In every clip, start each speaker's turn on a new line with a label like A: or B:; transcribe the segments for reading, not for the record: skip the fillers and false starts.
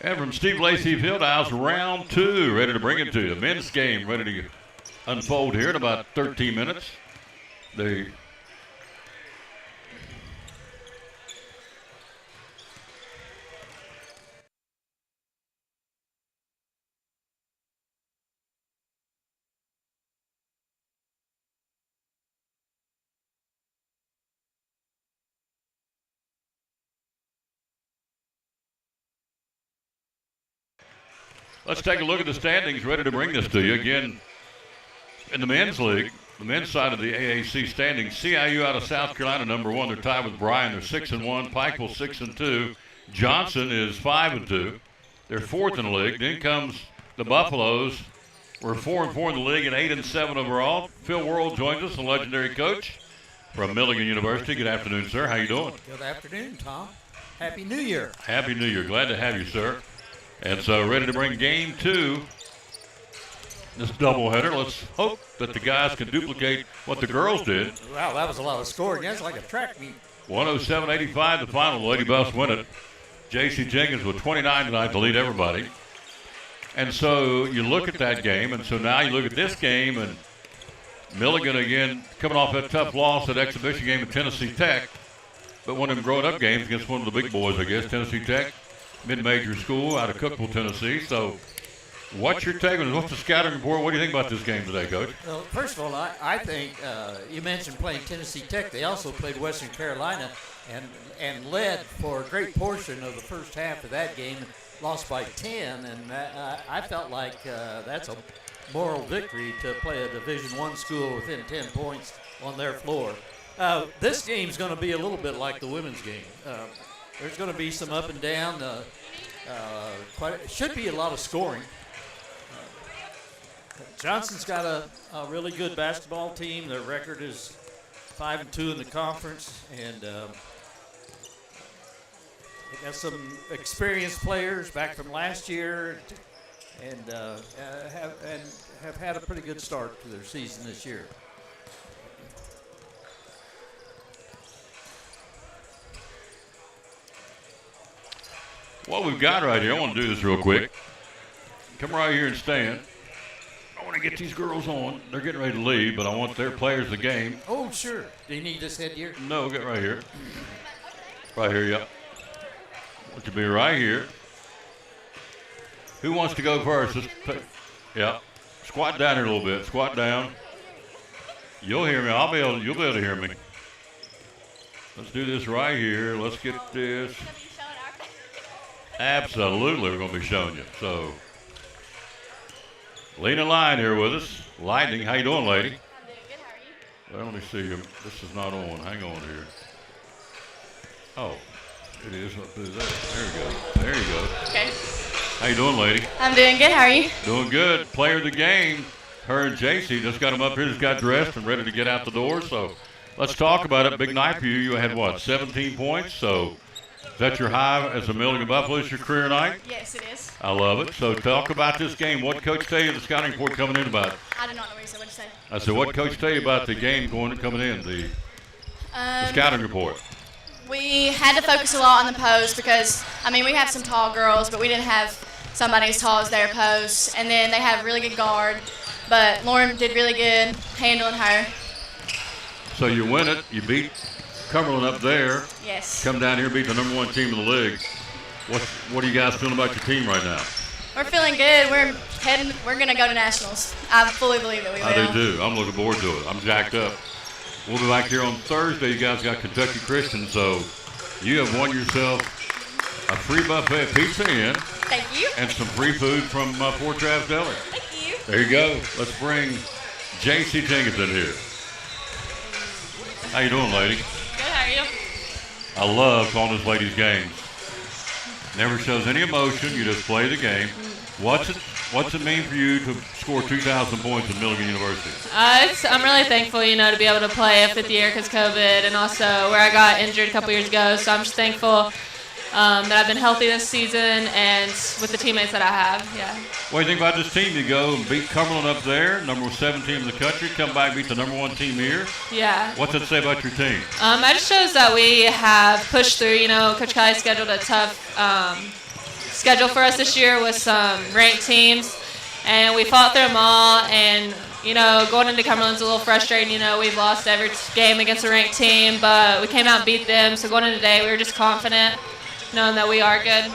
A: And from Steve Lacey Fieldhouse, round 2, ready to bring it to you. The men's game ready to unfold here in about 13 minutes. Let's take a look at the standings, ready to bring this to you. Again, in the men's league, the men's side of the AAC standings, CIU out of South Carolina, number 1. They're tied with Bryan. They're 6-1. Pikeville 6-2. Johnson is 5-2. They're 4th in the league. Then comes the Buffaloes. We're 4-4 in the league and 8-7 overall. Phil Worrell joins us, a legendary coach from Milligan University. Good afternoon, sir. How you doing?
B: Good afternoon, Tom. Happy New Year.
A: Happy New Year. Glad to have you, sir. And so ready to bring game 2, this doubleheader. Let's hope that the guys can duplicate what the girls did.
B: Wow, that was a lot of scoring. That's like a track meet.
A: 107-85 the final. The Lady Buffs win it. J.C. Jenkins with 29 tonight to lead everybody. And so you look at that game, and so now you look at this game, and Milligan again coming off that tough loss at exhibition game at Tennessee Tech, but one of them growing up games against one of the big boys, I guess, Tennessee Tech. Mid-major school out of Cookeville, Tennessee. So what's your take on it? What's the scouting report? What do you think about this game today, Coach?
B: Well, first of all, I think you mentioned playing Tennessee Tech. They also played Western Carolina and led for a great portion of the first half of that game and lost by 10. And I felt like that's a moral victory to play a Division I school within 10 points on their floor. This game's going to be a little bit like the women's game. There's going to be some up and down. Should be a lot of scoring. Johnson's got a really good basketball team. Their record is 5-2 in the conference, and they got some experienced players back from last year, and have had a pretty good start to their season this year.
A: What we've got right here, I want to do this real quick. Come right here and stand. I want to get these girls on. They're getting ready to leave, but I want their players of the game.
B: Oh, sure. Do you need this headgear?
A: No, get right here. Right here, yep. Want to be right here. Who wants to go first? Yeah. Squat down here a little bit. Squat down. You'll hear me. You'll be able to hear me. Let's do this right here. Let's get this. Absolutely, we're going to be showing you. So, Lena Line here with us. Lightning, how you doing, lady?
C: I'm doing good. How are you?
A: Well, let me see. This is not on. Hang on here. Oh, it is up there. There we go. There you go.
C: Okay.
A: How you doing, lady?
C: I'm doing good. How are you?
A: Doing good. Player of the game. Her and JC just got them up here. Just got dressed and ready to get out the door. So, let's talk about it. Big night for you. You had what? 17 points. So. Is that your high as a Milligan Buffaloes, your career night?
C: Yes, it is.
A: I love it. So talk about this game. What coach tell you the scouting report coming in about?
C: I did not know what you said. What did you say?
A: I said, what coach tell you about the game coming in, the scouting report?
C: We had to focus a lot on the post because, I mean, we have some tall girls, but we didn't have somebody as tall as their post. And then they have a really good guard, but Lauren did really good handling her.
A: So you win it. You beat Cumberland up there.
C: Yes.
A: Come down here, beat the number 1 team in the league. What are you guys feeling about your team right now?
C: We're feeling good. We're going to go to nationals. I fully believe that we will.
A: I do too. I'm looking forward to it. I'm jacked up. We'll be back here on Thursday. You guys got Kentucky Christian, so you have won yourself a free buffet of Pizza Inn.
C: Thank you.
A: And some free food from Fort Travis Deli.
C: Thank you.
A: There you go. Let's bring J.C. Jenkins in here. How you doing, lady?
C: Good. How are you?
A: I love calling this lady's games. Never shows any emotion. You just play the game. What's it mean for you to score 2,000 points at Milligan University?
D: I'm really thankful, to be able to play a fifth year because COVID and also where I got injured a couple years ago. So I'm just thankful that I've been healthy this season and with the teammates that I have, yeah.
A: What do you think about this team? You go and beat Cumberland up there, number 7 team in the country, come back beat the number 1 team here.
D: Yeah.
A: What's it say about your team?
D: It just shows that we have pushed through. Coach Kelly scheduled a tough schedule for us this year with some ranked teams, and we fought through them all. And going into Cumberland's a little frustrating. We've lost every game against a ranked team, but we came out and beat them. So going into today, we were just confident, knowing that we are good.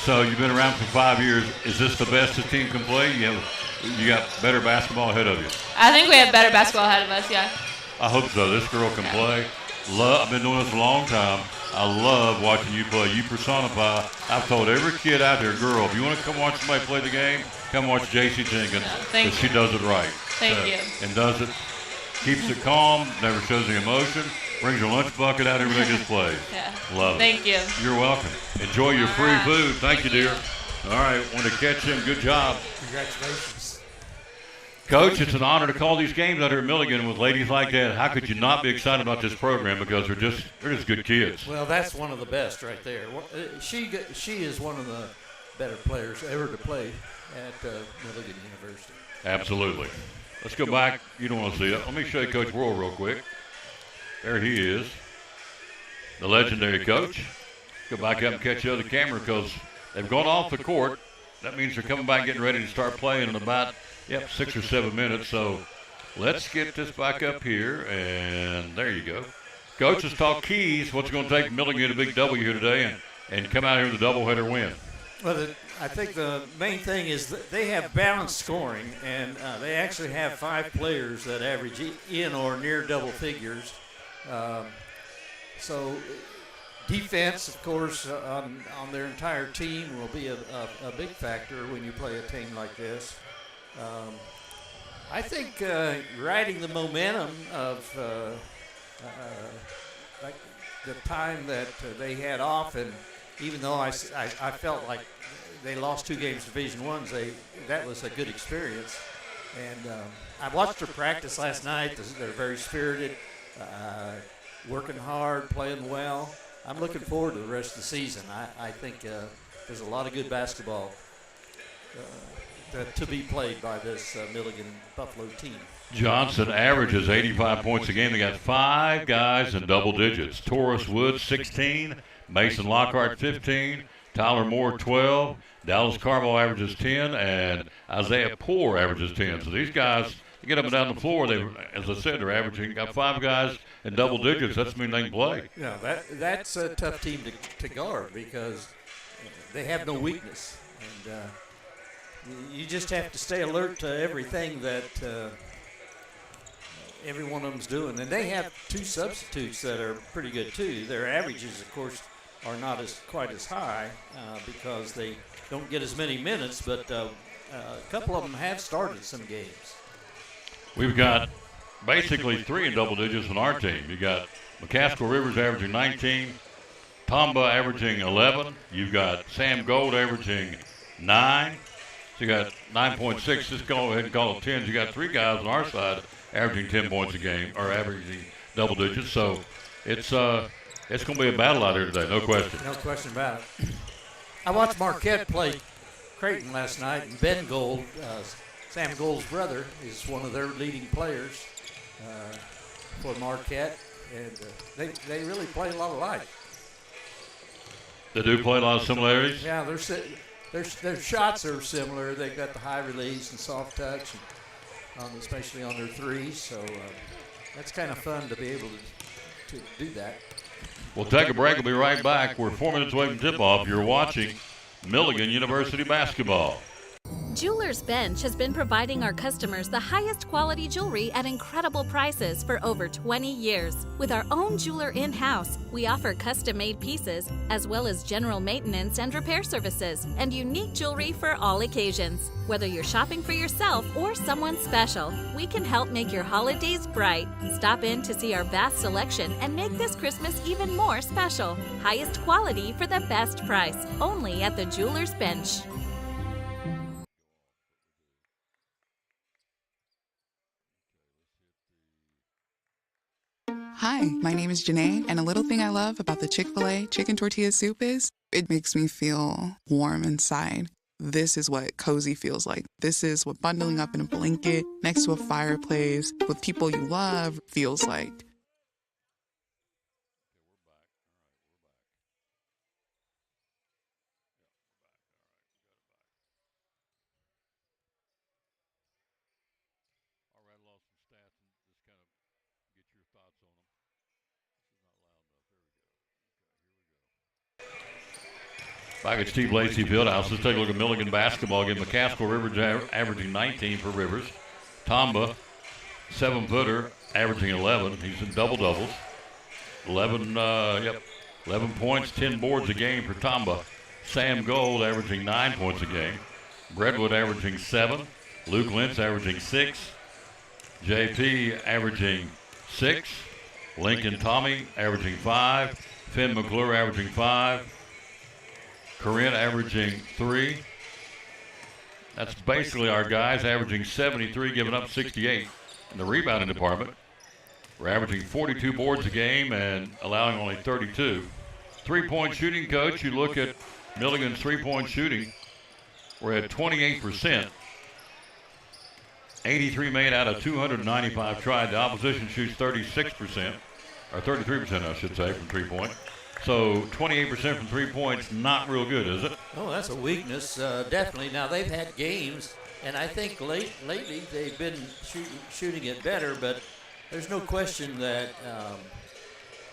A: So you've been around for 5 years. Is this the best the team can play? You got better basketball ahead of you.
D: I think we have better basketball ahead of us. Yeah.
A: I hope so. This girl can play. I've been doing this a long time. I love watching you play. You personify. I've told every kid out there, girl, if you want to come watch somebody play the game, come watch J.C. Jenkins, because she does it right.
D: Thank you.
A: And does it, keeps it calm, never shows the emotion, brings her lunch bucket out every day, just plays.
D: Yeah.
A: Love it.
D: Thank you.
A: You're welcome. Enjoy your free food. Thank you, dear. All right, want to catch him. Good job.
B: Congratulations.
A: Coach, it's an honor to call these games out here at Milligan with ladies like that. How could you not be excited about this program, because they're just good kids.
B: Well, that's one of the best right there. She is one of the better players ever to play at Milligan University.
A: Absolutely. Let's go back. You don't want to see it. Let me show you Coach Worrell real quick. There he is, the legendary coach. Go back up and catch the other camera, because they've gone off the court. That means they're coming back, getting ready to start playing in about 6 or 7 minutes. So let's get this back up here, and there you go. Coach has talked keys. What's going to take Milligan to get a big W here today and come out here with a doubleheader win?
B: Well, I think the main thing is that they have balanced scoring, and they actually have 5 players that average in or near double figures. So defense, of course, on their entire team will be a big factor when you play a team like this. I think riding the momentum of like the time that they had off, and even though I felt like they lost 2 games Division I's, that was a good experience. And I watched her practice last night. They're very spirited, working hard, playing well. I'm looking forward to the rest of the season. I think there's a lot of good basketball to be played by this Milligan Buffalo team.
A: Johnson averages 85 points a game. They got 5 guys in double digits. Taurus Woods, 16. Mason Lockhart, 15. Tyler Moore, 12. Dallas Carville averages 10. And Isaiah Poore averages 10. So these guys, you get up and down the floor, they, as I said, they're averaging, got 5 guys in double digits. That's mean they can play.
B: Yeah, that's a tough team to guard, because they have no weakness. And you just have to stay alert to everything that every one of them's doing. And they have 2 substitutes that are pretty good too. Their averages, of course, are not quite as high because they don't get as many minutes, but a couple of them have started some games.
A: We've got basically 3 in double digits on our team. You got McCaskill Rivers averaging 19, Tomba averaging 11. You've got Sam Gold averaging 9. So you got 9.6. Just go ahead and call it 10s. You got 3 guys on our side averaging 10 points a game, or averaging double digits. So it's going to be a battle out here today, no question.
B: No question about it. I watched Marquette play Creighton last night, and Ben Gold, Sam Gold's brother, is one of their leading players for Marquette, and they really play a lot alike.
A: They do play a lot of similarities?
B: Yeah, their shots are similar. They've got the high release and soft touch, and especially on their threes. So that's kind of fun to be able to do that.
A: We'll take a break. We'll be right back. We're 4 minutes away from tip-off. You're watching Milligan University basketball.
E: Jeweler's Bench has been providing our customers the highest quality jewelry at incredible prices for over 20 years. With our own jeweler in-house, we offer custom-made pieces, as well as general maintenance and repair services, and unique jewelry for all occasions. Whether you're shopping for yourself or someone special, we can help make your holidays bright. Stop in to see our vast selection and make this Christmas even more special. Highest quality for the best price, only at the Jeweler's Bench.
F: Hi, my name is Janae, and a little thing I love about the Chick-fil-A chicken tortilla soup is it makes me feel warm inside. This is what cozy feels like. This is what bundling up in a blanket next to a fireplace with people you love feels like.
A: Back at Steve Lacey Fieldhouse, let's take a look at Milligan basketball again. McCaskill Rivers averaging 19 for Rivers. Tomba, 7-footer, averaging 11. He's in double-doubles. 11 points, 10 boards a game for Tomba. Sam Gold averaging 9 points a game. Bredwood averaging 7. Luke Lentz averaging 6. JP averaging 6. Lincoln Tommy averaging 5. Finn McClure averaging 5. Corinne averaging 3. That's basically our guys averaging 73, giving up 68. In the rebounding department, we're averaging 42 boards a game and allowing only 32. Three-point shooting, coach, you look at Milligan's three-point shooting, we're at 28%. 83 made out of 295 tried. The opposition shoots 36%, or 33%, I should say, from three-point. So 28% from 3 points, not real good, is it?
B: Oh, that's a weakness, definitely. Now, they've had games, and I think lately they've been shooting it better, but there's no question that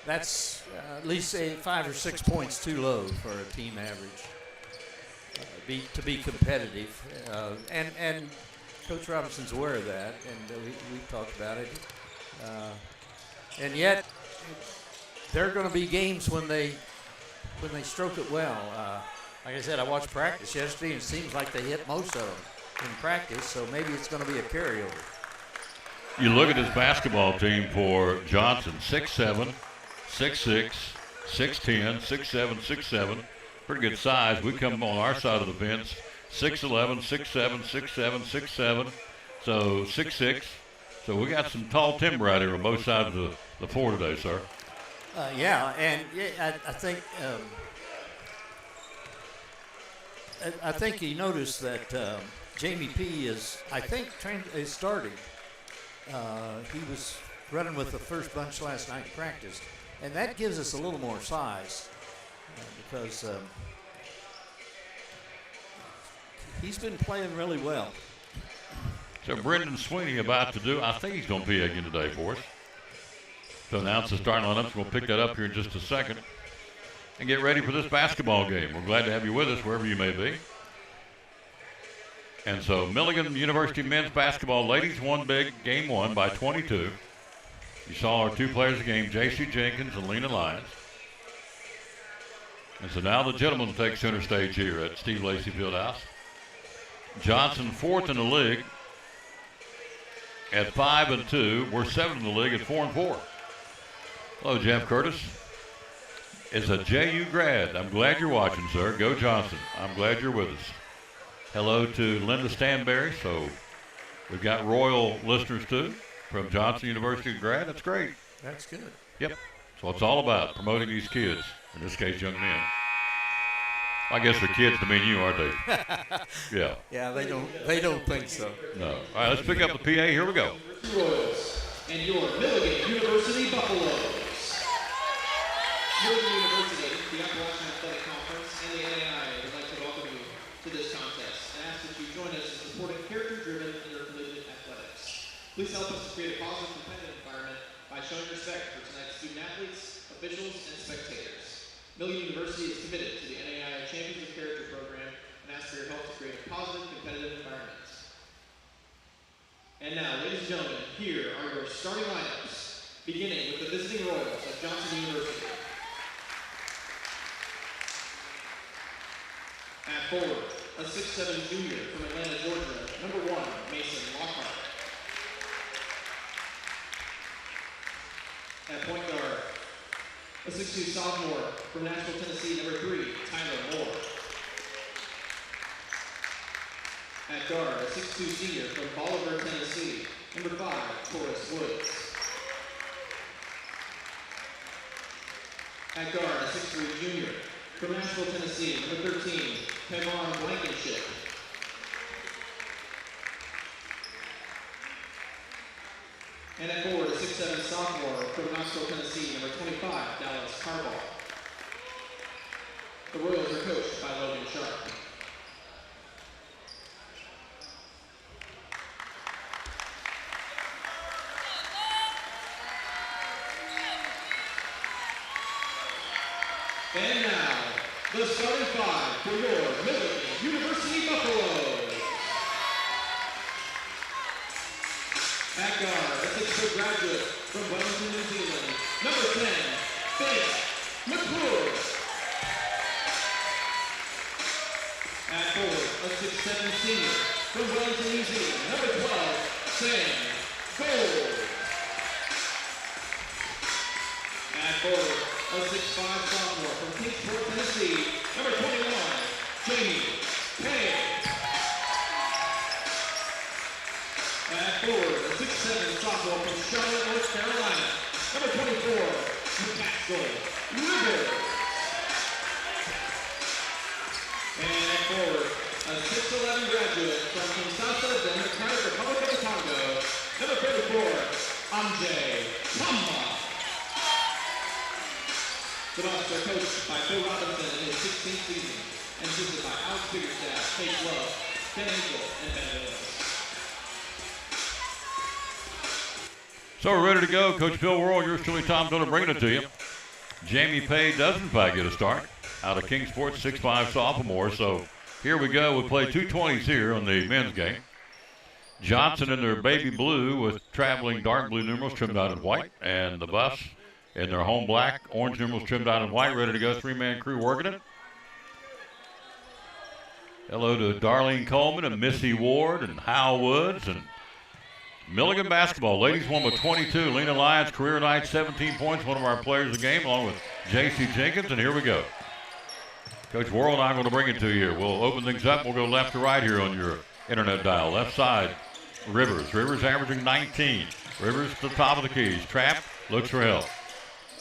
B: that's at least 5 or 6 points too low for a team average to be competitive. And Coach Robinson's aware of that, and we've talked about it. And yet, there are going to be games when they stroke it well. Like I said, I watched practice yesterday, and it seems like they hit most of them in practice, so maybe it's going to be a carryover.
A: You look at this basketball team for Johnson, 6'7", 6'6", 6'10", 6'7", 6'7", pretty good size. We come on our side of the fence, 6'11", 6'7", 6'7", 6'7", so 6'6". So we got some tall timber out here on both sides of the floor today, sir.
B: I think you noticed that Jamie P. is starting. He was running with the first bunch last night in practice, and that gives us a little more size because he's been playing really well.
A: So Brendan Sweeney about to do, I think he's going to be again today for us. To announce the starting lineups, we'll pick that up here in just a second and get ready for this basketball game. We're glad to have you with us wherever you may be. And so Milligan University men's basketball ladies won big game 1 by 22. You saw our two players of the game, J.C. Jenkins and Lena Lyons. And so now the gentlemen take center stage here at Steve Lacey Fieldhouse. Johnson 4th in the league at 5-2. We're 7th in the league at 4-4. Hello, Jeff Curtis. Is a JU grad. I'm glad you're watching, sir. Go Johnson. I'm glad you're with us. Hello to Linda Stanberry. So we've got Royal listeners too from Johnson University grad. That's great.
B: That's good.
A: Yep. So it's all about promoting these kids, in this case, young men. I guess they're kids to me and you, aren't they? Yeah.
B: Yeah, they don't think so.
A: No. All right, let's pick up the PA. Here we go.
G: Royals and your Milligan University Buffaloes. Milligan University, the Appalachian Athletic Conference, and the NAI would like to welcome you to this contest and ask that you join us in supporting character-driven intercollegiate athletics. Please help us to create a positive competitive environment by showing respect for tonight's student athletes, officials, and spectators. Milligan University is committed to the NAI Champions of Character program and asks for your help to create a positive competitive environment. And now, ladies and gentlemen, here are your starting lineups, beginning with the visiting Royals of Johnson University. At forward, a 6'7" junior from Atlanta, Georgia, number 1, Mason Lockhart. At point guard, a 6'2" sophomore from Nashville, Tennessee, number 3, Tyler Moore. At guard, a 6'2" senior from Bolivar, Tennessee, number 5, Taurus Woods. At guard, a 6'3" junior from Nashville, Tennessee, number 13, Kevon Blankenship. And at forward, a 6'7" sophomore from Knoxville, Tennessee, number 25, Dallas Carball. The Royals are coached by Logan Sharp. And now, the starting five for your Milligan University Buffaloes. At guard, a 6-foot graduate from Wellington, New Zealand, number 10, Finn McClure. At forward, a 6'7" senior from Wellington, New Zealand, number 12, Sam Gold. At forward, a 6'5" sophomore from Kingsport, Tennessee, number 21, Jamie Pay. At forward, a 6'7" sophomore from Charlotte, North Carolina, number 24, McCaskill Rivers. And at forward, a 6'11" graduate from Kinshasa, Democratic Republic of the Congo, number 34, Amjay Tamba. The Bucks are coached by Phil Robinson in his 16th season and assisted by Alex Biggerstaff, Kate Love, Ben Angel, and Ben Willis.
A: So we're ready to go. Coach Phil Worrell, yours truly, Tom Dillon, bringing it to you. Jamie Pay does, in fact, get a start out of Kingsport, 6'5" sophomore. So here we go. We'll play 2:20s here on the men's game. Johnson in their baby blue with traveling dark blue numerals trimmed out in white, and the Buffs in their home black, orange numerals trimmed out in white, ready to go. 3-man crew working it. Hello to Darlene Coleman and Missy Ward and Hal Woods and Milligan basketball. Ladies won with 22. Lena Lyons, career night, 17 points. One of our players of the game, along with J.C. Jenkins. And here we go. Coach Worrell and I are going to bring it to you here. We'll open things up. We'll go left to right here on your internet dial. Left side, Rivers. Rivers averaging 19. Rivers to the top of the keys. Trapped, looks for help.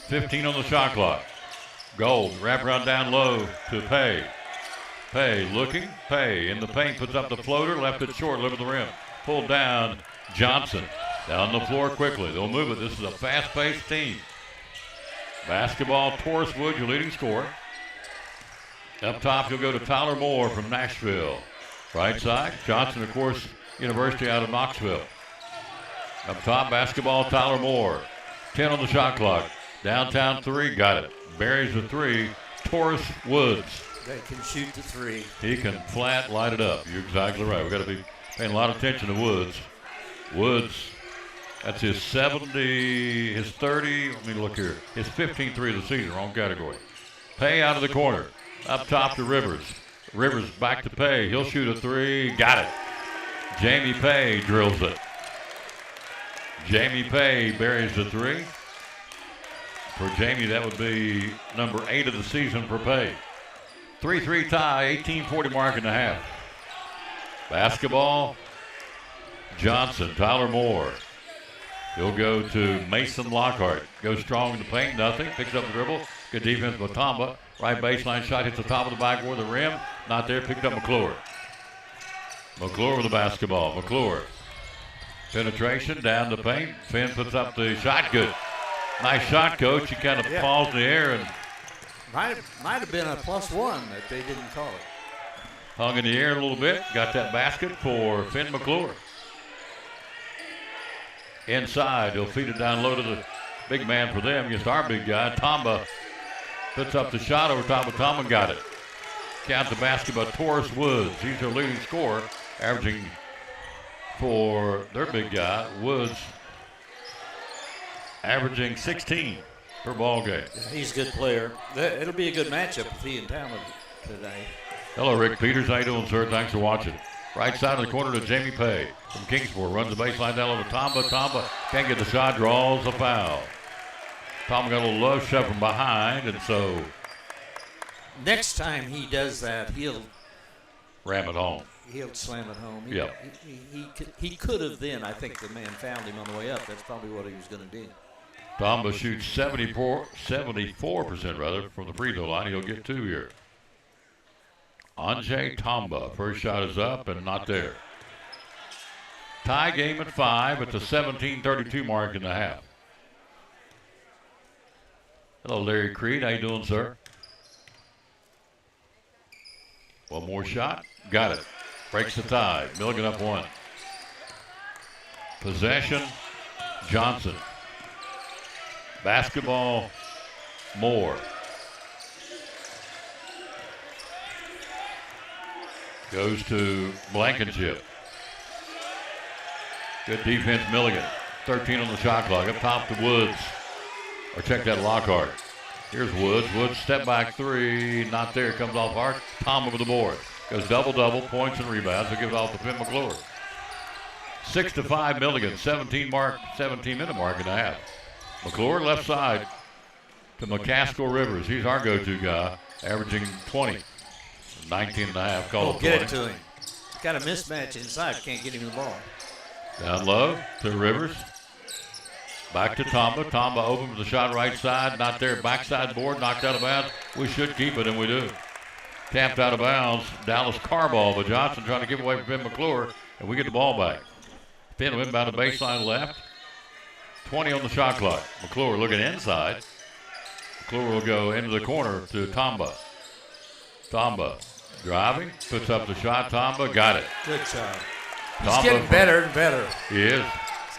A: 15 on the shot clock. Gold, wrap around down low to Pay. Pay looking. Pay in the paint, puts up the floater, left it short, left of the rim. Pulled down, Johnson. Down the floor quickly. They'll move it. This is a fast-paced team. Basketball, Taurus Wood, your leading scorer. Up top, you'll go to Tyler Moore from Nashville. Right side, Johnson, of course, University out of Knoxville. Up top, basketball, Tyler Moore. 10 on the shot clock. Downtown three, got it. Buries the three, Taurus Woods.
B: They can shoot the three.
A: He can flat light it up. You're exactly right. We've got to be paying a lot of attention to Woods. Woods, that's his 70, his 30, let me look here. His 15 three of the season, wrong category. Pay out of the corner. Up top to Rivers. Rivers back to Pay. He'll shoot a three. Got it. Jamie Pay drills it. Jamie Pay buries the three. For Jamie, that would be number 8 of the season for Pay. 3-3 tie, 18:40 mark in the half. Basketball, Johnson, Tyler Moore. He'll go to Mason Lockhart. Goes strong in the paint, nothing. Picks up the dribble. Good defense by Tamba. Right baseline shot hits the top of the backboard, the rim. Not there, picked up McClure. McClure with the basketball. McClure. Penetration, down the paint. Finn puts up the shot, good. Nice shot, Coach. He kind of falls in the air and
B: Might have been a +1 that they didn't call it.
A: hung in the air a little bit. Got that basket for Finn McClure. Inside, he'll feed it down low to the big man for them against our big guy. Tamba puts up the shot over top of Tamba and got it. Count the basket by Taurus Woods. He's their leading scorer, averaging for their big guy, Woods, averaging 16 per ball game.
B: Yeah, he's a good player. It'll be a good matchup with he and Talon today.
A: Hello, Rick Peters. How you doing, sir? Thanks for watching. Right side of the corner to Jamie Pay from Kingsport. Runs the baseline down over Tamba. Tamba can't get the shot, draws a foul. Tamba got a little love shove from behind, and so
B: Next time he does that, he'll
A: ram it home.
B: He'll slam it home.
A: Yep.
B: He could have then. I think the man found him on the way up. That's probably what he was going to do.
A: Tamba shoots 74% rather from the free throw line. He'll get 2 here. Anjay Tamba, first shot is up and not there. Tie game at 5 at the 17:32 mark in the half. Hello, Larry Creed. How you doing, sir? One more shot. Got it. Breaks the tie. Milligan up 1. Possession, Johnson. Basketball, Moore. Goes to Blankenship. Good defense, Milligan. 13 on the shot clock. Up top to Woods. Or check that, Lockhart. Here's Woods. Woods step back three. Not there. Comes off hard. Tom over the board. Goes double-double. Points and rebounds. He'll give it off to Finn McClure. 6-5 Milligan. 17-minute mark and a half. McClure left side to McCaskill Rivers. He's our go-to guy. Averaging 20. 19 and a half. Call it
B: get it to him. Got a mismatch inside. Can't get him the ball.
A: Down low to Rivers. Back to Tomba. Tomba opens the shot right side. Not there. Backside board. Knocked out of bounds. We should keep it, and we do. Tapped out of bounds. Dallas Carball, but Johnson trying to give away from Finn McClure, and we get the ball back. Finn will inbound the baseline left. 20 on the shot clock. McClure looking inside. McClure will go into the corner to Tomba. Tomba driving. Puts up the shot. Tomba got it.
B: Good job. He's
A: Tomba
B: getting better and better.
A: He is.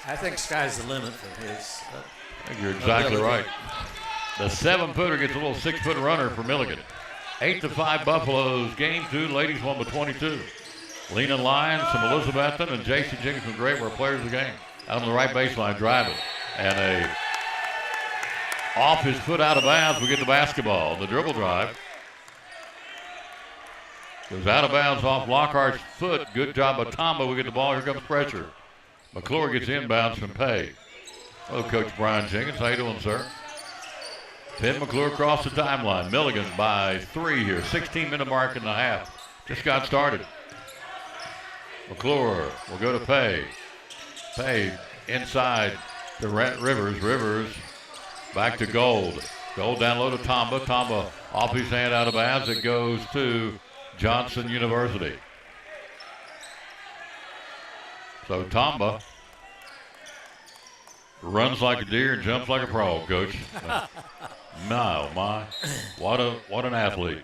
B: I think sky's the limit for his.
A: I think you're exactly right. The 7-footer gets a little 6-foot runner for Milligan. 8-5 Buffaloes. Game 2. Ladies won by 22. Lena Lyons, some Elizabethan, and J.C. Jenkins from Great were players of the game. Out on the right baseline, driving. And off his foot out of bounds, we get the basketball. The dribble drive. Goes out of bounds off Lockhart's foot. Good job by Tomba. We get the ball. Here comes pressure. McClure gets inbounds from Pay. Hello, Coach Brian Jenkins. How you doing, sir? Finn McClure across the timeline. Milligan by 3 here. 16-minute mark and a half. Just got started. McClure will go to Pay. Pay inside to Rivers. Rivers back to Gold. Gold down low to Tomba. Tomba off his hand out of bounds. It goes to Johnson University. So Tomba runs like a deer and jumps like a frog, Coach. No, my, what an athlete.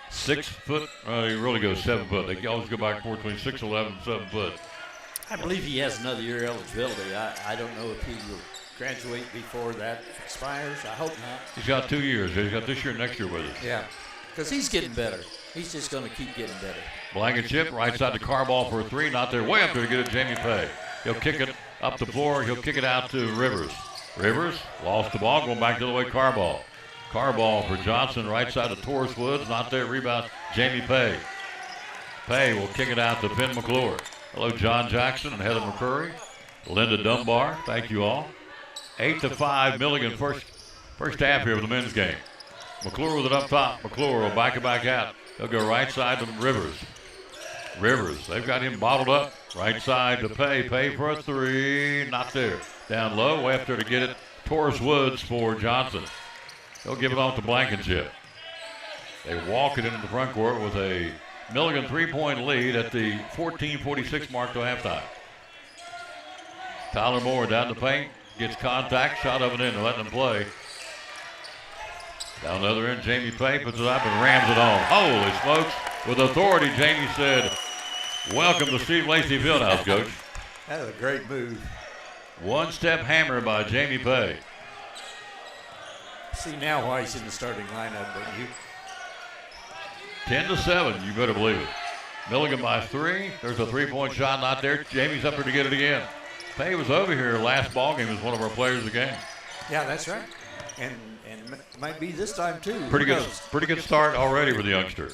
A: 6 foot, he really goes 7 foot. They always go back and forth between 6'11" and 7 foot.
B: I believe he has another year eligibility. I don't know if he will graduate before that expires. I hope not.
A: He's got 2 years. He's got this year and next year with us.
B: Yeah, because he's getting better. He's just going to keep getting better.
A: Blankenship, right side to Carball for a 3. Not there. Way up there to get it, Jamie Pay. He'll kick it up the floor. He'll kick it out to Rivers. Rivers lost the ball, going back the other way, Carball. Carball for Johnson, right side of Taurus Woods. Not there. Rebound, Jamie Pay. Pay will kick it out to Finn McClure. Hello, John Jackson and Heather McCurry. Linda Dunbar. Thank you all. 8-5 Milligan first half here of the men's game. McClure with it up top. McClure will back it back out. They'll go right side to Rivers. Rivers, they've got him bottled up. Right side to Pay. Pay for a 3. Not there. Down low, way up there to get it. Taurus Woods for Johnson. They'll give it off to Blankenship. They walk it into the front court with a Milligan 3-point lead at the 14:46 mark to halftime. Tyler Moore down the paint, gets contact, shot of it in, letting them play. Down the other end, Jamie Pay puts it up and rams it home. Holy smokes. With authority, Jamie said, welcome to Steve Lacey Fieldhouse, Coach.
B: That was a great move.
A: One-step hammer by Jamie Pay.
B: See now why he's in the starting lineup, but you.
A: 10-7, you better believe it. Milligan by 3. There's a 3-point shot, not there. Jamie's up there to get it again. Pay was over here last ball game as one of our players of the game.
B: Yeah, that's right. And might be this time too.
A: Pretty good start already for the youngster.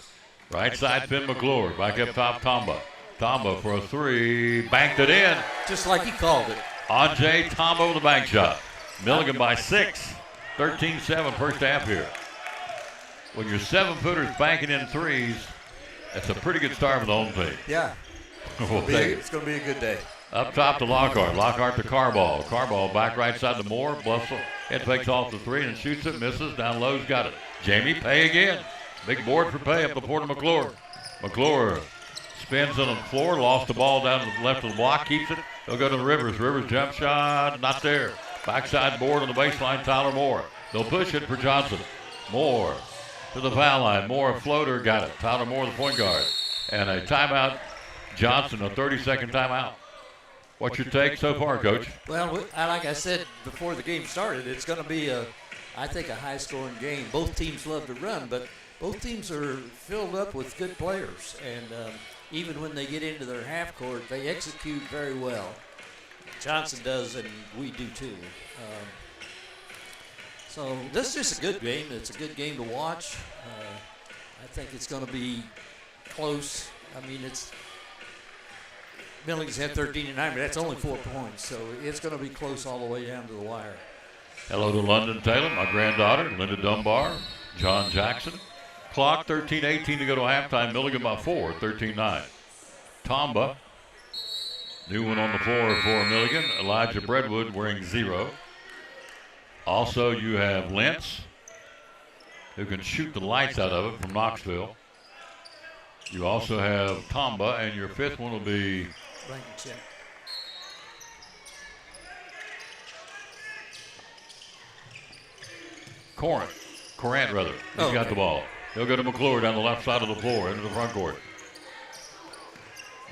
A: Right side, Finn McClure. Back up top, Tomba. Tomba for a 3. Banked it in.
B: Just like he called it.
A: Ajay Tomba with a bank shot. Milligan by 6. 13-7 first half here. When your 7-footers banking in 3s, that's a pretty good start for the home team.
B: Yeah.
A: We'll take it.
B: It's going to be a good day.
A: Up top to Lockhart. Lockhart to Carball. Carball back right side to Moore. Bluffs head fakes off the 3 and shoots it. Misses. Down low's got it. Jamie Pay again. Big board for Pay up the floor to McClure. McClure spins on the floor. Lost the ball down to the left of the block. Keeps it. They'll go to Rivers. Rivers jump shot. Not there. Backside board on the baseline. Tyler Moore. They'll push it for Johnson. Moore to the foul line. Moore floater. Got it. Tyler Moore, the point guard. And a timeout. Johnson, a 30-second timeout. What's your take so far, Coach?
B: Well, like I said before the game started, it's going to be, I think, a high-scoring game. Both teams love to run, but both teams are filled up with good players, and even when they get into their half court, they execute very well. Johnson does, and we do too. So this is just a good game. It's a good game to watch. I think it's going to be close. I mean, Milligan's had 13-9, but that's only 4 points, so it's going to be close all the way down to the wire.
A: Hello to London Taylor, my granddaughter, Linda Dunbar, John Jackson. Clock 13-18 to go to halftime. Milligan by 4, 13-9. Tomba, new one on the floor for Milligan. Elijah Breadwood wearing 0. Also, you have Lentz, who can shoot the lights out of it from Knoxville. You also have Tomba, and your 5th one will be
B: Blankenship.
A: Corrant rather. He's got the ball. He'll go to McClure down the left side of the floor into the front court.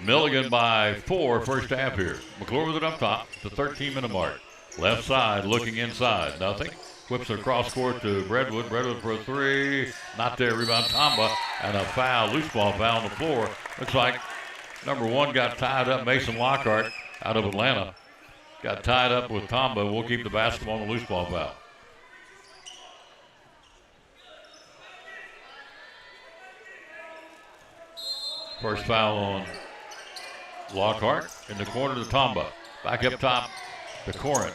A: Milligan by 4 first half here. McClure with it up top, the 13-minute mark. Left side looking inside. Nothing. Whips it across court to Breadwood. Breadwood for a 3. Not there. Rebound Tomba. And a foul, loose ball foul on the floor. Looks like number 1 got tied up. Mason Lockhart out of Atlanta got tied up with Tomba. We'll keep the basketball on the loose ball foul. First foul on Lockhart in the corner to Tomba. Back up top to Corrant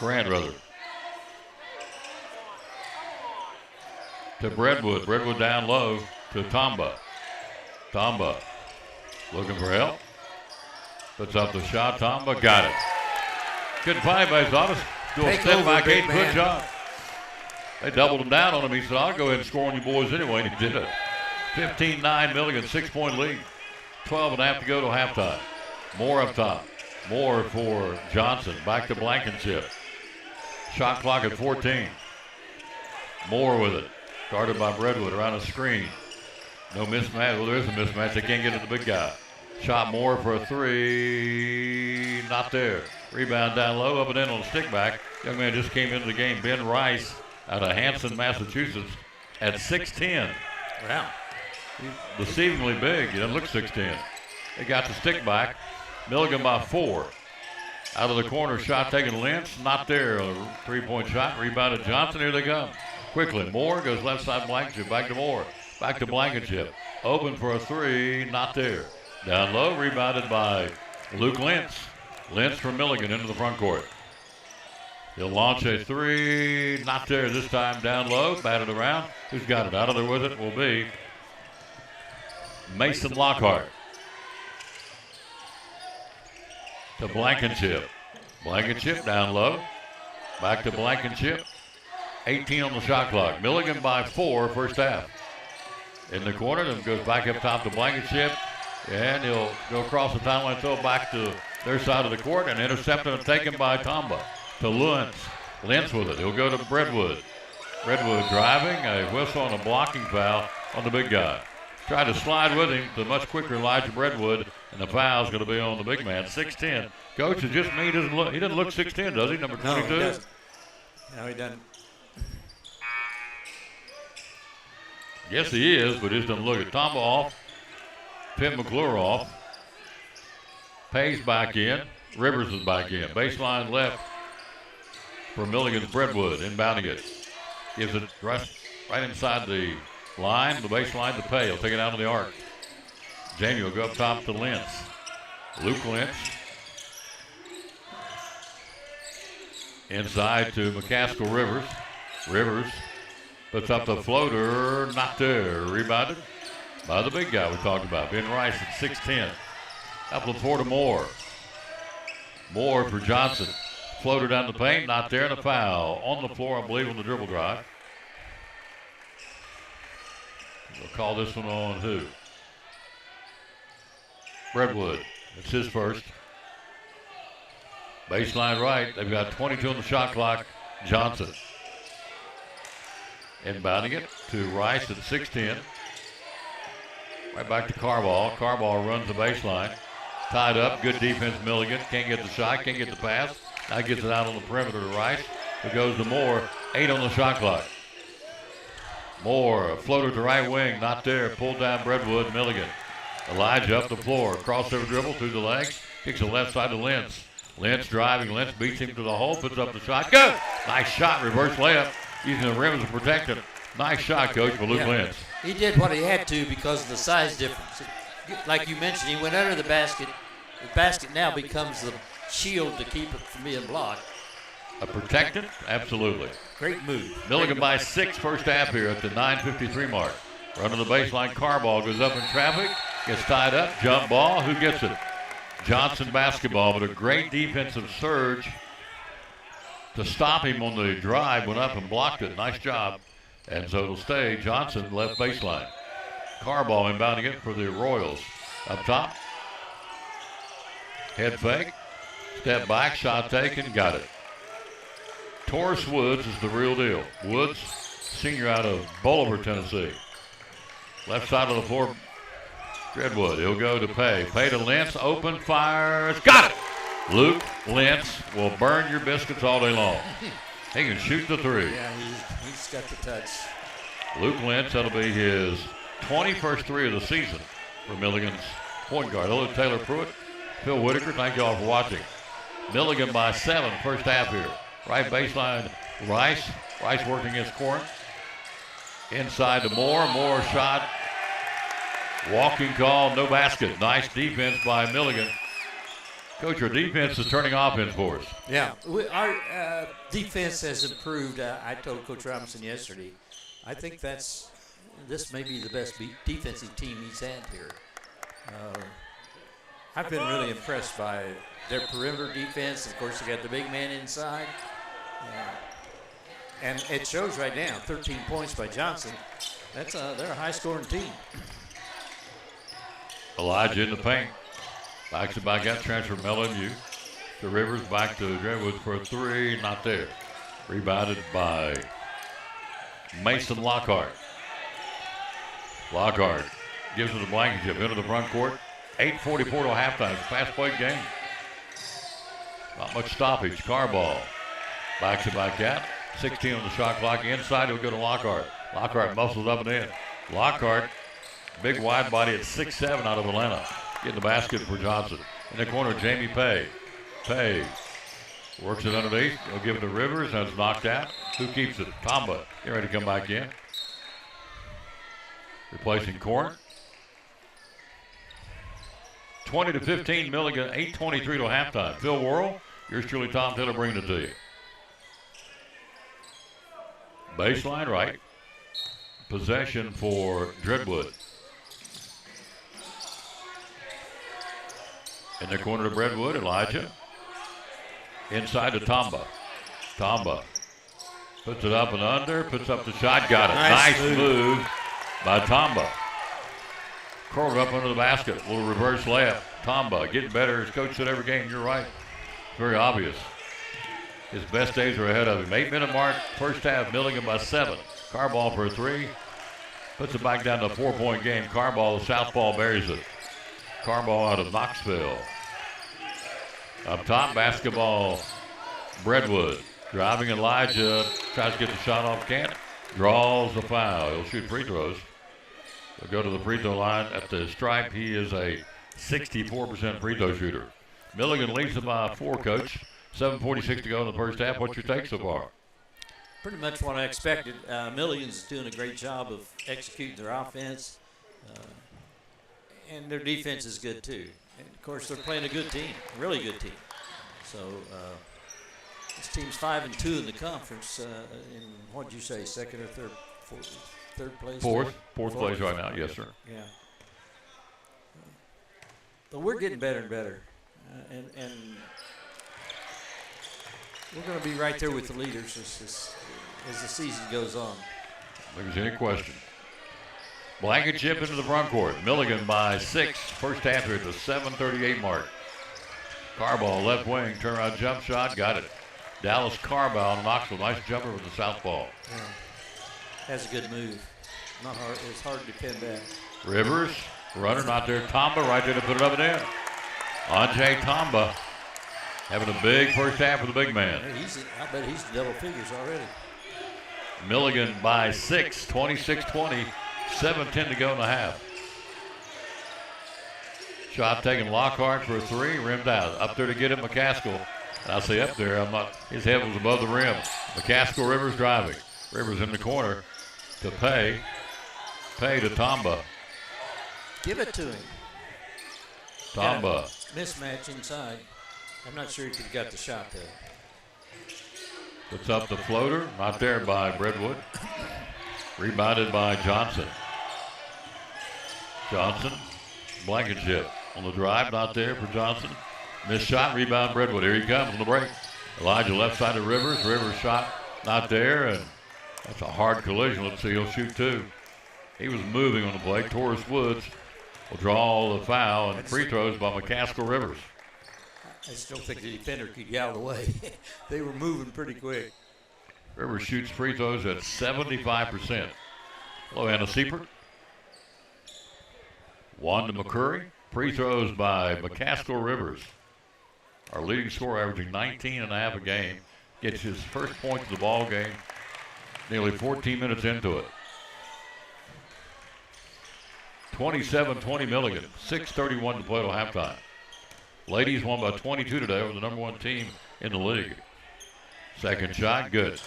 A: rather. To Breadwood. Breadwood down low to Tomba. Tomba looking for help. Puts up the shot. Tomba got it. Couldn't find by his office. Do a step back 8-foot shot. They doubled him down on him. He said, I'll go ahead and score on you boys anyway. And he did it. 15-9 Milligan, 6-point lead. 12.5 to go to halftime. Moore up top. Moore for Johnson. Back to Blankenship. Shot clock at 14. Moore with it. Guarded by Breadwood around a screen. No mismatch. Well, there is a mismatch. They can't get to the big guy. Shot Moore for a 3. Not there. Rebound down low. Up and in on a stick back. Young man just came into the game. Ben Rice out of Hanson, Massachusetts at 6'10".
B: Wow.
A: He's deceivingly big. He doesn't look 6'10". They got the stick back. Milligan by 4. Out of the corner, shot taken Lynch. Not there. A 3-point shot. Rebounded Johnson. Here they come. Quickly. Moore goes left side Blankenship. Back to Moore. Back to Blankenship. Open for a 3. Not there. Down low. Rebounded by Luke Lentz. Lentz from Milligan into the front court. He'll launch a 3. Not there this time. Down low. Batted around. Who's got it? Out of there with it will be Mason Lockhart. To Blankenship. Blankenship down low. Back to Blankenship. 18 on the shot clock. Milligan by 4 first half. In the corner, then goes back up top to Blankenship. And he'll go across the timeline, throw back to their side of the court, and intercepted and taken by Tomba. To Lentz. Lentz with it. He'll go to Breadwood. Breadwood driving. A whistle and a blocking foul on the big guy. Tried to slide with him. The much quicker Elijah Breadwood. And the foul's going to be on the big man. 6'10". Coach, is just me. He doesn't look 6'10", does he? Number 22?
B: No, he doesn't. No, he doesn't.
A: Yes, he is, but he just doesn't look it. Tomba off. Pitt McClure off. Pays back in. Rivers is back in. Baseline left for Milligan's Breadwood. Inbounding it. Gives it right inside the line. The baseline to Pay. He'll take it out of the arc. Jamie will go up top to Lentz. Luke Lentz. Inside to McCaskill Rivers. Rivers puts up the floater. Not there. Rebounded by the big guy we talked about. Ben Rice at 6'10". Up the floor to Moore. Moore for Johnson. Floater down the paint. Not there. And a foul. On the floor, I believe, on the dribble drive. We'll call this one on who? Breadwood. It's his first. Baseline right. They've got 22 on the shot clock. Johnson. Inbounding it to Rice at 6'10". Right back to Carball. Carball runs the baseline. Tied up. Good defense, Milligan. Can't get the shot. Can't get the pass. Now gets it out on the perimeter to Rice. It goes to Moore. 8 on the shot clock. Moore, a floater to right wing, not there. Pulled down Breadwood, Milligan. Elijah up the floor, crossover dribble through the legs, kicks the left side to Lentz. Lentz driving, Lentz beats him to the hole, puts up the shot. Good! Nice shot, reverse layup, using the rim to protect it. Nice shot, Coach, for Luke Lentz.
B: He did what he had to because of the size difference. Like you mentioned, he went under the basket. The basket now becomes the shield to keep it from being blocked.
A: Protected? Absolutely.
B: Great move.
A: Milligan by 6 first half here at the 9:53 mark. Running the baseline, Carball goes up in traffic, gets tied up, jump ball. Who gets it? Johnson basketball, but a great defensive surge to stop him on the drive. Went up and blocked it. Nice job. And so it'll stay. Johnson left baseline. Carball inbounding it for the Royals. Up top. Head fake. Step back. Shot taken. Got it. Taurus Woods is the real deal. Woods, senior out of Bolivar, Tennessee. Left side of the floor, Redwood. He'll go to Pay. Pay to Lentz. Open, fires. Got it! Luke Lentz will burn your biscuits all day long. He can shoot the three.
B: Yeah, he's got the touch.
A: Luke Lentz, that'll be his 21st three of the season for Milligan's point guard. Hello, Taylor Pruitt, Phil Whitaker. Thank you all for watching. Milligan by 7, first half here. Right baseline, Rice. Rice working against Corinth. Inside to Moore. Moore shot. Walking call, no basket. Nice defense by Milligan. Coach, our defense is turning offense for us.
B: Yeah, our defense has improved. I told Coach Robinson yesterday, I think this may be the best defensive team he's had here. I've been really impressed by their perimeter defense. Of course, they got the big man inside. And it shows right now, 13 points by Johnson. They're a high-scoring team.
A: Elijah in the paint. Backs it back out, transfer LMU. The Rivers back to Dreadwood for a three, not there. Rebounded by Mason Lockhart. Lockhart gives it to Blankenship into the front court. 8:44 to halftime. It's a fast-played game. Not much stoppage. Carball backs it back out. 16 on the shot clock. Inside, he'll go to Lockhart. Lockhart muscles up and in. Lockhart, big wide body at 6'7" out of Atlanta. Getting the basket for Johnson. In the corner, Jamie Pay. Pay works it underneath. He'll give it to Rivers. That's knocked out. Who keeps it? Tamba. Getting ready to come back in. Replacing Corinth. 20-15, Milligan. 8:23 to halftime. Phil Worrell, yours truly, Tom Taylor, bringing it to you. Baseline right. Possession for Dreadwood. In the corner to Breadwood, Elijah. Inside to Tamba. Tamba puts it up and under, puts up the shot, got it. Nice move by Tamba. Curled up under the basket, little reverse layup. Tamba getting better, as coach said every game, you're right. Very obvious. His best days are ahead of him. 8-minute mark, first half, Milligan by 7. Carball for a three. Puts it back down to a 4-point game. Carball, the southpaw, buries it. Carball out of Knoxville. Up top, basketball, Breadwood. Driving Elijah, tries to get the shot off, can't. Draws the foul. He'll shoot free throws. He'll go to the free throw line at the stripe. He is a 64% free throw shooter. Milligan leads them by 4, Coach. 7:46 to go in the first half. What's your take so far?
B: Pretty much what I expected. Milligan's doing a great job of executing their offense. And their defense is good, too. And, of course, they're playing a good team, a really good team. So this team's 5-2 in the conference. In, what did you say, second or third? Third place?
A: Fourth place right now, yes, sir.
B: Yeah. But we're getting better and better. And we're going to be right there with the leaders as the season goes on.
A: If there's any question. Blankenship into the front court. Milligan by 6. First half here at the 7:38 mark. Carball left wing. Turnaround jump shot. Got it. Dallas Carball, Knoxville. Nice jumper with the southpaw.
B: Yeah. Has a good move. Not hard. It's hard to defend that.
A: Rivers. Runner not there. Tamba right there to put it up and in. Andre Tamba having a big first half with the big man.
B: I bet he's double figures already.
A: Milligan by 6, 26-20, 7:10 to go in the half. Shot taken Lockhart for a three, rimmed out. Up there to get it, McCaskill. And I say up there, his head was above the rim. McCaskill, Rivers driving. Rivers in the corner to Pay. Pay to Tamba.
B: Give it to him.
A: Tamba.
B: Mismatch inside. I'm not sure he could have got the shot there.
A: Puts up the floater. Not there by Breadwood. Rebounded by Johnson. Johnson. Blankenship on the drive. Not there for Johnson. Missed shot. Rebound Breadwood. Here he comes on the break. Elijah left side of Rivers. Rivers shot not there. And that's a hard collision. Let's see. He'll shoot two. He was moving on the play. Taurus Woods will draw the foul and free throws by McCaskill Rivers.
B: I still think the defender could get out of the way. They were moving pretty quick.
A: Rivers shoots free throws at 75%. Hello, Anna Seipert. Wanda McCurry. Free throws by McCaskill Rivers. Our leading scorer, averaging 19 and a half a game. Gets his first point of the ball game nearly 14 minutes into it. 27-20 Milligan. 6:31 to play till halftime. Ladies won by 22 today over the number one team in the league. Second shot, good.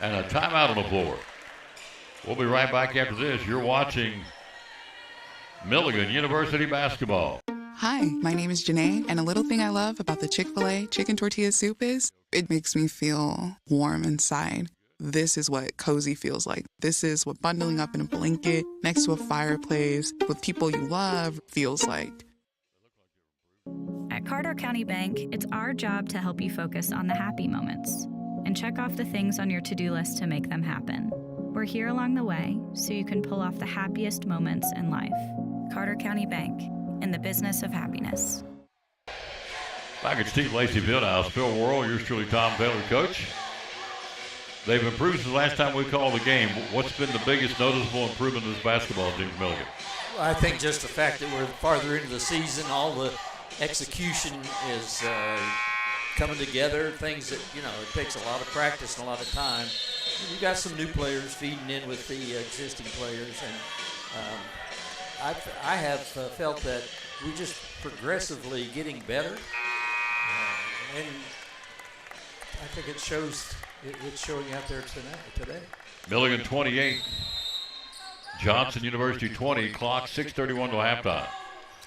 A: And a timeout on the floor. We'll be right back after this. You're watching Milligan University basketball.
F: Hi, my name is Janae, and a little thing I love about the Chick-fil-A chicken tortilla soup is it makes me feel warm inside. This is what cozy feels like. This is what bundling up in a blanket next to a fireplace with people you love feels like.
H: At Carter County Bank, it's our job to help you focus on the happy moments and check off the things on your to-do list to make them happen. We're here along the way so you can pull off the happiest moments in life. Carter County Bank, in the business of happiness.
A: Back at Steve Lacey Fieldhouse, Phil Worrell, yours truly, Tom Taylor, coach. They've improved since the last time we called the game. What's been the biggest noticeable improvement in this basketball team for Milligan?
B: Well, I think just the fact that we're farther into the season, all the execution is coming together, things that, it takes a lot of practice and a lot of time. You got some new players feeding in with the existing players, and I have felt that we're just progressively getting better, and I think it shows. It's showing out there today.
A: Milligan 28, Johnson University 20, clock 6:31 to halftime.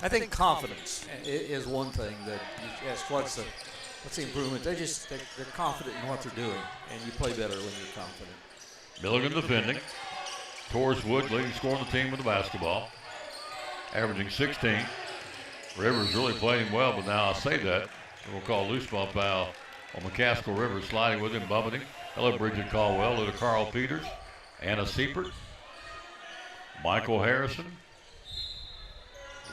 B: I think confidence is one thing that you ask what's the improvement. They're confident in what they're doing, and you play better when you're confident.
A: Milligan defending. Taurus Wood leading scorer on the team with the basketball, averaging 16. Rivers really playing well, but now I say that, we'll call loose ball foul on McCaskill Rivers, sliding with him, bumping him. Hello, Bridget Caldwell, little Carl Peters, Anna Seipert, Michael Harrison,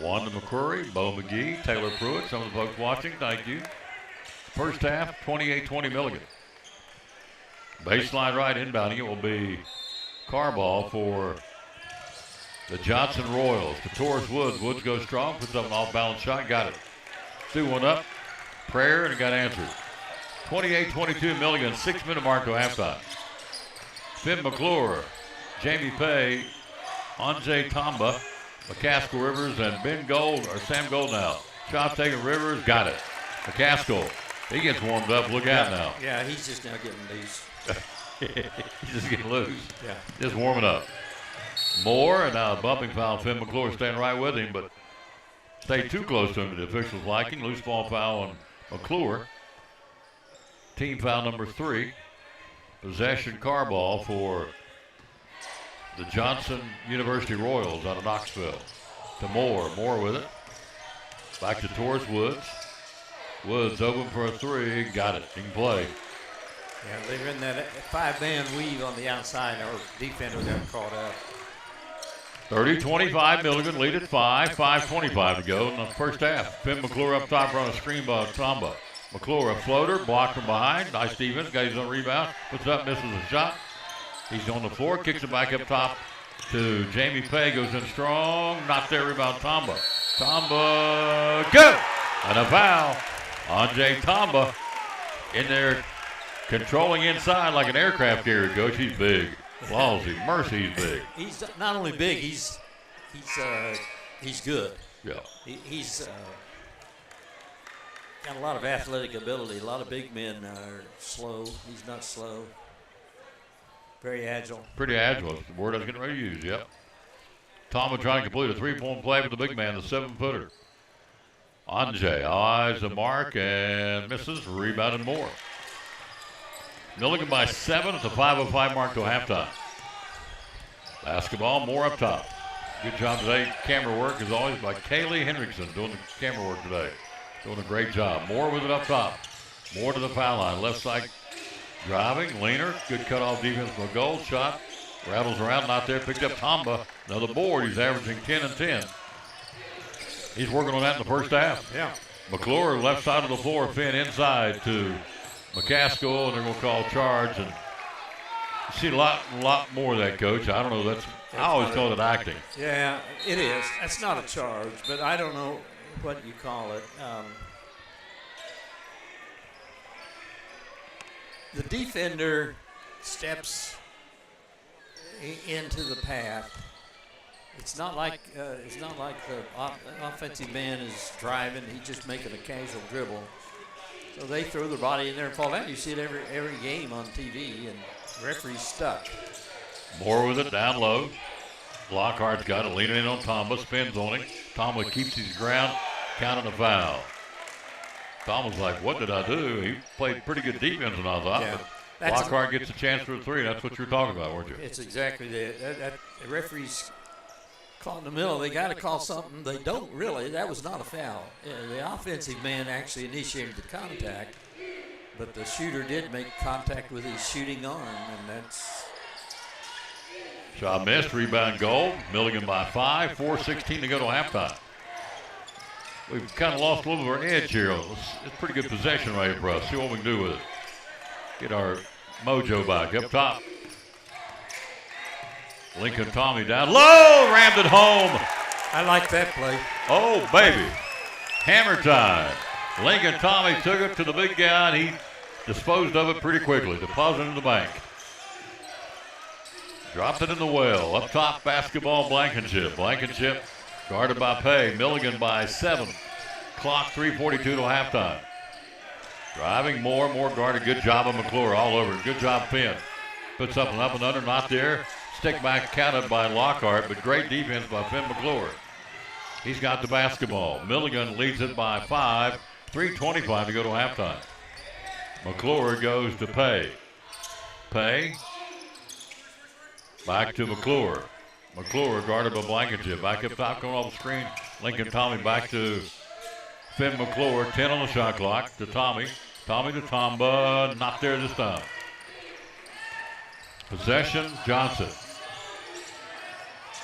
A: Wanda McCurry, Bo McGee, Taylor Pruitt, some of the folks watching, thank you. First half, 28-20 Milligan. Baseline right, inbounding it will be Carball for the Johnson Royals. To Taurus Woods. Woods goes strong, puts up an off-balance shot, got it. 2-1 up, prayer, and it got answered. 28-22 Milligan, 6-minute mark to halftime. Finn McClure, Jamie Pay, Anjay Tamba, McCaskill Rivers, and Sam Goldnow. Shot taken Rivers, got it. McCaskill, he gets warmed up, look out now.
B: Yeah, he's just now getting loose.
A: He's just getting loose.
B: Yeah.
A: Just warming up. Moore, and now a bumping foul. Finn McClure staying right with him, but stayed too close to him to the officials' liking. Loose ball foul on McClure. Team foul number 3. Possession car ball for the Johnson University Royals out of Knoxville. To Moore. Moore with it. Back to Taurus Woods. Woods open for a 3. Got it. He can play.
B: Yeah, they run that 5-man weave on the outside. Our defender got caught up.
A: 30-25 Milligan, lead at 5. 5:25 to go in the first half. Finn McClure up top on a screen by Tamba. McClure a floater, blocked from behind. Nice defense, got his own rebound. Puts it up, misses a shot. He's on the floor, kicks it back up top to Jamie Pay. Goes in strong, not there, rebound Tamba. Tamba, good! And a foul on Jay Tamba in there Controlling inside like an aircraft carrier, Coach. He's big. Lawsy, mercy, he's big.
B: He's not only big, he's good.
A: Yeah.
B: He's got a lot of athletic ability. A lot of big men are slow. He's not slow. Very agile.
A: Pretty agile. That's the word I was getting ready to use, yep. Tama trying to complete a three-point play with the big man, the 7-footer. Anjay eyes the mark and misses. Rebounded more. Milligan by 7 at the 5:05 mark to halftime. Basketball, more up top. Good job today. Camera work, as always, by Kaylee Hendrickson doing the camera work today. Doing a great job. More with it up top. More to the foul line. Left side driving. Leaner. Good cutoff defense from a goal shot. Rattles around, not there. Picked up Tamba. Another board. He's averaging 10 and 10. He's working on that in the first half.
B: Yeah.
A: McClure, left side of the floor. Finn inside to McCaskill, and they're going to call charge. And you see a lot more of that, Coach. I don't know. I always call it acting.
B: Yeah, it is. That's not a charge, but I don't know what you call it. The defender steps into the path. It's not like the offensive man is driving. He's just making a casual dribble. So they throw their body in there and fall down. You see it every game on TV, and the referee's stuck.
A: More with it down low. Lockhart's got it, leaning in on Tamba, spins on him. Tamba keeps his ground, counting a foul. Tamba's like, what did I do? He played pretty good defense, and I thought.
B: Yeah.
A: But Lockhart gets a chance for a three. That's what you were talking about, weren't you?
B: It's exactly that. The referee's caught in the middle. They got to call something. They don't really. That was not a foul. The offensive man actually initiated the contact, but the shooter did make contact with his shooting arm, and that's.
A: Shot missed, rebound goal. Milligan by 5, 4:16 to go to halftime. We've kind of lost a little of our edge here. It's pretty good possession right here for us. See what we can do with it. Get our mojo back up top. Lincoln Tommy down low, rammed it home.
B: I like that play.
A: Oh, baby. Hammer time. Lincoln Tommy took it to the big guy, and he disposed of it pretty quickly. Deposited in the bank. Dropped it in the well. Up top, basketball, Blankenship. Blankenship guarded by Pay. Milligan by 7. Clock 3:42 to halftime. Driving more guarded. Good job of McClure all over. Good job, Finn. Puts up and under, not there. Stick back counted by Lockhart, but great defense by Finn McClure. He's got the basketball. Milligan leads it by 5. 3:25 to go to halftime. McClure goes to Pay. Pay. Back to McClure. McClure guarded by Blankenship. Back up top, going off the screen. Lincoln Tommy back to Finn McClure. 10 on the shot clock to Tommy. Tommy to Tamba. Not there this time. Possession, Johnson.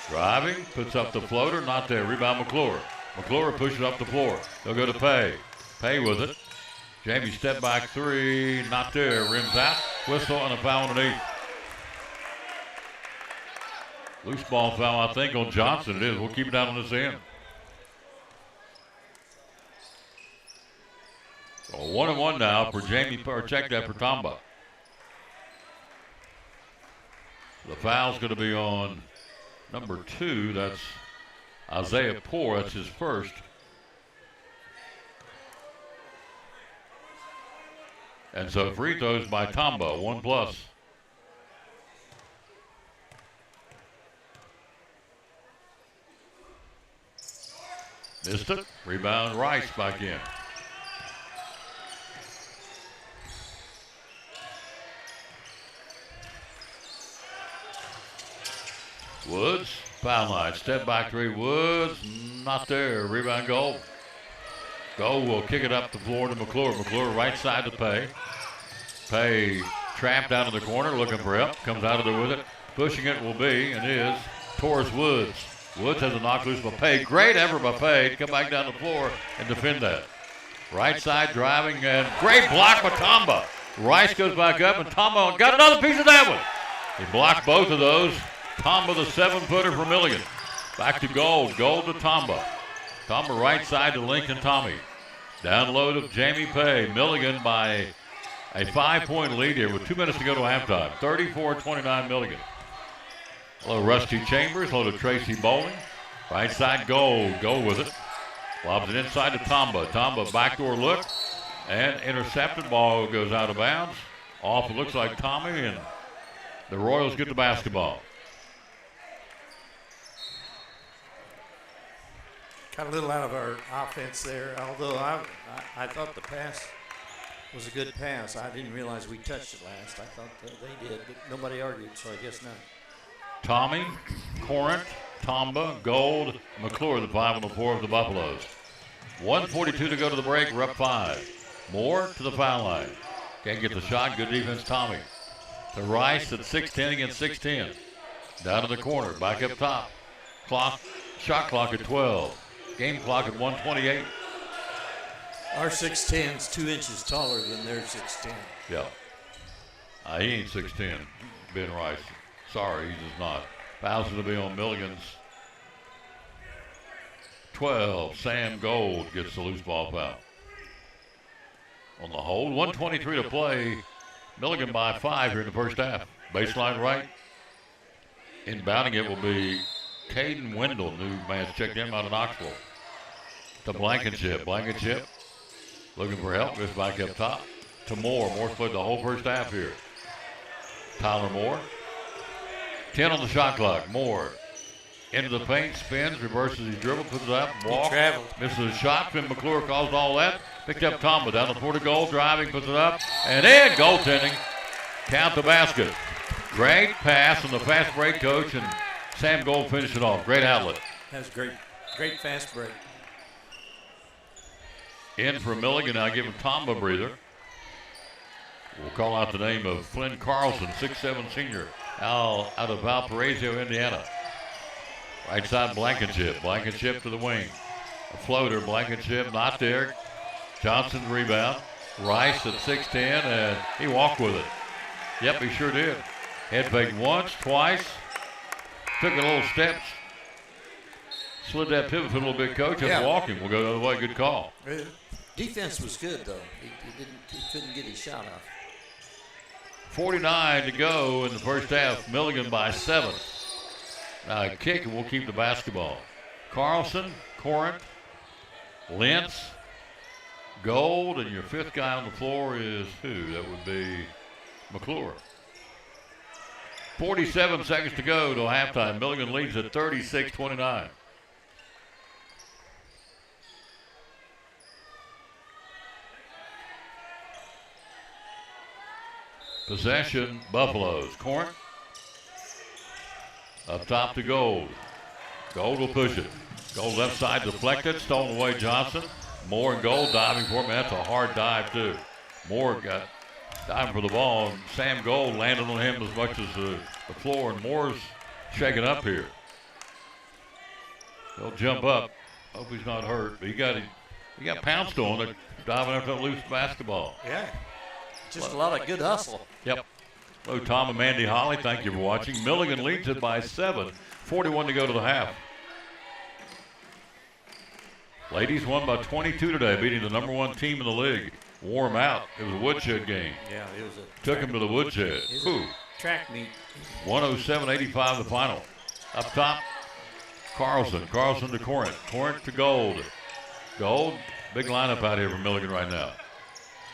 A: Driving, puts up the floater. Not there. Rebound McClure. McClure pushes up the floor. They'll go to Pay. Pay with it. Jamie step back three. Not there. Rims out. Whistle and a foul underneath. Loose ball foul, I think, on Johnson. It is. We'll keep it down on this end. So 1-1 now for Jamie, or check that for Tamba. The foul's going to be on number 2. That's Isaiah Poor. That's his first. And so free throws by Tamba, 1+. Missed it. Rebound Rice back in. Woods, foul line. Step back three. Woods, not there. Rebound Gold. Gold will kick it up the floor to McClure. McClure right side to Pay. Pay trapped down in the corner looking for help. Comes out of there with it. Pushing it will be and is towards Woods. Woods has a knock loose by Pay. Great effort by Pay to come back down the floor and defend that. Right side driving and great block by Tamba. Rice goes back up and Tamba got another piece of that one. He blocked both of those. Tamba the 7-footer for Milligan. Back to Gold. Gold to Tamba. Tamba right side to Lincoln Tommy. Down low to Jamie Pay. Milligan by A 5-point lead here with 2 minutes to go to halftime. 34-29 Milligan. Hello, Rusty Chambers. Hello to Tracy Bowling. Right side, Gold. Gold with it. Lobs it inside to Tamba. Tamba backdoor look. And intercepted. Ball goes out of bounds. Off, it looks like Tommy, and the Royals get the basketball.
B: Got a little out of our offense there, although I thought the pass was a good pass. I didn't realize we touched it last. I thought they did, but nobody argued, so I guess not.
A: Tommy, Corinth, Tamba, Gold, McClure, the 5 on the floor of the Buffaloes. 1:42 to go to the break. We're up 5. Moore to the foul line. Can't get the shot. Good defense, Tommy. To Rice at 6'10 against 6'10. Down to the corner. Back up top. Shot clock at 12. Game clock at 1:28.
B: Our 6'10's 2 inches taller than their 6'10.
A: Yeah. He ain't 6'10, Ben Rice. Sorry, he's just not. Fouls to be on Milligan's 12. Sam Gold gets the loose ball foul. On the hold, 1:23 to play. Milligan by 5 here in the first half. Baseline right. Inbounding it will be Caden Wendell, new man's checked in out of Knoxville. To Blankenship. Blankenship looking for help. Goes back up top to Moore. Moore played the whole first half here. Tyler Moore. 10 on the shot clock. Moore into the paint, spins, reverses his dribble, puts it up, walks, misses a shot. Finn McClure caused all that. Picked up Tamba down the floor to goal, driving, puts it up, and in, goaltending. Count the basket. Great pass from the fast break coach, and Sam Gold finished it off. Great outlet.
B: That's great fast break.
A: In for Milligan, now give him Tamba breather. We'll call out the name of Flynn Carlson, 6'7" senior, out of Valparaiso, Indiana. Right side, Blankenship. Blankenship to the wing. A floater, Blankenship not there. Johnson's rebound. Rice at 6'10", and he walked with it. Yep, he sure did. Head fake once, twice. Took a little steps. Slid that pivot foot a little bit, coach. Just walking. We'll go the other way. Good call.
B: Defense was good, though. He couldn't get his shot off.
A: 49 to go in the first half. Milligan by 7. Now a kick, and we'll keep the basketball. Carlson, Corinth, Lentz, Gold, and your 5th guy on the floor is who? That would be McClure. 47 seconds to go till halftime. Milligan leads at 36-29. Possession, Buffaloes. Corinth up top to Gold. Gold will push it. Gold left side deflected, stolen away Johnson. Moore and Gold diving for him. That's a hard dive too. Moore got diving for the ball, and Sam Gold landed on him as much as the floor, and Moore's shaking up here. He'll jump up. Hope he's not hurt, but he got pounced on it, diving after that loose basketball.
B: Yeah, just a lot of good hustle.
A: Yep. Hello, Tom and Mandy Holly. Thank you for watching. Milligan leads it by 7. 41 to go to the half. Ladies won by 22 today, beating the #1 team in the league. Wore them out. It was a woodshed game.
B: Yeah, it was a
A: Took him to the woodshed.
B: track meet.
A: 107-85 the final. Up top, Carlson. Carlson to Corinth. Corinth to Gold. Gold, big lineup out here for Milligan right now.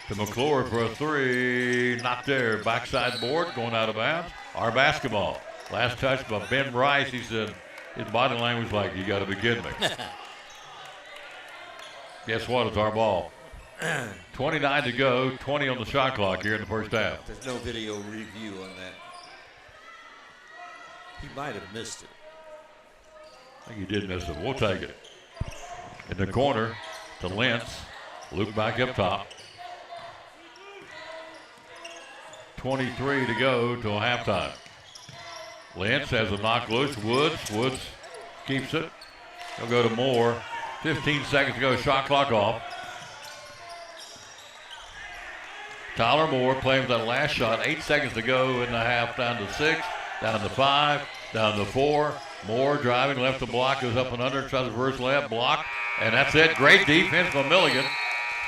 A: To McClure for a 3. Not there. Backside board, going out of bounds. Our basketball. Last touch by Ben Rice. He said, his body language like, you got to be kidding me. Guess what? It's our ball. 29 to go. 20 on the shot clock here in the first half.
B: There's no video review on that. He might have missed it.
A: I think he did miss it. We'll take it. In the corner to Lentz. Luke back up top. 23 to go till halftime. Lentz has a knock loose. Woods keeps it. He'll go to Moore. 15 seconds to go. Shot clock off. Tyler Moore playing with that last shot. 8 seconds to go in the half. Down to 6. Down to 5. Down to 4. Moore driving left to block. Goes up and under. Tries to reverse layup. Block. And that's it. Great defense by Milligan.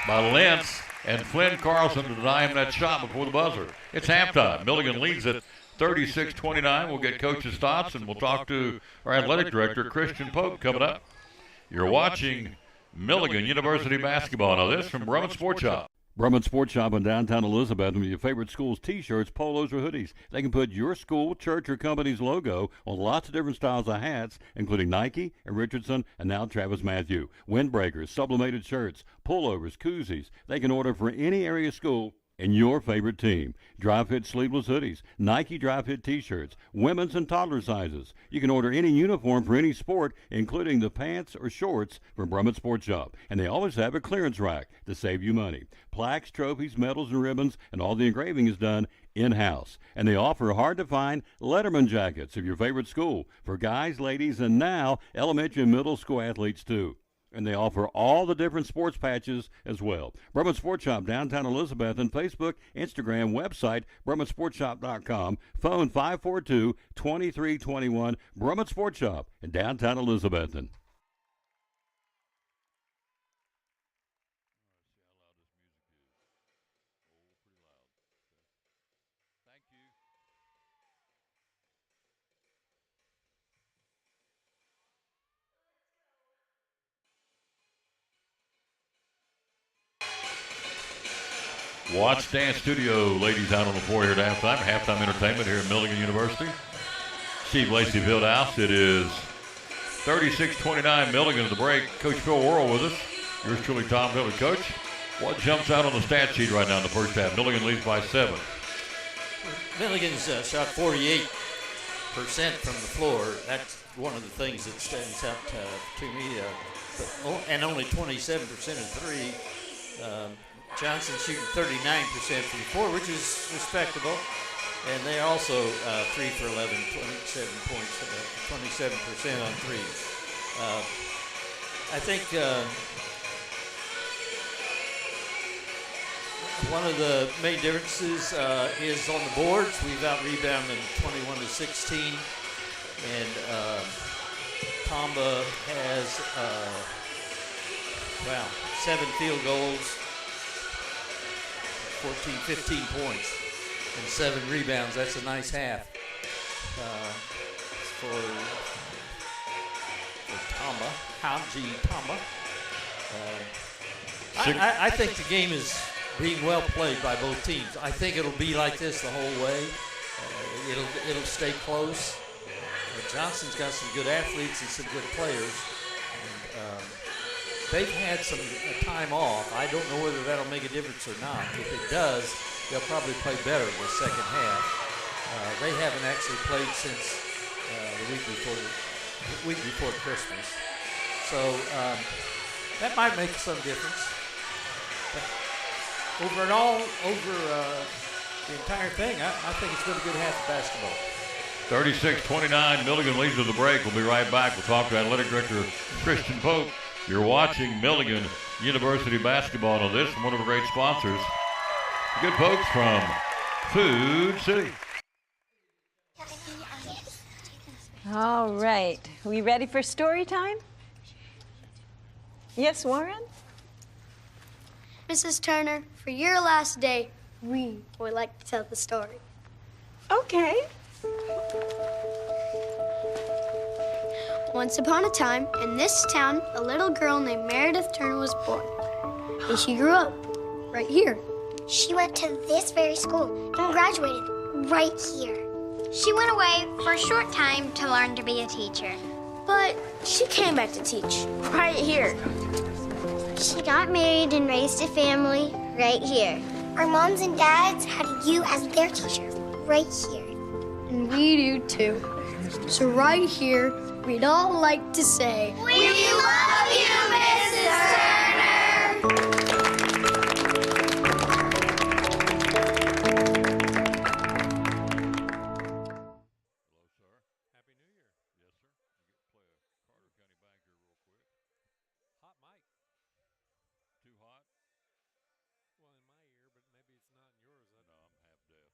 A: By Lentz. and Flynn Carlson to deny him that shot before the buzzer. It's halftime. Milligan leads at 36-29. We'll get coach's thoughts, and we'll talk to our athletic director, Christian Pope, coming up. You're watching Milligan University basketball. Now this from Brummett Sports Shop. Brummett Sports Shop in downtown Elizabeth with your favorite school's T-shirts, polos, or hoodies. They can put your school, church, or company's logo on lots of different styles of hats, including Nike and Richardson and now Travis Matthew. Windbreakers, sublimated shirts, pullovers, koozies. They can order for any area school and your favorite team. Dry fit sleeveless hoodies, Nike dry fit T-shirts, women's and toddler sizes. You can order any uniform for any sport, including the pants or shorts from Brummett Sports Shop. And they always have a clearance rack to save you money. Plaques, trophies, medals, and ribbons, and all the engraving is done in-house. And they offer hard-to-find Letterman jackets of your favorite school for guys, ladies, and now elementary and middle school athletes too. And they offer all the different sports patches as well. Brummett Sports Shop, downtown Elizabeth, and Facebook, Instagram, website, BrummettSportsShop.com, phone 542-2321, Brummett Sports Shop in downtown Elizabethton. Watch Dance Studio, ladies out on the floor here at halftime. Halftime entertainment here at Milligan University. Steve Lacey Fieldhouse. It is 36-29 Milligan at the break. Coach Phil Worrell with us. Yours truly, Tom Miller. Coach, what jumps out on the stat sheet right now in the first half? Milligan leads by 7.
B: Milligan's shot 48% from the floor. That's one of the things that stands out to me. And only 27% in three. Johnson shooting 39% from the floor, which is respectable. And they also 3 for 11, 27 points, 27% on three. I think one of the main differences is on the boards. We've out-rebounded 21-16. And Tomba has, 7 field goals. 15 points and 7 rebounds. That's a nice half for Tamba, Hamji Tamba. I think the game is being well played by both teams. I think it'll be like this the whole way. It'll stay close. Johnson's got some good athletes and some good players. And, they've had some time off. I don't know whether that'll make a difference or not. If it does, they'll probably play better in the second half. They haven't actually played since the week before Christmas. So that might make some difference. But over the entire thing, I think it's been a good half of basketball.
A: 36-29, Milligan leads to the break. We'll be right back. We'll talk to athletic director Christian Pope. You're watching Milligan University basketball on this from one of our great sponsors, good folks from Food City.
I: All right. We ready for story time? Yes, Warren?
J: Mrs. Turner, for your last day, we would like to tell the story.
I: Okay.
J: Once upon a time, in this town, a little girl named Meredith Turner was born. And she grew up right here.
K: She went to this very school and graduated right here. She went away for a short time to learn to be a teacher.
J: But she came back to teach right here.
K: She got married and raised a family right here. Our moms and dads had you as their teacher right here.
J: And we do too. So right here, we'd all like to say,
K: we love you, Mrs. Turner!
A: Hello, sir. Happy New Year. Yes, sir. You get to play a Carter County banker real quick. Hot mic. Too hot?
H: Well, in my ear, but maybe it's not in yours. No, I'm half deaf.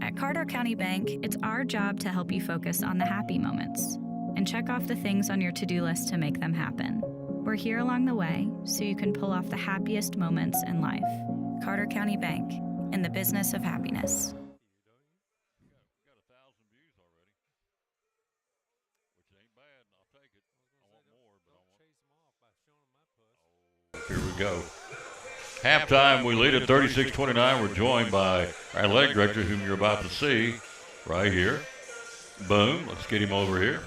H: At Carter County Bank, it's our job to help you focus on the happy moments and check off the things on your to-do list to make them happen. We're here along the way so you can pull off the happiest moments in life. Carter County Bank, in the business of happiness.
A: Here we go. Halftime, we lead at 36-29. We're joined by our athletic director, whom you're about to see right here. Boom. Let's get him over here.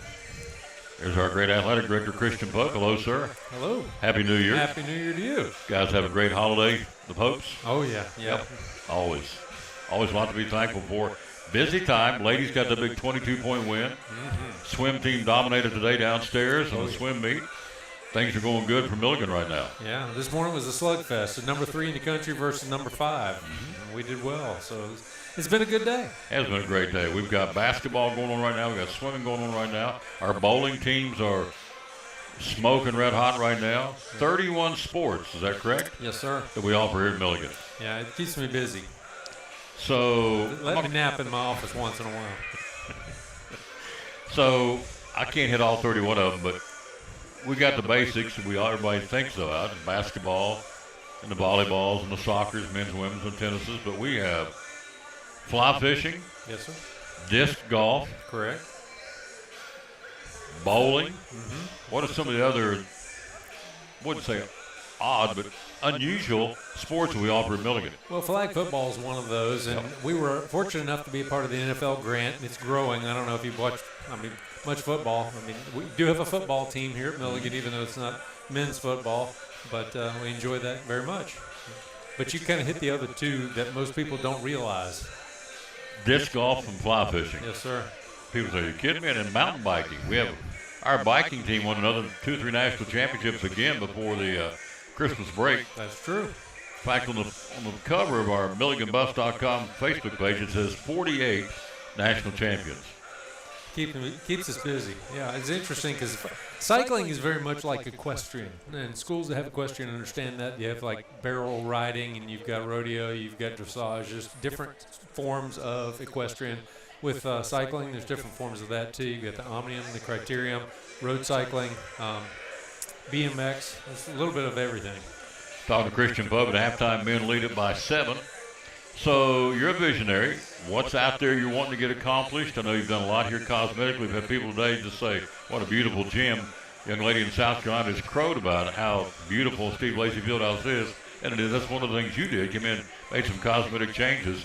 A: There's our great athletic director, Christian Pope. Hello, sir.
L: Hello.
A: Happy New Year.
L: Happy New Year to you.
A: Guys have a great holiday, the Popes.
L: Oh, yeah. Yep.
A: Always. Always a lot to be thankful for. Busy time. Ladies got the big 22-point win.
L: Mm-hmm.
A: Swim team dominated today downstairs in the swim meet. Things are going good for Milligan right now.
L: Yeah, this morning was a slugfest. So number 3 in the country versus number 5. And we did well. So it's been a good day.
A: It has been a great day. We've got basketball going on right now. We've got swimming going on right now. Our bowling teams are smoking red hot right now. 31 sports, is that correct?
L: Yes, sir.
A: That we offer here at Milligan.
L: Yeah, it keeps me busy.
A: So
L: let me nap in my office once in a while.
A: So I can't hit all 31 of them, but we got the basics that everybody thinks about: basketball and the volleyballs and the soccers, men's, women's, and tennises. But we have fly fishing.
L: Yes, sir.
A: Disc golf.
L: Correct.
A: Bowling. Mm-hmm. What are some of the other, wouldn't say odd, but unusual sports that we offer at Milligan?
L: Well, flag football is one of those, and we were fortunate enough to be a part of the NFL grant. It's growing. I don't know if you've watched much football. We do have a football team here at Milligan, even though it's not men's football, but we enjoy that very much. But you kind of hit the other two that most people don't realize.
A: Disc golf and fly fishing.
L: Yes, sir.
A: People say, are you kidding me? And then mountain biking. We have our biking team won another 2 or 3 national championships again before the Christmas break.
L: That's true.
A: In fact, on the cover of our MilliganBus.com Facebook page, it says 48 national champions.
L: Keeps us busy. Yeah, it's interesting because cycling is very much like equestrian. And schools that have equestrian understand that. You have like barrel riding, and you've got rodeo, you've got dressage, just different forms of equestrian. With cycling, there's different forms of that too. You got the omnium, the criterium, road cycling, BMX. It's a little bit of everything.
A: Talking to Christian Pub at halftime, men lead it by 7. So you're a visionary. What's out there you're wanting to get accomplished? I know you've done a lot here cosmetically. We've had people today just say, what a beautiful gym. Young lady in South Carolina has crowed about how beautiful Steve Lacey Fieldhouse is. And it is. That's one of the things you did. Came in, made some cosmetic changes.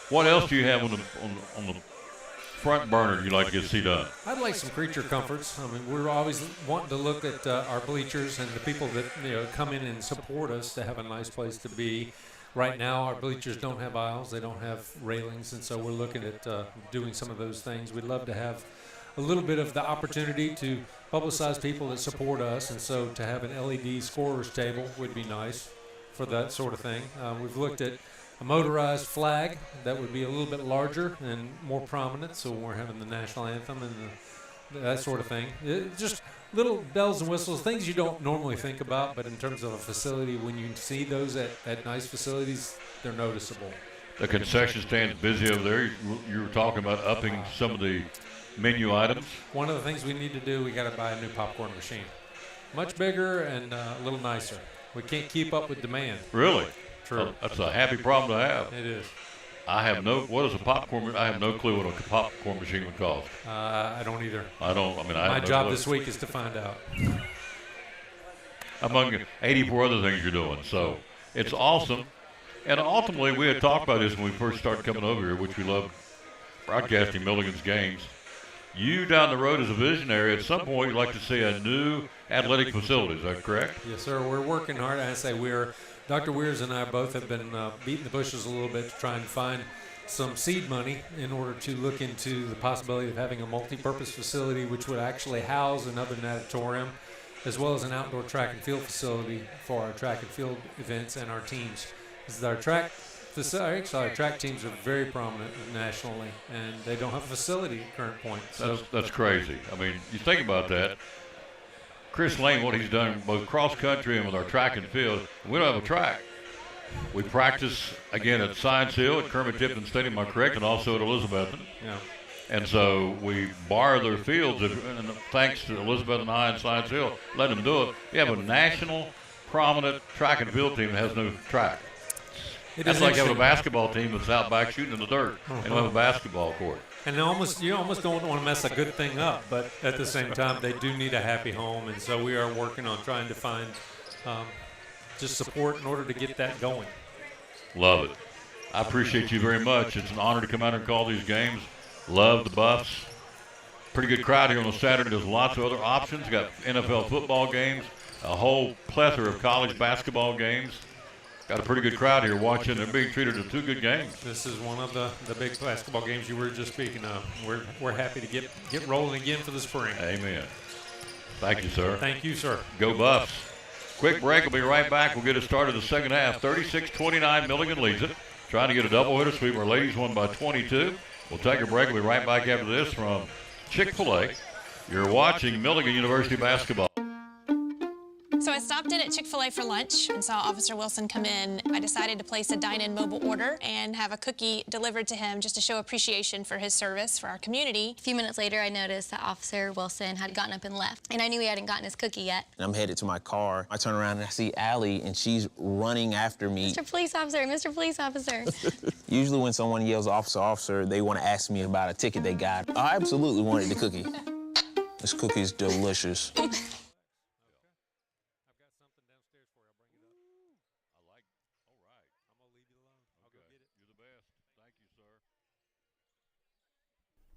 A: What else do you have on the front burner you'd like to see done?
L: I'd like some creature comforts. We're always wanting to look at our bleachers and the people that come in and support us to have a nice place to be. Right now, our bleachers don't have aisles. They don't have railings, and so we're looking at doing some of those things. We'd love to have a little bit of the opportunity to publicize people that support us, and so to have an LED scorer's table would be nice for that sort of thing. We've looked at a motorized flag that would be a little bit larger and more prominent, so we're having the national anthem and that sort of thing. Just little bells and whistles, things you don't normally think about, but in terms of a facility, when you see those at nice facilities, they're noticeable.
A: The concession stand's busy over there. You were talking about upping some of the menu items.
L: One of the things we need to do, we got to buy a new popcorn machine. Much bigger and a little nicer. We can't keep up with demand.
A: Really?
L: True.
A: That's a happy problem to have.
L: It is.
A: I have no clue what a popcorn machine would cost.
L: I don't either.
A: My
L: job this week is to find out.
A: Among 84 other things you're doing. So it's awesome. And ultimately, we had talked about this when we first started coming over here, which we love broadcasting Milligan's games. You down the road as a visionary, at some point you'd like to see a new athletic facility. Is that correct?
L: Yes, sir. We're working hard. I say Dr. Weirs and I both have been beating the bushes a little bit to try and find some seed money in order to look into the possibility of having a multi-purpose facility which would actually house another natatorium as well as an outdoor track and field facility for our track and field events and our teams. Our track teams are very prominent nationally, and they don't have a facility at current point. So
A: that's crazy. You think about that. Chris Lane, what he's done both cross country and with our track and field, we don't have a track. We practice again at Science Hill at Kermit Tipton Stadium, am I correct, and also at Elizabethton.
L: Yeah.
A: And so we borrow their fields, and thanks to Elizabethton High and Science Hill, let them do it. We have a national prominent track and field team that has no track. That's like having a basketball team that's out back shooting in the dirt and have a basketball court.
L: And you almost don't want to mess a good thing up, but at the same time, they do need a happy home, and so we are working on trying to find just support in order to get that going.
A: Love it. I appreciate you very much. It's an honor to come out and call these games. Love the Buffs. Pretty good crowd here on a Saturday. There's lots of other options. You got NFL football games, a whole plethora of college basketball games. Got a pretty good crowd here watching. They're being treated to two good games.
L: This is one of the big basketball games you were just speaking of. We're happy to get rolling again for the spring.
A: Amen. Thank you, sir.
L: Thank you, sir.
A: Go Buffs. Quick break. We'll be right back. We'll get it started the second half. 36-29, Milligan leads it. Trying to get a doubleheader sweep. Our ladies won by 22. We'll take a break. We'll be right back after this from Chick-fil-A. You're watching Milligan University basketball.
M: So I stopped in at Chick-fil-A for lunch and saw Officer Wilson come in. I decided to place a dine-in mobile order and have a cookie delivered to him just to show appreciation for his service for our community.
N: A few minutes later, I noticed that Officer Wilson had gotten up and left, and I knew he hadn't gotten his cookie yet.
O: And I'm headed to my car. I turn around and I see Allie, and she's running after me.
N: Mr. Police Officer, Mr. Police Officer.
O: Usually when someone yells, officer, officer, they want to ask me about a ticket they got. I absolutely wanted the cookie. This cookie is delicious.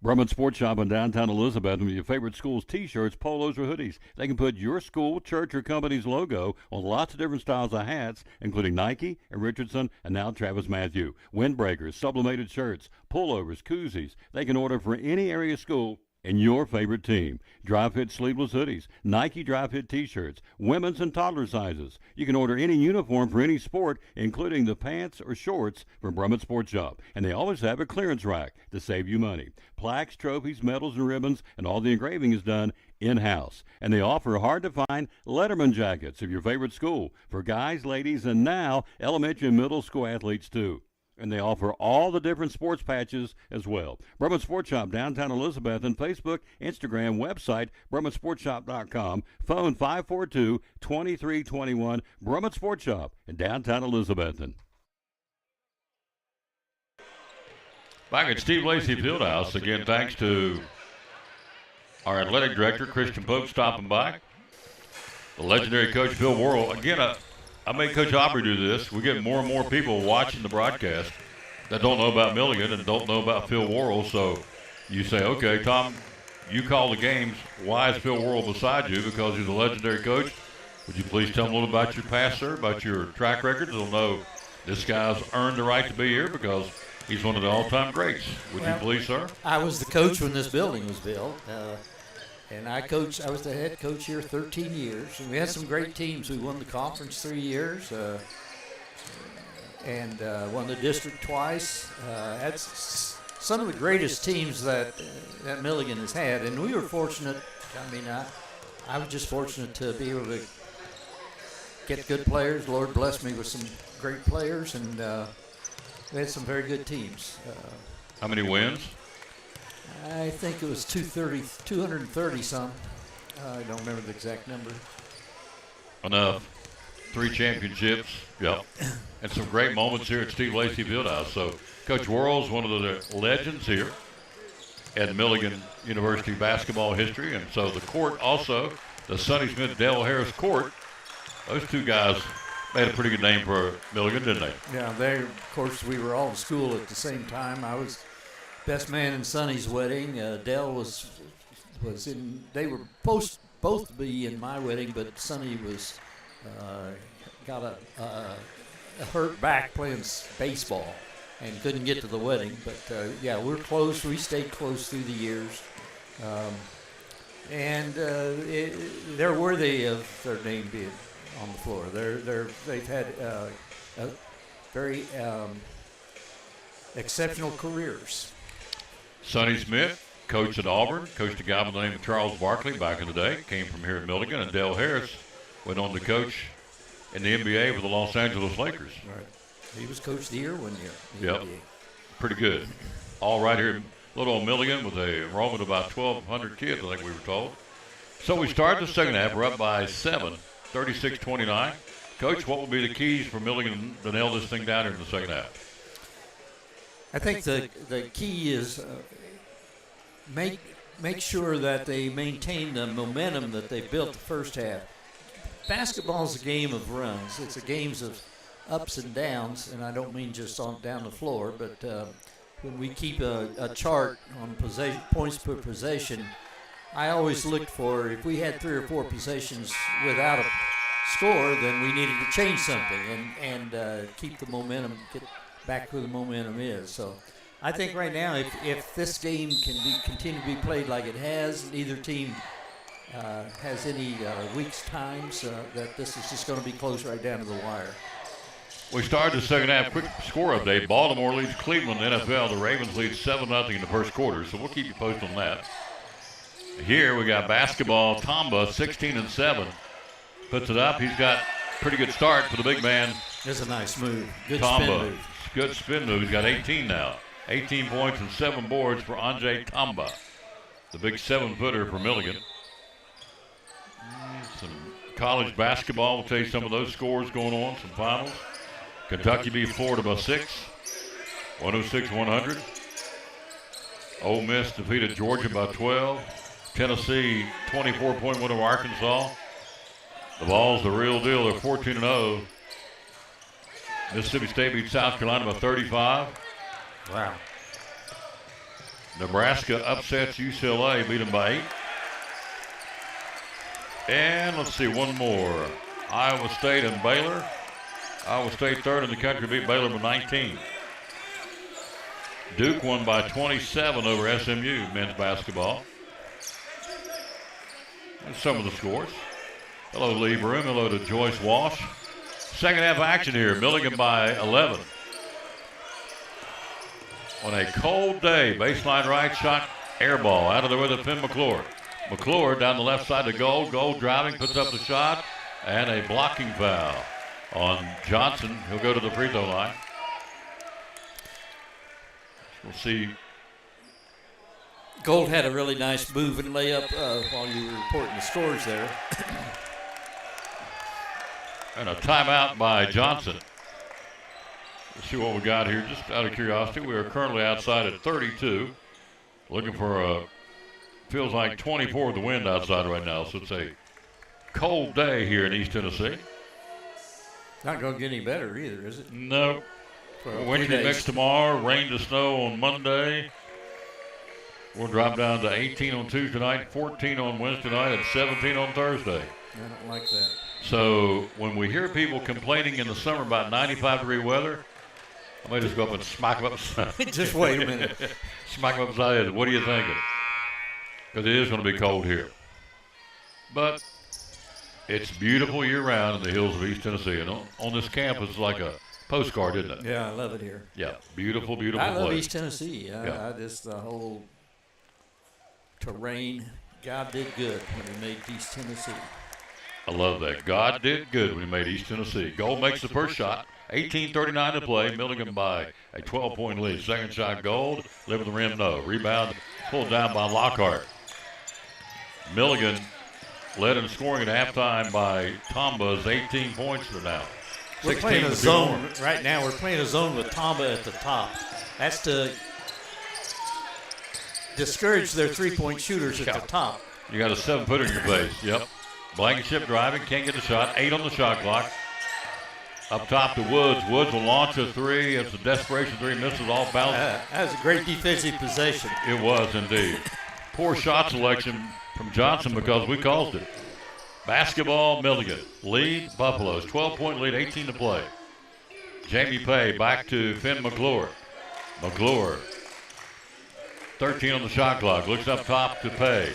A: Brumman Sports Shop in downtown Elizabeth with your favorite school's T-shirts, polos, or hoodies. They can put your school, church, or company's logo on lots of different styles of hats, including Nike and Richardson and now Travis Matthew. Windbreakers, sublimated shirts, pullovers, koozies. They can order for any area school and your favorite team. Dry fit sleeveless hoodies, Nike dry fit T-shirts, women's and toddler sizes. You can order any uniform for any sport, including the pants or shorts from Brumman Sports Shop. And they always have a clearance rack to save you money. Plaques, trophies, medals, and ribbons, and all the engraving is done in-house. And they offer hard-to-find Letterman jackets of your favorite school for guys, ladies, and now elementary and middle school athletes too. And they offer all the different sports patches as well. Brumman Sports Shop, downtown Elizabeth, and Facebook, Instagram, website, BrummanSportsShop.com, phone 542-2321, Brumman Sports Shop in downtown Elizabethton. Back at Steve Lacey Fieldhouse, again, thanks to our athletic director, Christian Pope, stopping by. The legendary coach, Phil Worrell. Again, I made Coach Aubrey do this. We get more and more people watching the broadcast that don't know about Milligan and don't know about Phil Worrell. So you say, okay, Tom, you call the games. Why is Phil Worrell beside you? Because he's a legendary coach. Would you please tell them a little about your past, sir, about your track record? They'll know this guy's earned the right to be here because he's one of the all-time greats. Would you please, sir?
B: I was the coach when this building was built. And I was the head coach here 13 years, and we had some great teams. We won the conference 3 years, and won the district twice. Had some of the greatest teams that Milligan has had, and we were fortunate. I mean, I was just fortunate to be able to get good players. The Lord blessed me with some great players, and we had some very good teams.
A: How many wins?
B: I think it was 230 some. I don't remember the exact number.
A: Enough. 3 championships. Yep. And some great moments here at Steve Lacey Fieldhouse. So Coach Worrell's one of the legends here at Milligan University basketball history. And so the court also, the Sonny Smith Dale Harris court, those two guys made a pretty good name for Milligan, didn't they?
B: Yeah, of course, we were all in school at the same time. I was best man in Sonny's wedding. Dell was in. They were both to be in my wedding, but Sonny was got a hurt back playing baseball and couldn't get to the wedding. But yeah, we're close. We stayed close through the years, and they're worthy of their name being on the floor. They've had very exceptional careers.
A: Sonny Smith, coach at Auburn, coached a guy by the name of Charles Barkley back in the day, came from here at Milligan, and Dale Harris went on to coach in the NBA for the Los Angeles Lakers.
B: Right. He was coach of the year one year.
A: Yep. NBA. Pretty good. All right here in little old Milligan with a enrollment of about 1,200 kids, I think we were told. So we started the second half. We're up by 7, 36-29. Coach, what will be the keys for Milligan to nail this thing down here in the second half?
B: I think the key is make sure that they maintain the momentum that they built the first half. Basketball is a game of runs. It's a game of ups and downs, and I don't mean just down the floor, but when we keep a chart on points per possession, I always looked for, if we had 3 or 4 possessions without a score, then we needed to change something and keep the momentum, get back where the momentum is. So I think right now, if this game can continue to be played like it has, neither team has any weak times, that this is just going to be close right down to the wire.
A: We started the second half. Quick score update. Baltimore leads Cleveland in the NFL. The Ravens lead 7-0 in the first quarter, so we'll keep you posted on that. Here we got basketball. Tomba, 16-7. Puts it up. He's got pretty good start for the big man.
B: It's a nice move. Good
A: Tomba.
B: spin move.
A: Good spin move. He's got 18 now. 18 points and 7 boards for Anjay Tomba, the big 7-footer for Milligan. Some college basketball. We'll tell you some of those scores going on, some finals. Kentucky beat Florida by 6, 106-100. Ole Miss defeated Georgia by 12. Tennessee, 24-point win over Arkansas. The Vols, the real deal. They're 14-0. Mississippi State beat South Carolina by 35.
B: Wow.
A: Nebraska upsets UCLA, beat them by 8. And let's see, one more. Iowa State and Baylor. Iowa State third in the country, beat Baylor by 19. Duke won by 27 over SMU men's basketball. And some of the scores. Hello, Lee Broom. Hello to Joyce Walsh. Second half action here. Milligan by 11. On a cold day, baseline right shot, air ball. Out of there with it, Finn McClure. McClure down the left side to Gold. Gold driving, puts up the shot, and a blocking foul on Johnson. He'll go to the free throw line. We'll see.
B: Gold had a really nice move and layup while you were reporting the scores there.
A: And a timeout by Johnson. Let's see what we got here. Just out of curiosity, we are currently outside at 32. Looking for a, feels like 24 with the wind outside right now. So it's a cold day here in East Tennessee.
B: Not going to get any better either, is it?
A: No. Winter mix tomorrow, rain to snow on Monday. We'll drop down to 18 on Tuesday night, 14 on Wednesday night, and 17 on Thursday.
B: I don't like that.
A: So when we hear people complaining in the summer about 95-degree weather, I might just go up and smack them upside.
B: Just wait a minute.
A: Smack them upside the head. What are you thinking? Because it is going to be cold here. But it's beautiful year-round in the hills of East Tennessee. And on this campus, it's like a postcard, isn't it?
B: Yeah, I love it here.
A: Yeah, beautiful, beautiful
B: I love
A: place.
B: East Tennessee.
A: Yeah.
B: I just, the whole terrain, God did good when he made East Tennessee.
A: I love that. God did good when he made East Tennessee. Gold makes the first shot. 18:39 to play. Milligan by a 12-point lead. Second shot, Gold. Live at the rim, no. Rebound pulled down by Lockhart. Milligan led in scoring at halftime by Tomba's 18 points to now.
B: We're playing a zone right now. We're playing a zone with Tomba at the top. That's to discourage their three-point shooters at the top.
A: You got a 7-footer in your face. Yep. Blankenship driving, can't get the shot. 8 on the shot clock. Up top to Woods. Woods will launch a 3. It's a desperation 3. Misses all bounce.
B: That was a great defensive possession.
A: It was indeed. Poor shot selection from Johnson because we caused it. Basketball, Milligan. Lead, Buffaloes. 12-point lead, 18 to play. Jamie Pay back to Finn McClure. McClure. 13 on the shot clock. Looks up top to Pay.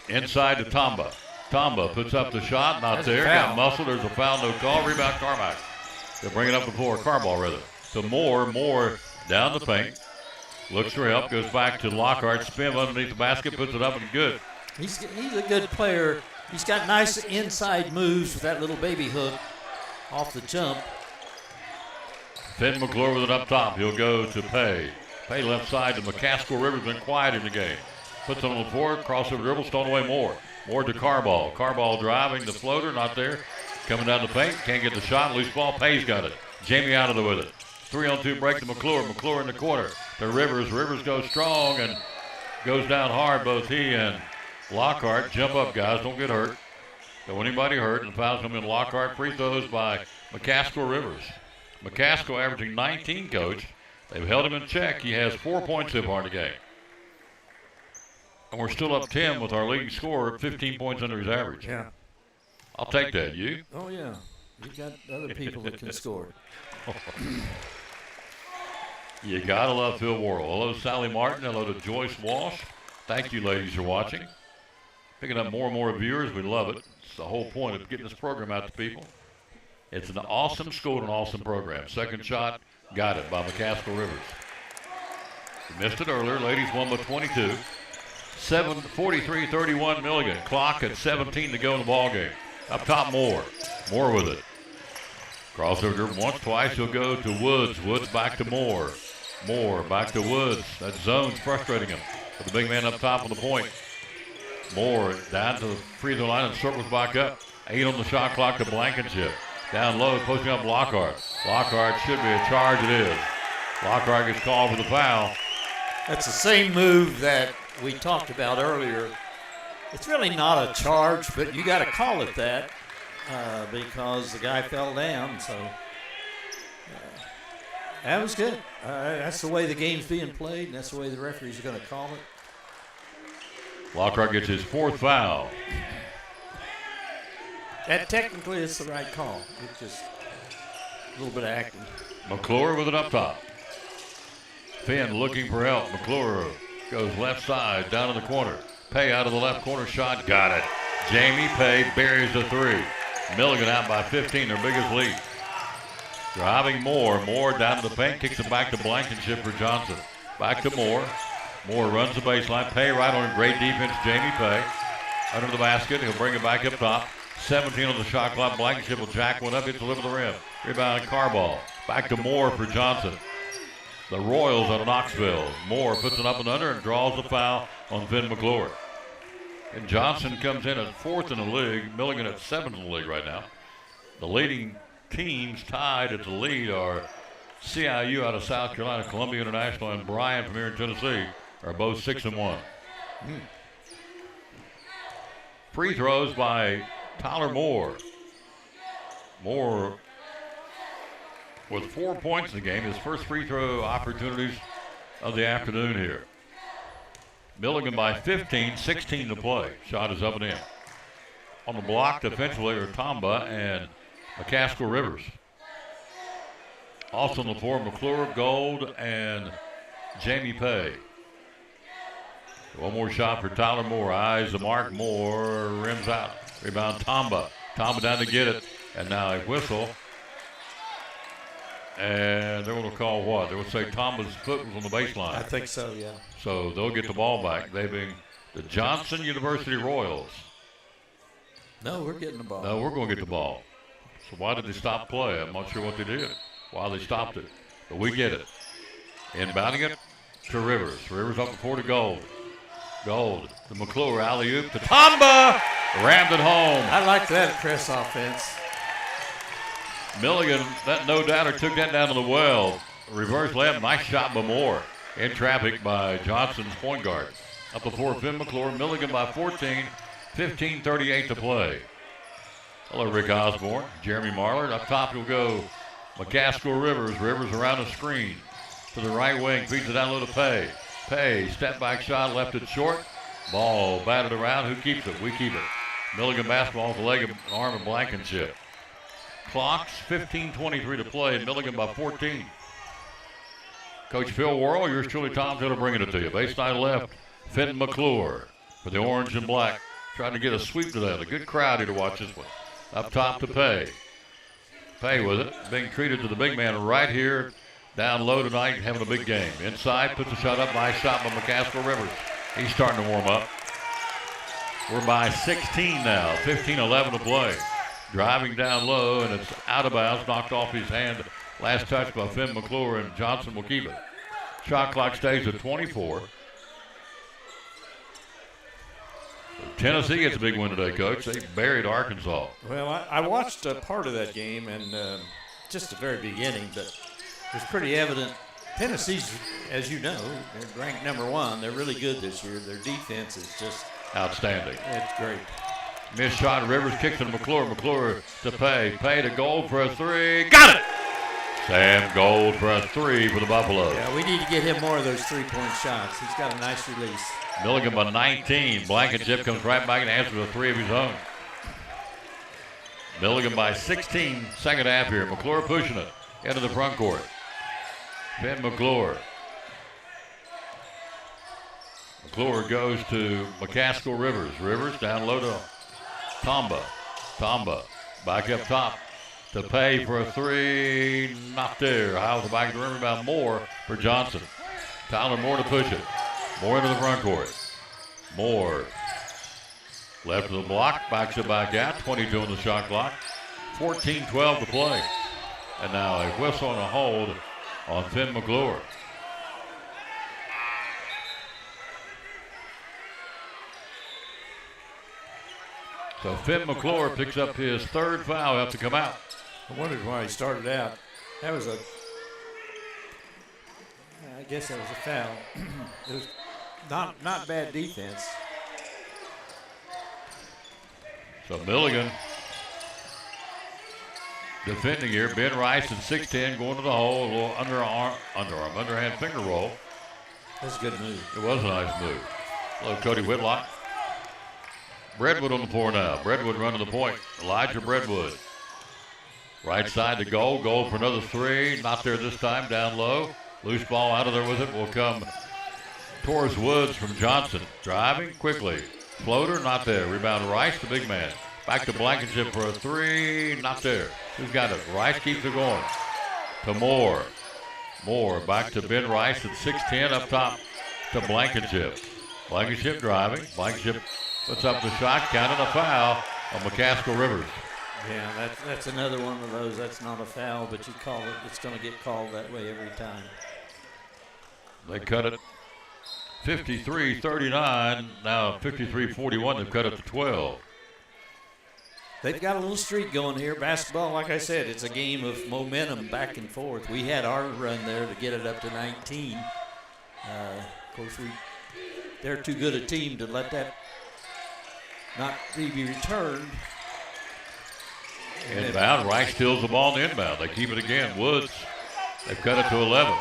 A: Inside to Tomba. Tomba puts up the shot, not there. Got muscle. There's a foul, no call. Rebound, Carmack. They'll bring it up the floor. Carball, rather. So Moore down the paint. Looks for help. Goes back to Lockhart. Spin underneath the basket. Puts it up and good.
B: He's a good player. He's got nice inside moves with that little baby hook off the jump.
A: Finn McClure with it up top. He'll go to Pay. Pay left side to McCaskill. Rivers been quiet in the game. Puts it on the floor. Crossover dribble. Stolen away Moore. Moore to Carball. Carball driving the floater. Not there. Coming down the paint, can't get the shot. Loose ball. Pay's got it. Jamie out of there with it. 3-on-2 break to McClure. McClure in the corner to Rivers. Rivers goes strong and goes down hard. Both he and Lockhart. Jump up, guys. Don't get hurt. Don't want anybody hurt. And the foul's coming in Lockhart. Free throws by McCaskill Rivers. McCaskill averaging 19, coach. They've held him in check. He has 4 points so far in the game. And we're still up 10 with our leading scorer, 15 points under his average.
B: Yeah.
A: I'll take that. You?
B: Oh, yeah. You got other people that can score.
A: You got to love Phil Worrell. Hello, Sally Martin. Hello to Joyce Walsh. Thank you, ladies, for watching. Picking up more and more viewers. We love it. It's the whole point of getting this program out to people. It's an awesome school and an awesome program. Second shot, got it by McCaskill Rivers. We missed it earlier. Ladies won by 22. 43-31 Milligan. Clock at 17 to go in the ball game. Up top, Moore. Moore with it. Crossover once, twice. He'll go to Woods. Woods back to Moore. Moore back to Woods. That zone's frustrating him. With the big man up top on the point. Moore down to the free throw line and circles back up. 8 on the shot clock to Blankenship. Down low, posting up Lockhart. Lockhart should be a charge. It is. Lockhart gets called for the foul.
B: That's the same move that we talked about earlier. It's really not a charge, but you got to call it that because the guy fell down. So that was good. That's the way the game's being played, and that's the way the referees are going to call it.
A: Lockhart gets his 4th foul.
B: That technically is the right call. It's just a little bit of acting.
A: McClure with it up top. Finn looking for help. McClure goes left side, down in the corner. Pay out of the left corner shot, got it. Jamie Pay buries a 3. Milligan out by 15, their biggest lead. Driving Moore. Moore down to the paint, kicks it back to Blankenship for Johnson. Back to Moore. Moore runs the baseline. Pay right on great defense, Jamie Pay. Under the basket, he'll bring it back up top. 17 on the shot clock. Blankenship will jack one up, hits the lip of the rim. Rebound, Carball. Back to Moore for Johnson. The Royals out of Knoxville. Moore puts it up and under and draws the foul on Finn McClure. And Johnson comes in at 4th in the league. Milligan at 7th in the league right now. The leading teams tied at the lead are CIU out of South Carolina, Columbia International, and Bryan from here in Tennessee are both 6-1. Free throws by Tyler Moore. Moore with 4 points in the game, his first free throw opportunities of the afternoon here. Milligan by 15, 16 to play. Shot is up and in. On the block defensively are Tamba and McCaskill Rivers. Also on the floor, McClure, Gold, and Jamie Pay. One more shot for Tyler Moore. Eyes the mark. Moore rims out. Rebound Tamba. Tamba down to get it. And now a whistle. And they're going to call what? They would say Tamba's foot was on the baseline.
B: I think so, yeah.
A: So they'll get the ball back. They being the Johnson University Royals.
B: No, we're getting the ball.
A: No, we're going to get the ball. So why did they stop play? I'm not sure what they did. Why they stopped it. But we get it. Inbounding it to Rivers. Rivers up the floor to Gold. Gold to McClure. Alley-oop to Tamba. Rammed it home.
B: I like that press offense.
A: Milligan, that no-doubter, took that down to the well. Reverse layup, nice shot by Moore. In traffic by Johnson's point guard. Up the floor, Finn McClure. Milligan by 14, 15:38 to play. Hello, Rick Osborne. Jeremy Marlard. Up top will go McCaskill Rivers. Rivers around the screen. To the right wing, feeds it down low to Pay. Pay, step back shot, left it short. Ball batted around. Who keeps it? We keep it. Milligan basketball with the leg and arm of Blankenship. Clocks 15:23 to play. Milligan by 14. Coach Phil Worrell, yours truly, Tom Taylor, bringing it to you. Baseline left, Fenton McClure for the orange and black. Trying to get a sweep to that. A good crowd here to watch this one. Up top to Pay. Pay with it. Being treated to the big man right here. Down low tonight, having a big game. Inside, puts a shot up. Nice shot by McCaskill Rivers. He's starting to warm up. We're by 16 now. 15-11 to play. Driving down low, and it's out of bounds. Knocked off his hand. Last touch by Finn McClure, and Johnson will keep it. Shot clock stays at 24. Tennessee gets a big win today, Coach. They buried Arkansas.
B: Well, I watched a part of that game and just the very beginning, but it was pretty evident. Tennessee's, as you know, they're ranked #1. They're really good this year. Their defense is just
A: outstanding.
B: It's great.
A: Missed shot. Rivers kicks to McClure. McClure to Pay. Pay to Gold for a 3. Got it! Sam Gold for a 3 for the Buffaloes.
B: Yeah, we need to get him more of those 3-point shots. He's got a nice release.
A: Milligan by 19. Blankenship comes right back and answers with 3 of his own. Milligan by 16, second half here. McClure pushing it into the front court. Finn McClure. McClure goes to McCaskill Rivers. Rivers down low to Tomba. Tomba back up top to Pay for a 3. Not there. How's the back of the rim rebound? Moore for Johnson. Tyler Moore to push it. Moore into the front court. Moore left of the block, backs it back out. 22 on the shot clock. 14-12 to play. And now a whistle and a hold on Finn McClure. So Finn McClure picks up his 3rd foul. He'll have to come out.
B: I wondered why he started out. That was I guess that was a foul. It was not bad defense.
A: So Milligan defending here. Ben Rice at 6'10", going to the hole. A little underhand finger roll.
B: That's a good move.
A: It was a nice move. Hello, Cody Whitlock. Breadwood on the floor now. Breadwood running the point. Elijah Breadwood. Right side to Gold. Gold for another 3. Not there this time. Down low. Loose ball out of there with it will come towards Woods from Johnson. Driving quickly. Floater, not there. Rebound Rice, the big man. Back to Blankenship for a 3. Not there. Who's got it? Rice keeps it going. To Moore. Moore back to Ben Rice at 6'10", up top to Blankenship. Blankenship driving. Blankenship puts up the shot, counting a foul on McCaskill Rivers.
B: Yeah, that's another one of those. That's not a foul, but you call it. It's going to get called that way every time.
A: They cut it 53-39. Now 53-41. They've cut it to 12.
B: They've got a little streak going here. Basketball, like I said, it's a game of momentum back and forth. We had our run there to get it up to 19. Of course, they're too good a team to let that not be returned.
A: Inbound, Rice steals the ball in the inbound. They keep it again. Woods, they've cut it to 11.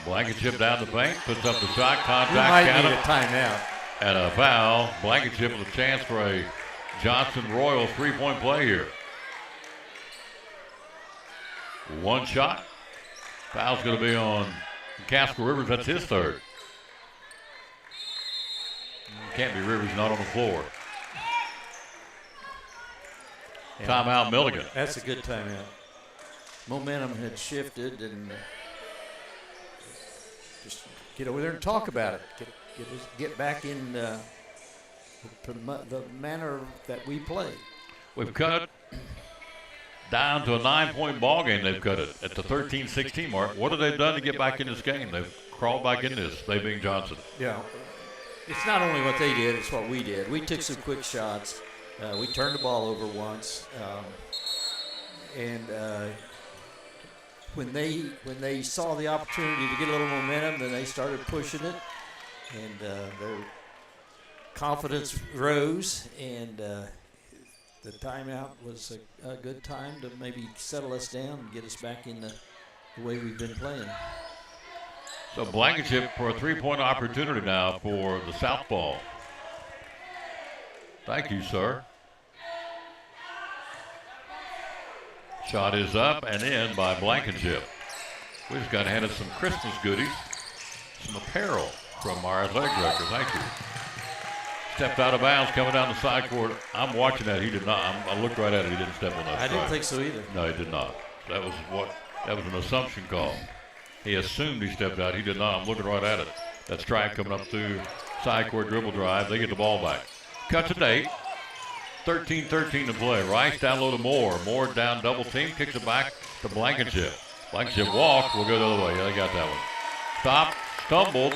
A: Blankenship down the paint, puts up the shot, contact,
B: might need a timeout.
A: And a foul. Blankenship with a chance for a Johnson Royal 3-point play here. One shot. Foul's going to be on McCaskill Rivers. That's his 3rd. Can't be Rivers not on the floor. Yeah. Timeout Milligan.
B: That's a good timeout. Momentum had shifted, and just get over there and talk about it. Get back in the manner that we play.
A: We've cut it down to a 9-point ball game. They've cut it at the 13-16 mark. What have they done to get back in this game? They've crawled back in this, they being Johnson.
B: Yeah. It's not only what they did, it's what we did. We took some quick shots. We turned the ball over once. When they saw the opportunity to get a little momentum, then they started pushing it. And their confidence rose, and the timeout was a good time to maybe settle us down and get us back in the way we've been playing.
A: So Blankenship for a 3-point opportunity now for the Southpaw. Thank you, sir. Shot is up and in by Blankenship. We just got handed some Christmas goodies, some apparel from our athletic director. Thank you. Stepped out of bounds coming down the side court. I'm watching that. He did not. I looked right at it. He didn't step on that.
B: I didn't think so either.
A: No, he did not. That was an assumption call. He assumed he stepped out. He did not. I'm looking right at it. That strike coming up through side court dribble drive. They get the ball back. Cut to date. 13-13 to play. Rice down low to Moore. Moore down double team. Kicks it back to Blankenship. Blankenship walk. We'll go the other way. Yeah, they got that one. Stopped. Stumbled.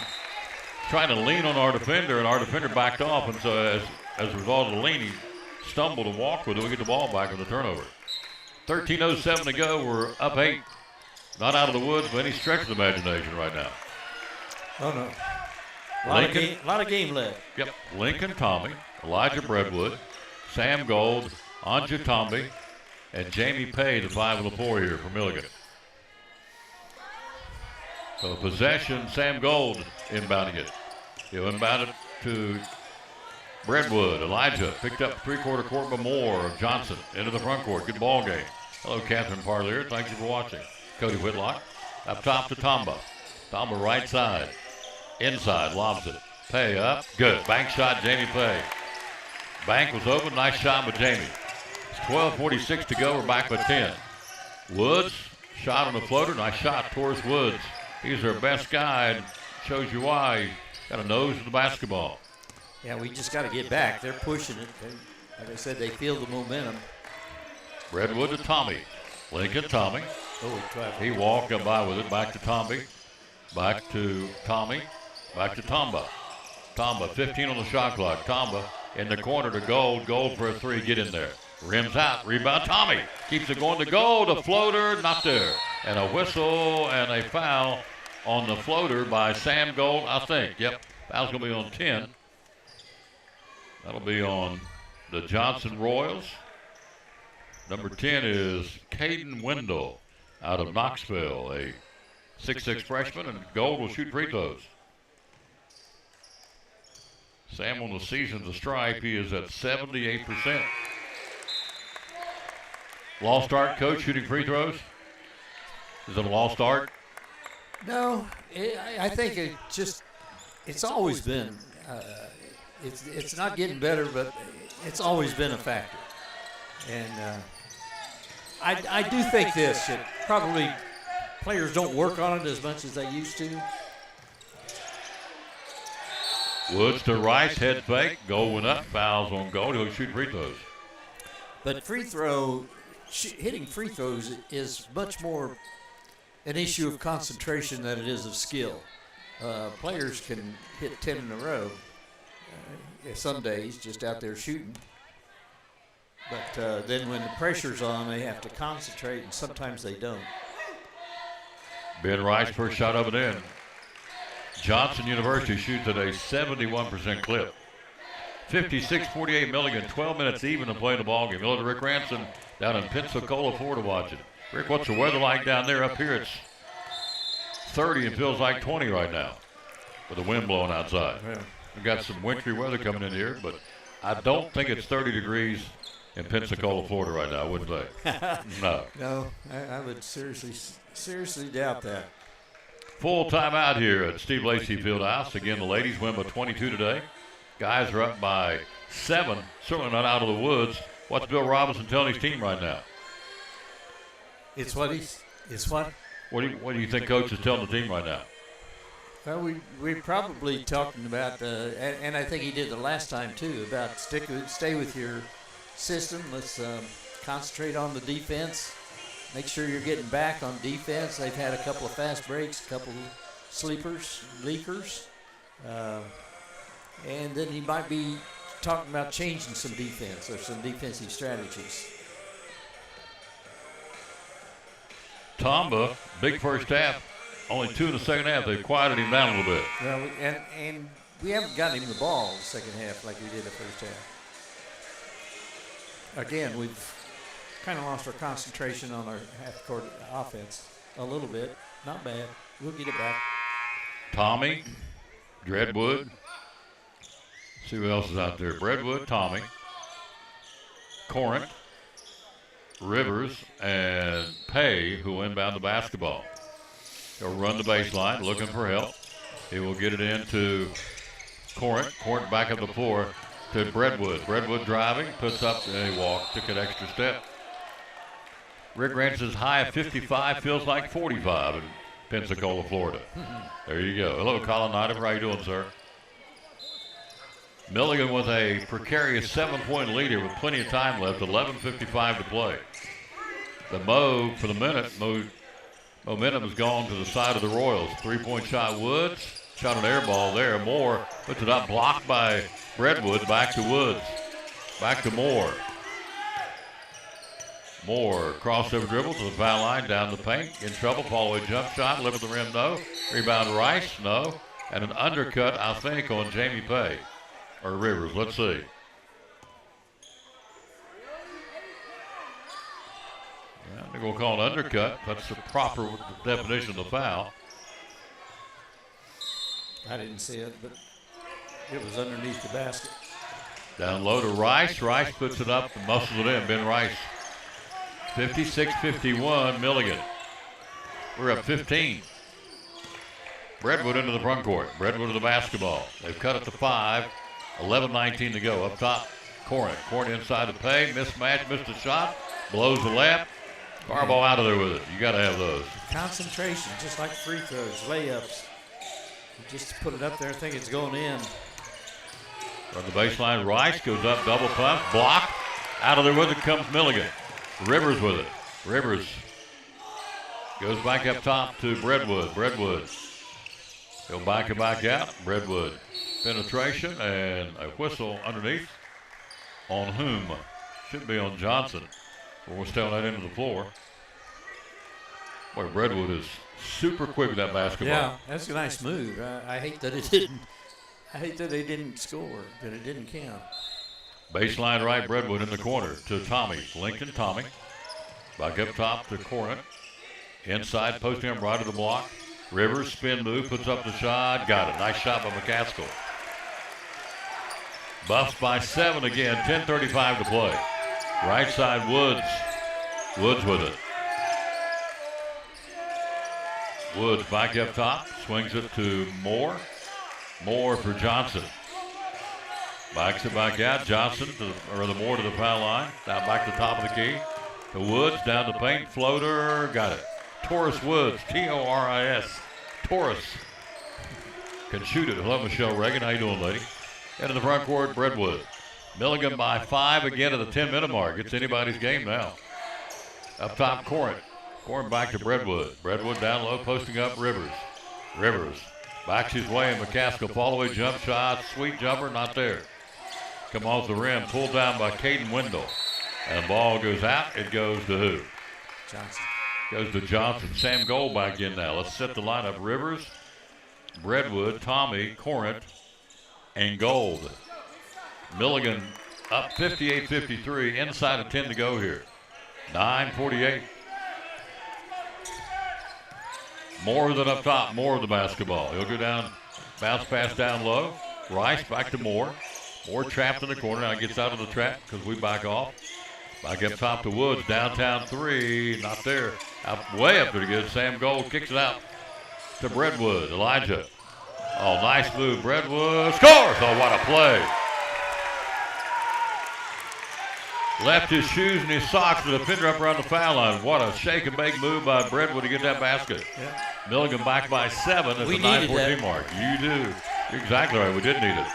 A: Trying to lean on our defender, and our defender backed off. And so as a result of the lean, he stumbled and walked with it. We get the ball back on the turnover. 13:07 to go. We're up 8. Not out of the woods by any stretch of the imagination right now.
B: Oh, no. A lot of game left.
A: Yep. Lincoln Tommy, Elijah Breadwood, Sam Gold, Anja Tomby, and Jamie Pay, the 5 of the 4 here for Milligan. So possession, Sam Gold inbounding it. He'll inbound it to Breadwood. Elijah picked up three-quarter court by Moore of Johnson into the front court. Good ball game. Hello, Catherine Parlier. Thank you for watching. Cody Whitlock up top to Tomba. Tomba right side. Inside, lobs it. Pay up. Good. Bank shot, Jamie Pay. Bank was open. Nice shot by Jamie. It's 12:46 to go. We're back with 10. Woods, shot on the floater. Nice shot towards Woods. He's our best guy and shows you why. He's got a nose for the basketball.
B: Yeah, we just got to get back. They're pushing it. Like I said, they feel the momentum.
A: Redwood to Tommy. Lincoln Tommy. He walked up by with it. Back to Tommy. Back to Tommy. Back to Tomba. Tomba, 15 on the shot clock. Tomba in the corner to Gold. Gold for a 3. Get in there. Rims out. Rebound Tommy. Keeps it going to Gold. A floater. Not there. And a whistle and a foul on the floater by Sam Gold, I think. Yep. Foul's going to be on 10. That'll be on the Johnson Royals. Number 10 is Caden Wendell out of Knoxville, a 6'6 freshman, and Gold will shoot free throws. Sam on the season to stripe, he is at 78%. Lost start, coach, shooting free throws? Is it a lost start?
B: No, I think it's always been, it's not getting better, but it's always been a factor. And I do think this, that probably players don't work on it as much as they used to.
A: Woods to Rice, head fake. Gold went up, fouls on Gold. He'll shoot free throws.
B: But hitting free throws is much more an issue of concentration than it is of skill. Players can hit 10 in a row some days, just out there shooting. But then when the pressure's on, they have to concentrate, and sometimes they don't.
A: Ben Rice, first shot of it in. Johnson University shoots at a 71% clip. 56-48 Milligan, 12 minutes even to play the ballgame. Hello to Rick Ransom down in Pensacola, Florida watching. Rick, what's the weather like down there? Up here it's 30 and feels like 20 right now with the wind blowing outside.
B: Yeah.
A: We've got some wintry weather coming in here, but I don't think it's 30 degrees in Pensacola, Florida right now, I wouldn't say. No.
B: No, I would seriously doubt that.
A: Full timeout here at Steve Lacy Fieldhouse. Again, the ladies win by 22 today. Guys are up by 7, certainly not out of the woods. What's Bill Robinson telling his team right now?
B: It's what?
A: What do you think Coach is telling the team right now?
B: Well, we're probably talking about, and I think he did the last time too, about stay with your system. Let's concentrate on the defense. Make sure you're getting back on defense. They've had a couple of fast breaks, a couple sleepers, leakers. And then he might be talking about changing some defense or some defensive strategies.
A: Tomba, big first half, only 2 in the second half. They've quieted him down a little bit.
B: Well, and we haven't gotten him the ball in the second half like we did the first half. Again, we've kind of lost our concentration on our half-court offense a little bit. Not bad. We'll get it back.
A: Tommy, Dreadwood. See who else is out there. Breadwood, Tommy, Corinth, Rivers, and Pay, who will inbound the basketball. He'll run the baseline, looking for help. He will get it into Corinth. Corinth back up the floor to Breadwood. Breadwood driving, puts up a walk, took an extra step. Rick Ranson's high of 55 feels like 45 in Pensacola, Florida. There you go. Hello, Colin Nider. How you doing, sir? Milligan with a precarious 7-point lead here with plenty of time left, 11:55 to play. The Mo, for the minute, momentum has gone to the side of the Royals. 3-point shot, Woods. Shot an air ball there. Moore puts it up, blocked by Breadwood back to Woods. Back to Moore. Moore, crossover dribble to the foul line, down the paint, in trouble, fall away jump shot, lip of the rim, no. Rebound Rice, no. And an undercut, I think, on Jamie Pay. Or Rivers, let's see. Yeah, I think we'll call it undercut. That's the proper definition of the foul.
B: I didn't see it, but it was underneath the basket.
A: Down low to Rice. Rice puts it up and muscles it in. Ben Rice. 56-51, Milligan. We're up 15. Breadwood into the front court. Breadwood to the basketball. They've cut it to 5. 11-19 to go. Up top, Corin. Corin inside the pay. Mismatch, missed a shot. Blows the lap. Far ball out of there with it. You got to have those.
B: Concentration, just like free throws, layups. You just put it up there and think it's going in.
A: From the baseline, Rice goes up, double pump, block. Out of there with it comes Milligan. Rivers with it. Rivers goes back up top to Breadwood. Breadwood. He'll back it back out. Breadwood. Penetration and a whistle underneath. On whom? Should be on Johnson. We'll stay on that end of the floor. Boy, Breadwood is super quick with that basketball.
B: Yeah, that's a nice move. I hate that it didn't. I hate that they didn't score, that it didn't count.
A: Baseline right, Breadwood in the corner to Tommy. Lincoln, Tommy. Back up top to Corin. Inside, posting him right of the block. Rivers, spin move, puts up the shot. Got it. Nice shot by McCaskill. Buffs by 7 again. 10:35 to play. Right side, Woods. Woods with it. Woods back up top. Swings it to Moore. Moore for Johnson. Backs it back out. Johnson, or the Moore to the foul line. Down back to the top of the key. To Woods, down the paint. Floater. Got it. Taurus Woods. T-O-R-I-S. Taurus. Can shoot it. Hello, Michelle Reagan. How you doing, lady? Into the front court, Breadwood. Milligan by 5 again at the 10-minute mark. It's anybody's game now. Up top, Corin. Corin back to Breadwood. Breadwood down low, posting up Rivers. Rivers backs his way, and McCaskill fall away jump shot. Sweet jumper, not there. Come off the rim, pulled down by Caden Wendell. And the ball goes out. It goes to who?
B: Johnson.
A: Goes to Johnson. Sam Gold back in now. Let's set the lineup. Rivers, Breadwood, Tommy, Corinth, and Gold. Milligan up 58-53. Inside of 10 to go here. 9:48. More than up top. More of the basketball. He'll go down, bounce pass down low. Rice back to Moore. Moore trapped in the corner. Now gets out of the trap because we back off. Back up top to Woods. Downtown 3. Not there. Way up there to get it. Sam Gold kicks it out to Breadwood. Elijah. Oh, nice move. Breadwood scores. Oh, what a play. Left his shoes and his socks to the defender up around the foul line. What a shake and bake move by Breadwood to get that basket. Yeah. Milligan back by 7 at the 9:14 mark. You do. You're exactly right. We did need it.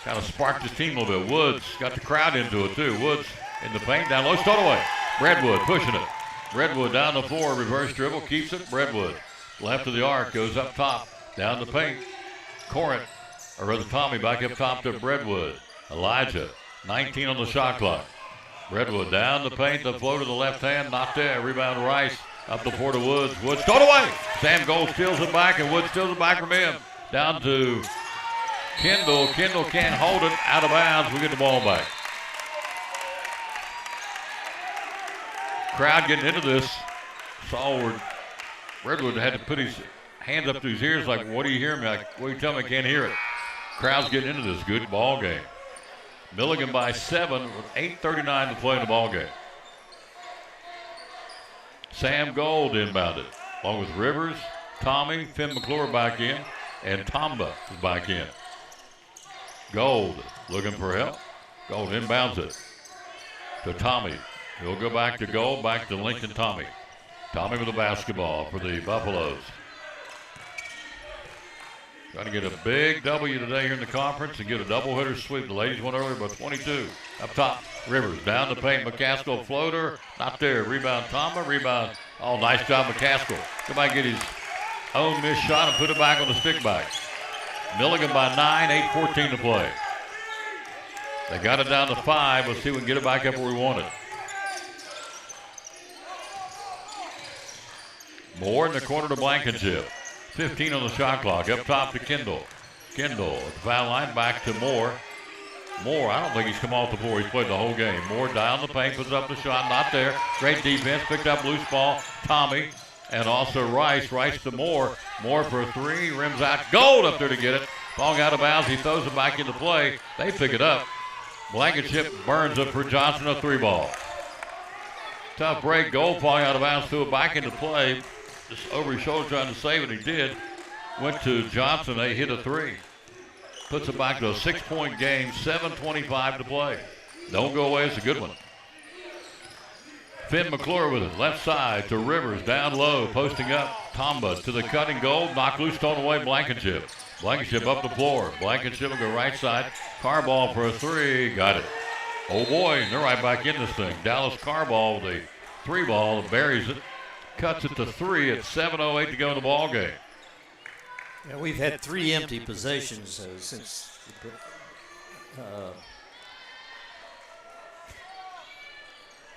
A: Kind of sparked his team a little bit. Woods got the crowd into it too. Woods in the paint, down low, stole away. Breadwood pushing it. Breadwood down the floor, reverse dribble, keeps it. Breadwood left of the arc, goes up top, down the paint. Corinth, or rather Tommy back up top to Breadwood. Elijah, 19 on the shot clock. Breadwood down the paint, the flow to the left hand, not there. Rebound Rice, up the floor to Woods. Woods stole away. Sam Gold steals it back, and Woods steals it back from him. Down to Kendall. Kendall can't hold it. Out of bounds. We get the ball back. Crowd getting into this. Saw where Redwood had to put his hands up to his ears like, what do you hear me? Like, what do you tell me? I can't hear it. Crowd's getting into this. Good ball game. Milligan by 7 with 8:39 to play in the ball game. Sam Gold inbounded, along with Rivers, Tommy, Finn McClure back in, and Tomba is back in. Gold looking for help. Gold inbounds it to Tommy. He'll go back to Gold, back to Lincoln Tommy. Tommy with the basketball for the Buffaloes. Trying to get a big W today here in the conference and get a doubleheader sweep. The ladies went earlier by 22. Up top, Rivers. Down the paint, McCaskill floater. Not there. Rebound, Tomba. Rebound. Oh, nice job, McCaskill. Come back and get his own missed shot and put it back on the stick back. Milligan by 9, 8:14 to play. They got it down to 5. Let's see if we can get it back up where we want it. Moore in the corner to Blankenship. 15 on the shot clock. Up top to Kendall. Kendall at the foul line, back to Moore. Moore, I don't think he's come off the floor. He's played the whole game. Moore down the paint, puts up the shot, not there. Great defense, picked up loose ball. Tommy and also Rice. Rice to Moore. Moore for a 3, rims out. Gold up there to get it. Ball out of bounds. He throws it back into play. They pick it up. Blankenship burns it for Johnson, a 3 ball. Tough break. Gold falling out of bounds, threw it back into play. Just over his shoulder trying to save it. He did. Went to Johnson. They hit a 3. Puts it back to a 6-point game, 7:25 to play. Don't go away, it's a good one. Finn McClure with it, left side to Rivers, down low, posting up. Tomba to the cutting goal, knock loose, thrown away, Blankenship. Blankenship up the floor. Blankenship will go right side. Carball for a 3, got it. Oh boy, they're right back in this thing. Dallas Carball with a 3 ball, buries it, cuts it to 3 at 7:08 to go in the ball game.
B: Yeah, we've had 3 empty possessions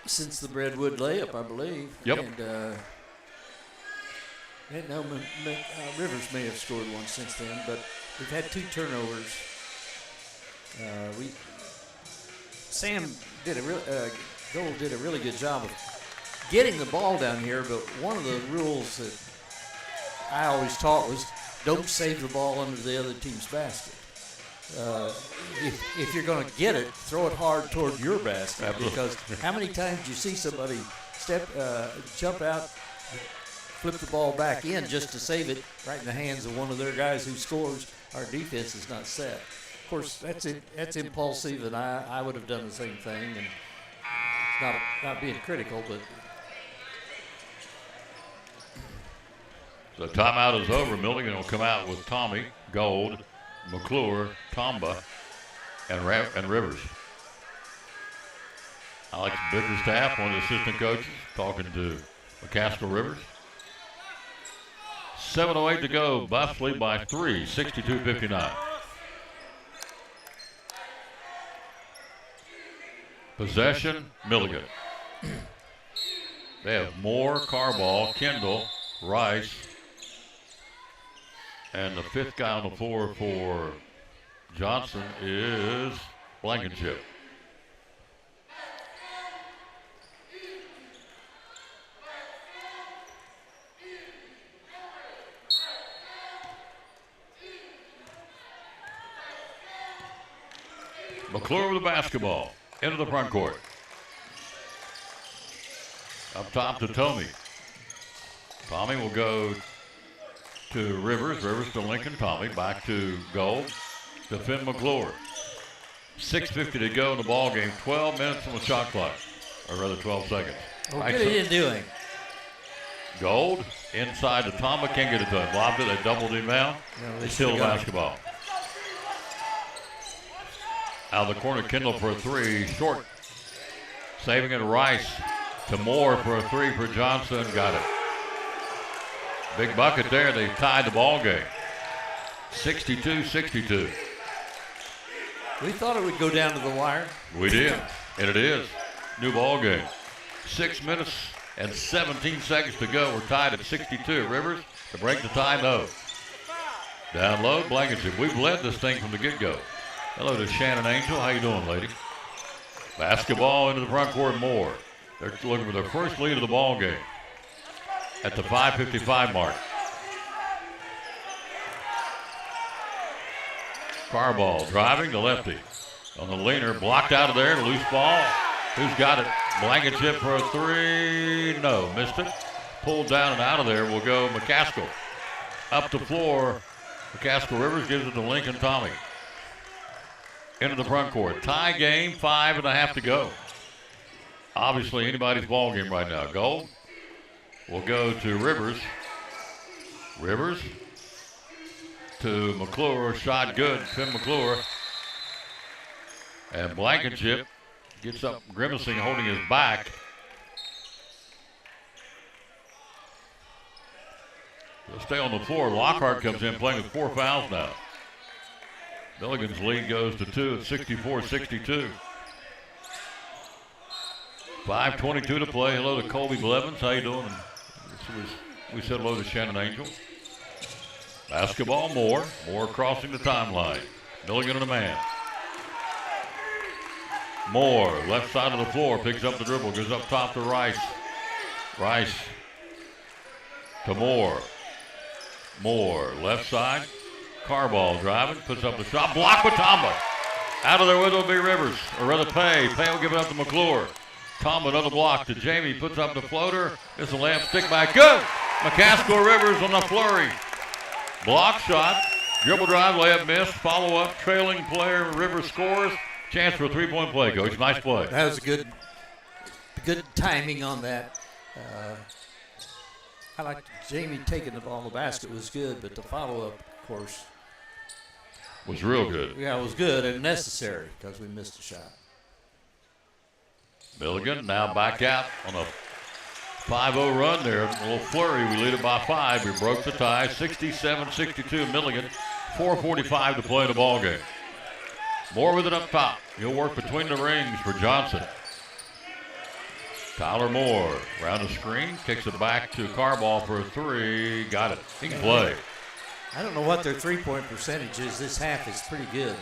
B: since the Breadwood layup, I believe.
A: Yep.
B: And Rivers may have scored one since then, but we've had 2 turnovers. Sam did Gold did a really good job of getting the ball down here, but one of the rules that I always taught was don't save the ball under the other team's basket. If you're going to get it, throw it hard toward your basket. Because how many times do you see somebody jump out, flip the ball back in just to save it right in the hands of one of their guys who scores? Our defense is not set. Of course, that's impulsive, and I would have done the same thing. And not being critical, but.
A: The timeout is over. Milligan will come out with Tommy, Gold, McClure, Tomba, and Rivers. Alex Bickerstaff, one of the assistant coaches, talking to McCaskill Rivers. 7:08 to go. Buffs lead by 3, 62-59. Possession, Milligan. They have Moore, Carball, Kendall, Rice, and the 5th guy on the floor for Johnson is Blankenship. McClure with the basketball into the front court. Up top to Tommy. Tommy will go to Rivers. Rivers to Lincoln. Tommy back to Gold. To Finn McClure. 6:50 to go in the ball game. 12 minutes on the shot clock. Or rather 12 seconds.
B: Well, what are you doing?
A: Gold inside to Tomba. Can't get it done. Lobbed it. They doubled him out.
B: No,
A: They steal the basketball. Out of the corner, Kendall for a 3. Short. Saving it, Rice. To Moore for a 3 for Johnson. Got it. Big bucket there. They tied the ball game. 62-62.
B: We thought it would go down to the wire.
A: We did. And it is. New ball game. 6 minutes and 17 seconds to go. We're tied at 62. Rivers to break the tie, no. Down low, Blankenship. We've led this thing from the get-go. Hello to Shannon Angel. How you doing, lady? Basketball into the front court, Moore. They're looking for their first lead of the ball game at the 5:55 mark. Carball driving to lefty. On the leaner, blocked out of there, loose ball. Who's got it? Blankenship for a 3. No, missed it. Pulled down and out of there will go McCaskill. Up the floor, McCaskill Rivers gives it to Lincoln Tommy. Into the front court. Tie game, 5.5 to go. Obviously anybody's ball game right now. Gold will go to Rivers. Rivers to McClure. Shot good. Finn McClure. And Blankenship gets up grimacing, holding his back. They'll stay on the floor. Lockhart comes in playing with 4 fouls now. Milligan's lead goes to 2 at 64-62. 5:22 to play. Hello to Colby Blevins. How you doing? We said hello to Shannon Angel. Basketball, Moore. Moore crossing the timeline. Milligan and a man. Moore, left side of the floor, picks up the dribble, goes up top to Rice. Rice to Moore. Moore, left side. Carball driving, puts up the shot. Block with Tamba. Out of there with will be Rivers, or rather Pay. Pay will give it up to McClure. Tamba another block to Jamie, puts up the floater. It's a layup, stick back, good. McCaskill Rivers on the flurry. Block shot, dribble drive, layup miss, follow up, trailing player, Rivers scores. Chance for a three-point play, Coach. Nice play.
B: That was good timing on that. I like Jamie taking the ball. The basket was good, but the follow-up, of course,
A: was real good.
B: Yeah, it was good and necessary because we missed a shot.
A: Milligan now back out on a 5-0 run there. A little flurry. We lead it by 5. We broke the tie. 67-62 Milligan. 4:45 to play in the ball game. Moore with it up top. He'll work between the rings for Johnson. Tyler Moore around the screen. Kicks it back to Carball for a 3. Got it. He can play.
B: I don't know what their three-point percentage is. This half is pretty good.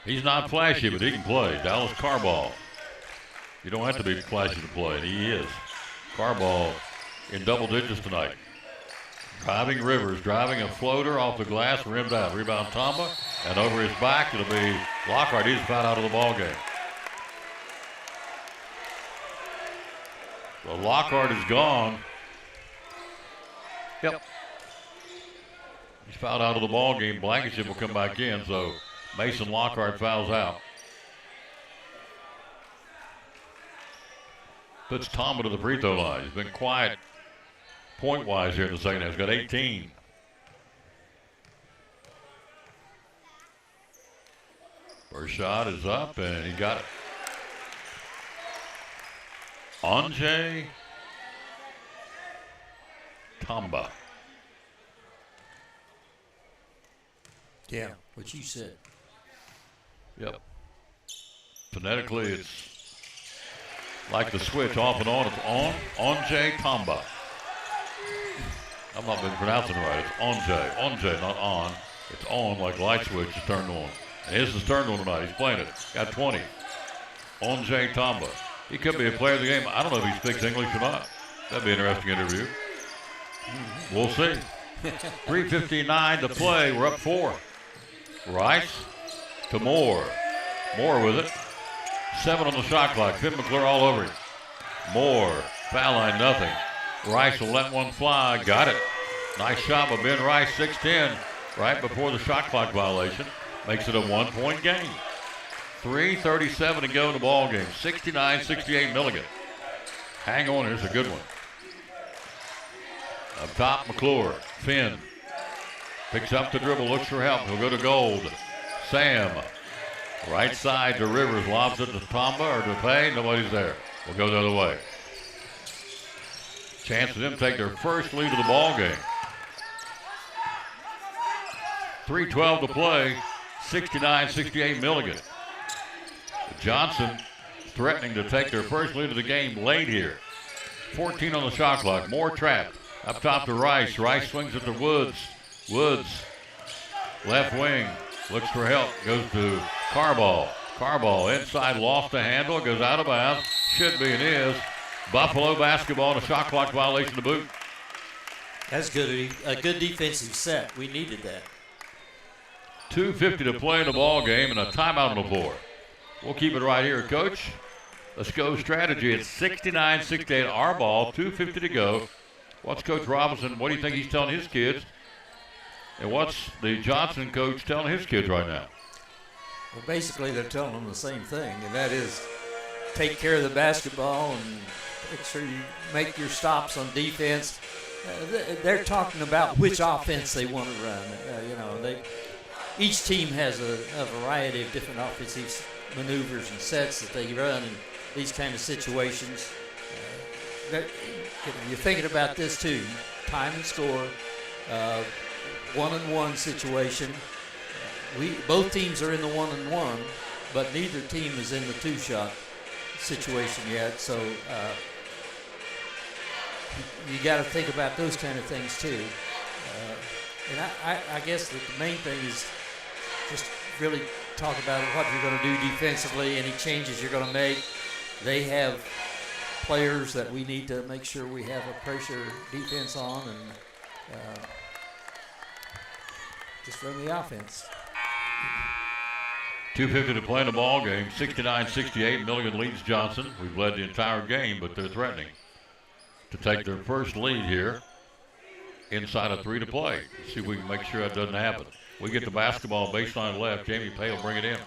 A: He's not flashy, but he can play. Dallas Carball. You don't have to be flashy to play, and he is. Carball in double digits tonight. Driving Rivers, driving a floater off the glass, rimmed out. Rebound Tamba, and over his back, it'll be Lockhart. He's fouled out of the ball game. Well, Lockhart is gone. Yep. He's fouled out of the ball game. Blankenship will come back in, so Mason Lockhart fouls out. Puts Tamba to the free throw line. He's been quiet point-wise here in the second half. He's got 18. First shot is up, and he got it. Anjay Tamba.
B: Yeah, what you said.
A: Yep. Phonetically, it's like the switch off and on. It's on. Anjay Tamba. I've not been pronouncing it right. It's Anjay. Anjay, not on. It's on like light switch is turned on. And his is turned on tonight. He's playing it. Got 20. Anjay Tamba. He could be a player of the game. I don't know if he speaks English or not. That'd be an interesting interview. We'll see. 3:59 to play. We're up 4. Rice to Moore. Moore with it. 7 on the shot clock. Finn McClure all over him. Moore. Foul line, nothing. Rice will let one fly. Got it. Nice shot by Ben Rice, 6'10", right before the shot clock violation. Makes it a 1-point game. 3:37 to go in the ball game. 69-68 Milligan. Hang on, here's a good one. Up top, McClure. Finn. Picks up the dribble, looks for help. He'll go to Gold. Sam. Right side to Rivers. Lobs it to Tamba or to Pay. Nobody's there. We'll go the other way. Chance for them to take their first lead of the ball game. 3:12 to play. 69-68 Milligan. Johnson threatening to take their first lead of the game late here. 14 on the shot clock. More trap. Up top to Rice. Rice swings it to Woods. Woods. Left wing. Looks for help. Goes to Carball. Carball inside. Lost the handle. Goes out of bounds. Should be and is. Buffalo basketball and a shot clock violation to boot.
B: That's good. A good defensive set. We needed that.
A: 2:50 to play in the ball game and a timeout on the floor. We'll keep it right here, Coach. Let's go strategy. It's 69-68 our ball. 2:50 to go. What's Coach Robinson? What do you think he's telling his kids? And what's the Johnson coach telling his kids right now?
B: Well, basically they're telling them the same thing, and that is take care of the basketball and make sure you make your stops on defense. They're talking about which offense they want to run. Each team has a variety of different offensive maneuvers and sets that they run in these kind of situations. You're thinking about this too. Time and score, one-on-one situation. both teams are in the 1-and-1, but neither team is in the 2-shot situation yet. So you got to think about those kind of things too. And I guess that the main thing is just really talk about what you're going to do defensively, any changes you're going to make. They have players that we need to make sure we have a pressure defense on, and just run the offense.
A: 2:50 to play in the ball game. 69-68. Milligan leads Johnson. We've led the entire game, but they're threatening to take their first lead here inside of 3 to play. See if we can make sure that doesn't happen. We get the basketball baseline left. Jamie Pay will bring it in.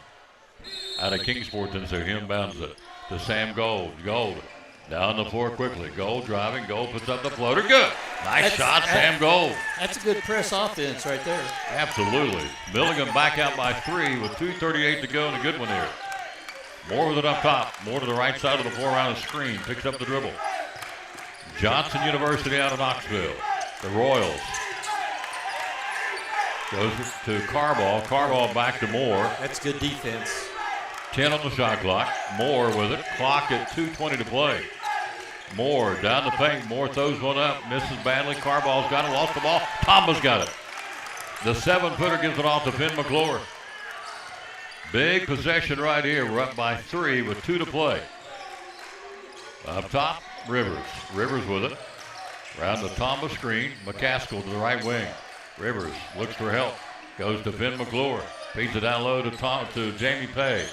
A: Out of Kingsport, then so he inbounds it to Sam Gold. Gold down the floor quickly. Gold driving. Gold puts up the floater. Good. Nice shot, Sam Gold.
B: That's a good press offense right there.
A: Absolutely. Milligan back out by 3 with 2:38 to go, and a good one here. More with it up top. More to the right side of the floor around the screen. Picks up the dribble. Johnson University out of Knoxville. The Royals. Goes to Carball. Carball back to Moore.
B: That's good defense.
A: 10 on the shot clock. Moore with it. Clock at 2:20 to play. Moore down the paint. Moore throws one up. Misses badly. Carball's got it. Lost the ball. Tomba's got it. The 7-footer gives it off to Finn McClure. Big possession right here. We're up by 3 with 2 to play. Up top, Rivers. Rivers with it. Around the Tomba screen. McCaskill to the right wing. Rivers looks for help. Goes to Finn McClure. Feeds it down low to Jamie Pay.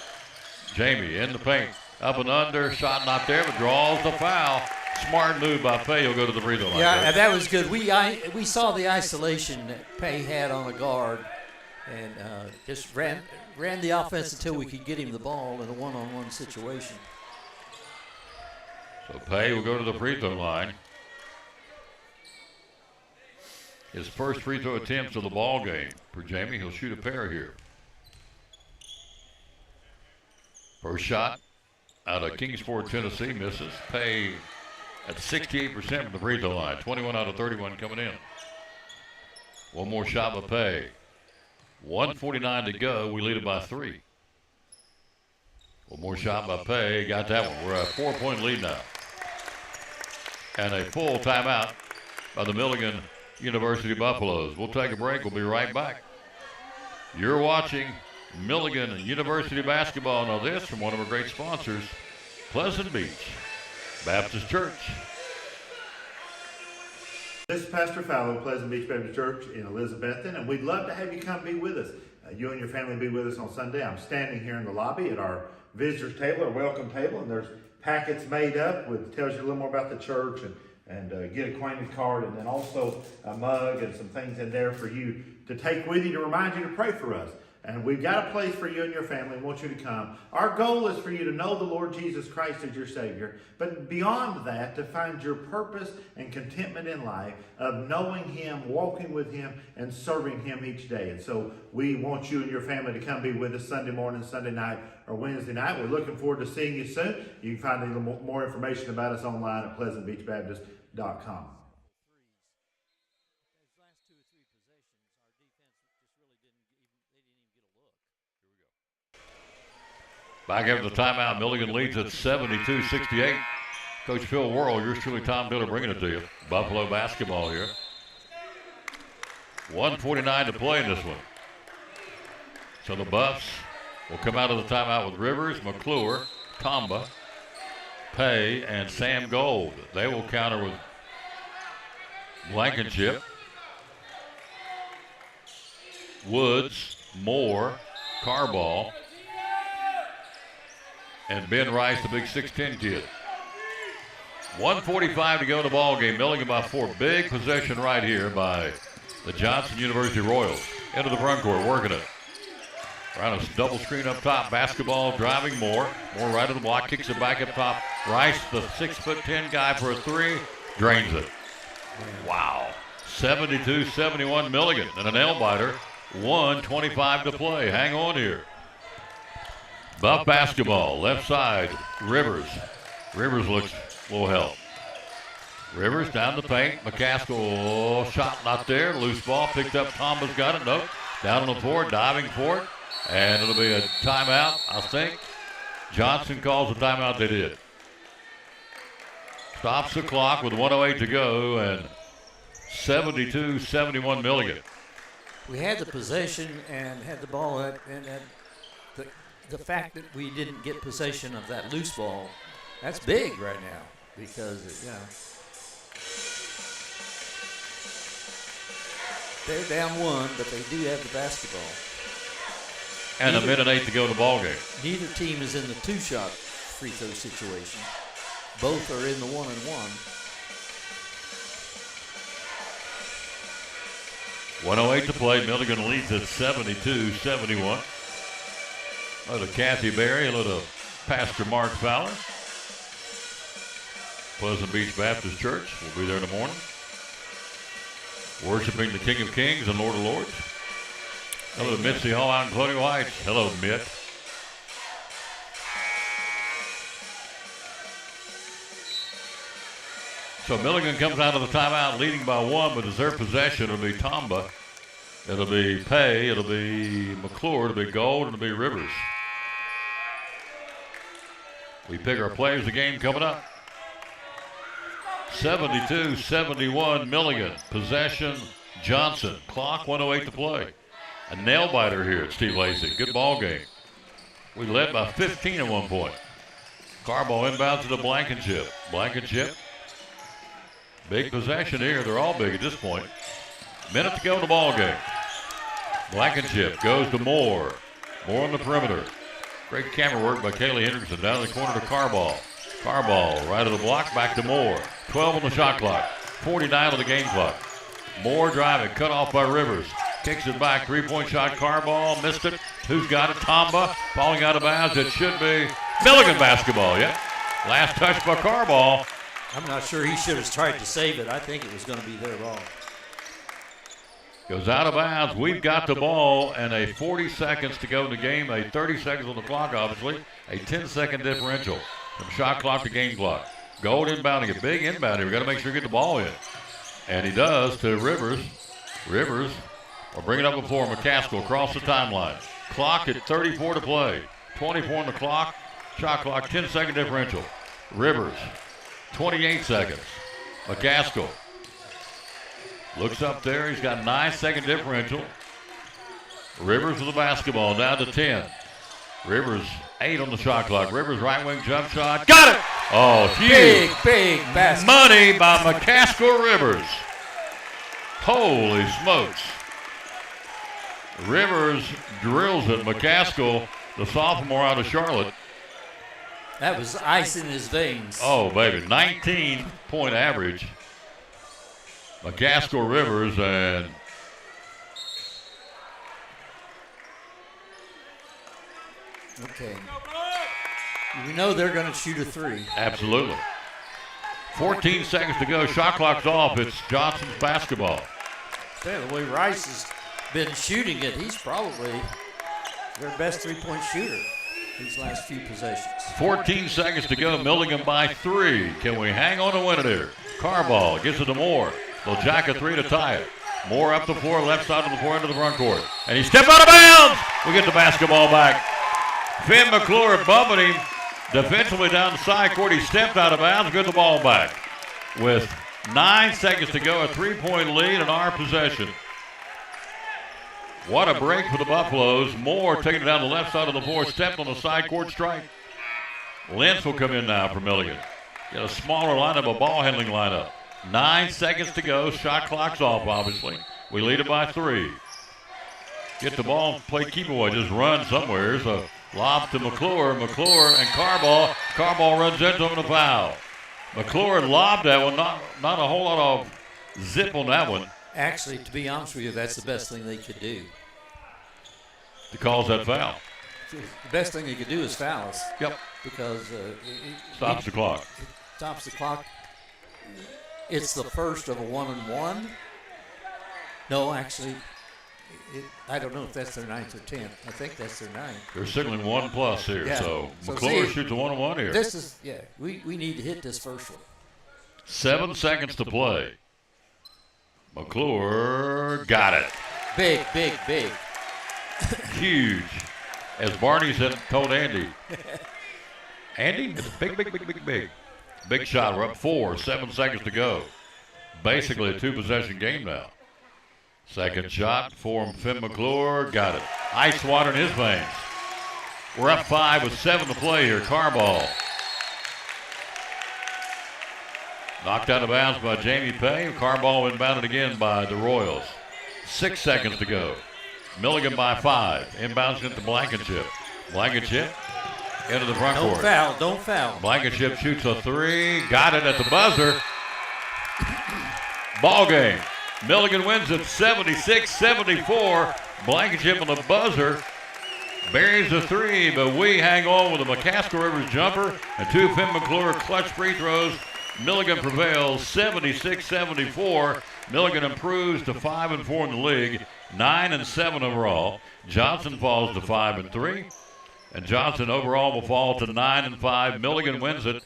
A: Jamie in the paint. Up and under. Shot not there, but draws the foul. Smart move by Pay. He'll go to the free throw line.
B: Yeah, and that was good. We saw the isolation that Pay had on a guard, and just ran the offense until we could get him the ball in a one-on-one situation.
A: So Pay will go to the free throw line. His first free throw attempts of the ball game for Jamie. He'll shoot a pair here. First shot out of Kingsport, Tennessee, misses. Pay at 68% from the free throw line. 21 out of 31 coming in. One more shot by Pay. 1:49 to go. We lead it by 3. One more shot by Pay. Got that one. We're at a 4-point lead now. And a full timeout by the Milligan University Buffaloes. We'll take a break. We'll be right back. You're watching Milligan University basketball. Now this from one of our great sponsors, Pleasant Beach Baptist Church.
P: This is Pastor Fowler of Pleasant Beach Baptist Church in Elizabethton, and we'd love to have you come be with us. You and your family be with us on Sunday. I'm standing here in the lobby at our visitors table, our welcome table, and there's packets made up with tells you a little more about the church and get acquainted card, and then also a mug and some things in there for you to take with you to remind you to pray for us. And we've got a place for you and your family. We want you to come. Our goal is for you to know the Lord Jesus Christ as your Savior. But beyond that, to find your purpose and contentment in life of knowing Him, walking with Him, and serving Him each day. And so we want you and your family to come be with us Sunday morning, Sunday night, or Wednesday night. We're looking forward to seeing you soon. You can find a little more information about us online at pleasantbeachbaptist.com.
A: Back after the timeout, Milligan leads at 72-68. Coach Phil Worrell, yours truly, Tom Diller, bringing it to you. Buffalo basketball here. 1:49 to play in this one. So the Buffs will come out of the timeout with Rivers, McClure, Tomba, Pay, and Sam Gold. They will counter with Blankenship, Woods, Moore, Carball, and Ben Rice, the big 6'10 kid. 1:45 to go in the ball game. Milligan by 4. Big possession right here by the Johnson University Royals. Into the front court, working it. Around a double screen up top. Basketball driving Moore. Moore right of the block, kicks it back up top. Rice, the 6'10 guy for a 3, drains it. Wow. 72-71 Milligan. And a nail biter. 1:25 to play. Hang on here. Buff basketball, left side, Rivers. Rivers looks a little help. Rivers down the paint. McCaskill, shot not there. Loose ball picked up. Tomba's got it. Nope. Down on the floor, diving for it. And it'll be a timeout, I think. Johnson calls the timeout. They did. Stops the clock with 1:08 to go, and 72-71 Milligan.
B: We had the possession and had the ball, and the fact that we didn't get possession of that loose ball, that's big right now because, they're down one, but they do have the basketball.
A: And a minute 8 to go in the ball game.
B: Neither team is in the two-shot free throw situation. Both are in the 1-and-1.
A: 1:08 to play. Milligan leads at 72-71. Hello to Kathy Berry. Hello to Pastor Mark Fowler. Pleasant Beach Baptist Church. We'll be there in the morning. Worshiping the King of Kings and Lord of Lords. Hello to Mitzi Hall out in Clothing Heights. Hello, Mitt. So Milligan comes out of the timeout leading by 1 with reserve possession. It'll be Tomba. It'll be Pay. It'll be McClure. It'll be Gold. And it'll be Rivers. We pick our players of the game coming up. 72-71 Milligan. Possession Johnson. Clock 1:08 to play. A nail biter here at Steve Lacy. Good ball game. We led by 15 at one point. Carball inbounds to the Blankenship. Blankenship. Big possession here. They're all big at this point. Minute to go in the ball game. Blankenship goes to Moore. Moore on the perimeter. Great camera work by Kaylee Hendrickson. Down in the corner to Carball. Carball right of the block. Back to Moore. 12 on the shot clock. 49 on the game clock. Moore driving. Cut off by Rivers. Kicks it back. Three-point shot. Carball missed it. Who's got it? Tomba. Falling out of bounds. It should be Milligan basketball. Yep. Last touch by Carball.
B: I'm not sure he should have tried to save it. I think it was going to be their ball.
A: Goes out of bounds. We've got the ball and a 40 seconds to go in the game. A 30 seconds on the clock, obviously. A 10-second differential from shot clock to game clock. Gold inbounding. A big inbound here. We've got to make sure we get the ball in. And he does to Rivers. Rivers will bring it up before McCaskill across the timeline. Clock at 34 to play. 24 on the clock. Shot clock, 10-second differential. Rivers, 28 seconds. McCaskill looks up there. He's got 9-second differential. Rivers with the basketball down to 10. Rivers, 8 on the shot clock. Rivers right wing jump shot. Got it! Oh, huge.
B: Big basket.
A: Money by McCaskill Rivers. Holy smokes. Rivers drills it. McCaskill, the sophomore out of Charlotte.
B: That was ice in his veins.
A: Oh, baby. 19-point average. McCaskill Rivers and
B: okay. We know they're going to shoot a three.
A: Absolutely. 14 seconds to go. Shot clock's off. It's Johnson's basketball.
B: The way Rice has been shooting it, he's probably their best three-point shooter these last few possessions.
A: 14 seconds to go. Milligan by 3. Can we hang on and win it here? Carball gets it to Moore. They'll jack a 3 to tie it. Moore up the floor, left side of the floor into the front court. And he stepped out of bounds. We get the basketball back. Finn McClure bumping him defensively down the side court. He stepped out of bounds. Get the ball back. With 9 seconds to go, a 3-point lead in our possession. What a break for the Buffaloes. Moore taking it down the left side of the floor, stepped on the side court strike. Lentz will come in now for Milligan. Get a smaller lineup, a ball handling lineup. 9 seconds to go. Shot clock's off, obviously. We lead it by 3. Get the ball, play keep away, just run somewhere. Here's a lob to McClure. McClure and Carball. Carball runs into him in a foul. McClure lobbed that one. Not a whole lot of zip on that one.
B: Actually, to be honest with you, that's the best thing they could do.
A: He calls that foul.
B: The best thing they could do is foul us.
A: Yep.
B: Because
A: stops the clock.
B: Stops the clock. It's the first of a 1-and-1. No, actually, I don't know if that's their 9th or 10th. I think that's their 9th.
A: They're signaling 1+ here,
B: yeah.
A: so McClure shoots a 1-on-1 here.
B: This is, we need to hit this first one.
A: 7 seconds to play. McClure got it.
B: Big.
A: huge. As Barney said, told Andy. Andy, it's big. Big shot. We're up 4, 7 seconds to go. Basically a 2-possession game now. Second shot for Finn McClure. Got it. Ice water in his veins. We're up 5 with 7 to play here. Carball. Knocked out of bounds by Jamie Pay. Carball inbounded again by the Royals. 6 seconds to go. Milligan by 5. Inbounds into Blankenship. Blankenship into the front court.
B: Don't foul.
A: Blankenship shoots a 3. Got it at the buzzer. Ball game. Milligan wins it 76-74. Blankenship on the buzzer. Buries the 3, but we hang on with a McCaskill Rivers jumper and 2 Finn McClure clutch free throws. Milligan prevails 76-74. Milligan improves to 5-4 in the league, 9-7 overall. Johnson falls to 5-3, and Johnson overall will fall to 9-5. Milligan wins it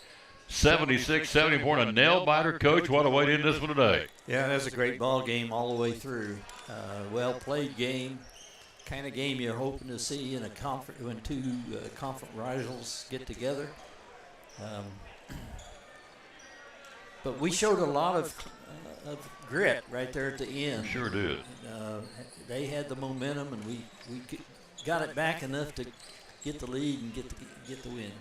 A: 76-74. And a nail biter, Coach. What a way to end this one today.
B: Yeah, that's a great ball game all the way through. Well played game. Kind of game you're hoping to see in a conference when two conference rivals get together. But we showed a lot of grit right there at the end.
A: Sure did.
B: They had the momentum, and we got it back enough to get the lead and get the win.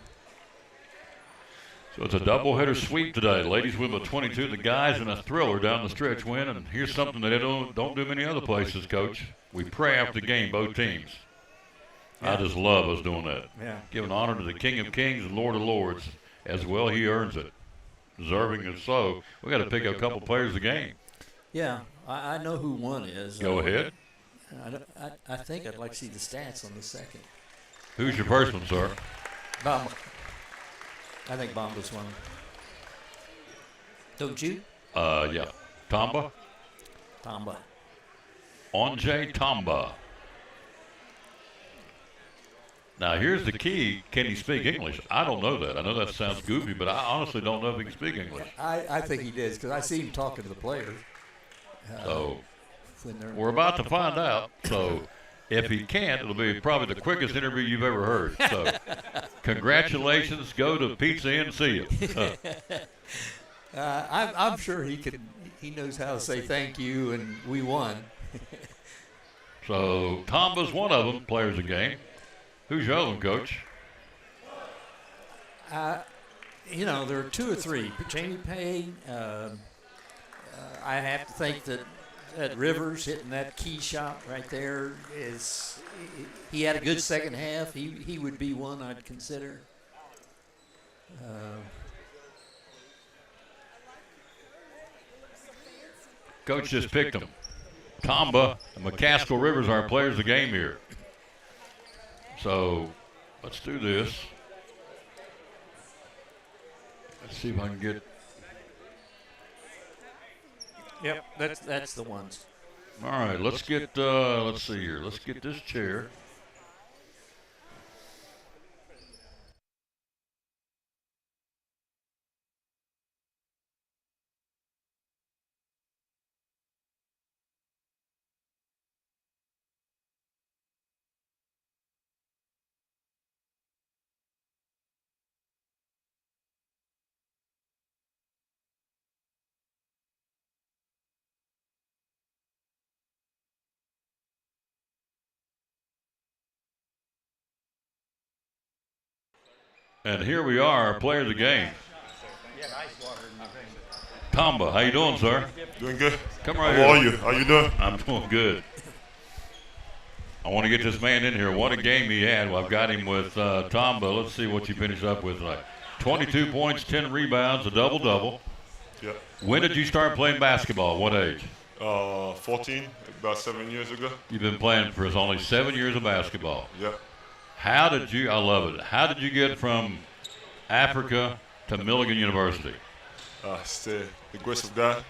A: So it's a doubleheader sweep today. Ladies win by 22. The guys in a thriller down the stretch win. And here's something that they don't do many other places, Coach. We pray after the game, both teams. Yeah. I just love us doing that.
B: Yeah.
A: Giving honor to the King of Kings and Lord of Lords. As well, he earns it. Deserving it so. We got to pick a couple players of the game.
B: Yeah, I know who one is.
A: Go ahead.
B: I think I'd like to see the stats on the second.
A: Who's your first one, sir?
B: Bamba. I think Bamba's one. Don't you?
A: Yeah. Tamba?
B: Tamba.
A: Onjay Tamba. Now, here's the key. Can he speak English? I don't know that. I know that sounds goofy, but I honestly don't know if he can speak English.
B: I think he does, because I see him talking to the players.
A: So, we're about to find out. So, if he can't, it'll be probably the quickest interview you've ever heard. So, congratulations. Go to Pizza Inn and see you.
B: I'm sure he knows how to say thank you, and we won.
A: So, Tamba's one of them, players of the game. Who's your other one, Coach?
B: There are 2 or 3. Jamie Payne. I have to think that Rivers hitting that key shot right there is. He had a good second half. He would be one I'd consider.
A: Coach just picked them. Tamba and McCaskill Rivers are players of the game here. So, let's do this. Let's see if I can get.
B: Yep, that's the ones.
A: All right, let's get. Let's see here. Let's get this chair. And here we are, player of the game. Tamba, how you doing, sir?
Q: Doing good.
A: Come right
Q: here. How are
A: here.
Q: you? How you doing?
A: I'm doing good. I want to get this man in here. What a game he had. Well, I've got him with Tamba. Let's see what you finish up with tonight. 22 points, 10 rebounds, a double-double.
Q: Yeah.
A: When did you start playing basketball? What age?
Q: 14, about 7 years ago.
A: You've been playing for only 7 years of basketball.
Q: Yeah.
A: How did you, I love it, how did you get from Africa to Milligan University?
Q: It's the grace of God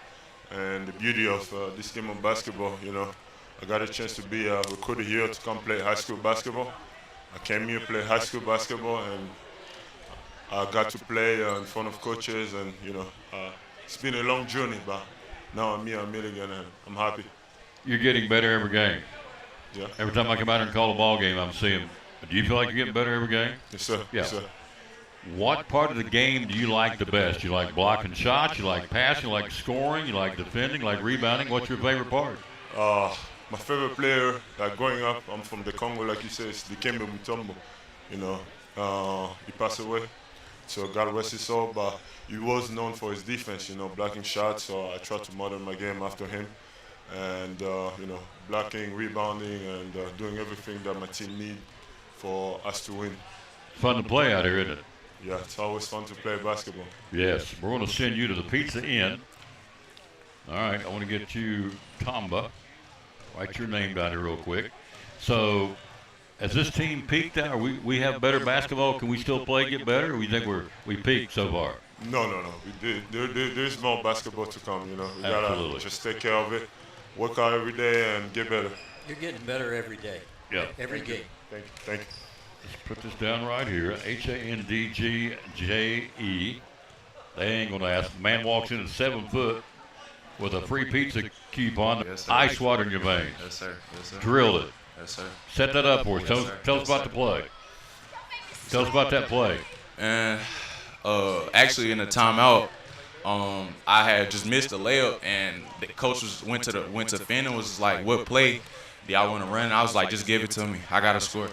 Q: and the beauty of this game of basketball, I got a chance to be recruited here to come play high school basketball. I came here to play high school basketball, and I got to play in front of coaches, and, it's been a long journey, but now I'm here at Milligan, and I'm happy.
A: You're getting better every game.
Q: Yeah.
A: Every time I come out here and call a ball game, I'm seeing. Do you feel like you're getting better every game?
Q: Yes, sir.
A: Yeah.
Q: Yes, sir.
A: What part of the game do you like the best? You like blocking shots? You like passing? You like scoring? You like defending? You like rebounding? What's your favorite part?
Q: My favorite player, like growing up, I'm from the Congo, like you said, it's Dikembe Mutombo. You know, he passed away, so God rest his soul. But he was known for his defense, you know, blocking shots. So I try to model my game after him, and you know, blocking, rebounding, and doing everything that my team need for us to win.
A: Fun to play out here, isn't it?
Q: Yeah, it's always fun to play basketball.
A: Yes, we're going to send you to the Pizza Inn. All right, I want to get you Tamba. Write your name down here real quick. So, has this team peaked out? We have better basketball. Can we still play, get better? Or we think we peaked so far?
Q: No. We did. There's more basketball to come. You know, we gotta just take care of it, work out every day, and get better.
B: You're getting better every day.
A: Yeah.
B: Every game.
Q: Thank you.
A: Let's put this down right here. Handgje. They ain't gonna ask. The man walks in at 7 foot with a free pizza coupon.
R: Yes, sir.
A: Ice water in your veins.
R: Yes, sir. Yes, sir.
A: Drilled it.
R: Yes, sir.
A: Set that up for us.
R: Yes,
A: Tell us about the play. Tell us about that play.
R: And actually, in the timeout, I had just missed a layup, and the coach went to Finn and was like, "What play do y'all want to run?" I was like, "Just give it to me. I got to score."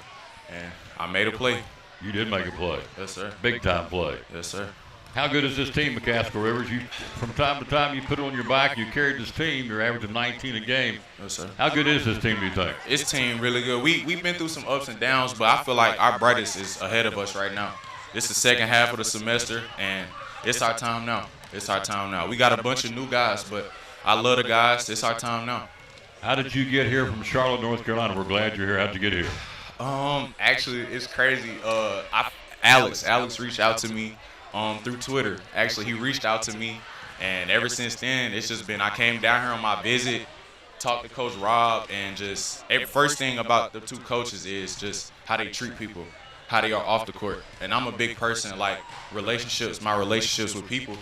R: And I made a play.
A: You did make a play.
R: Yes, sir.
A: Big time play.
R: Yes, sir.
A: How good is this team, McCaskill Rivers? You, from time to time, you put it on your back. You carried this team. You're averaging 19 a game.
R: Yes, sir.
A: How good is this team, do you think?
R: This team really good. We've been through some ups and downs, but I feel like our brightest is ahead of us right now. This is the second half of the semester, and it's our time now. It's our time now. We got a bunch of new guys, but I love the guys. It's our time now.
A: How did you get here from Charlotte, North Carolina? We're glad you're here. How'd you get here?
R: Actually, it's crazy. Alex reached out to me through Twitter. Actually, he reached out to me, and ever since then, it's just been, I came down here on my visit, talked to Coach Rob, and just first thing about the two coaches is just how they treat people, how they are off the court. And I'm a big person, like my relationships with people.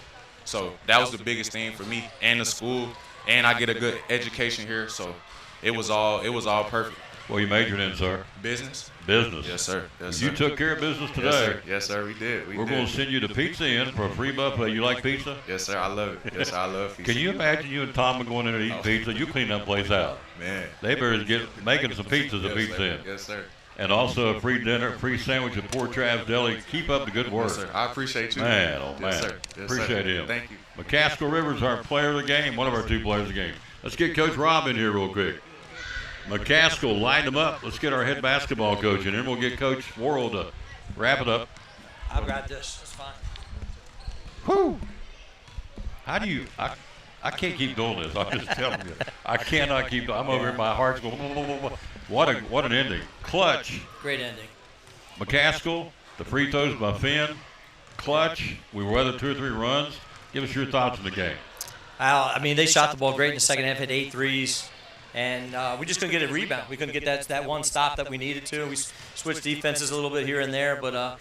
R: So that was the biggest thing for me, and the school, and I get a good education here. So it was all perfect.
A: Well, you majored in, sir?
R: Business.
A: Business.
R: Yes, sir. Yes,
A: You
R: sir.
A: took care of business today.
R: Yes, sir. Yes, sir. We did.
A: We're going to send you to Pizza Inn for a free buffet. You like pizza?
R: Yes, sir. I love it. Yes, sir. I love pizza.
A: Can you imagine you and Tom are going in and eating pizza? You clean that place out.
R: Man.
A: They better get making some pizzas at
R: Yes,
A: Pizza
R: sir.
A: Inn.
R: Yes, sir.
A: And also a free dinner, free sandwich at Poor Trav's Deli. Keep up the good work.
R: Yes, sir. I appreciate you.
A: Man, oh,
R: Yes,
A: man.
R: sir. Yes,
A: Appreciate
R: sir.
A: him.
R: Thank you.
A: McCaskill Rivers, our player of the game, one of our two players of the game. Let's get Coach Rob in here real quick. McCaskill, line them up. Let's get our head basketball coach in, and we'll get Coach Worrell to wrap it up.
B: I've got this. It's fine.
A: Whew. How do you – I can't keep doing this. I'm just telling you. I cannot keep – I'm over here, my heart's going – what an ending. Clutch.
B: Great ending.
A: McCaskill, the free throws by Finn. Clutch. We weathered 2 or 3 runs. Give us your thoughts on the game.
S: I mean, they shot the ball great in the second half, hit 8 threes. And we just couldn't get a rebound. We couldn't get that one stop that we needed to. We switched defenses a little bit here and there, but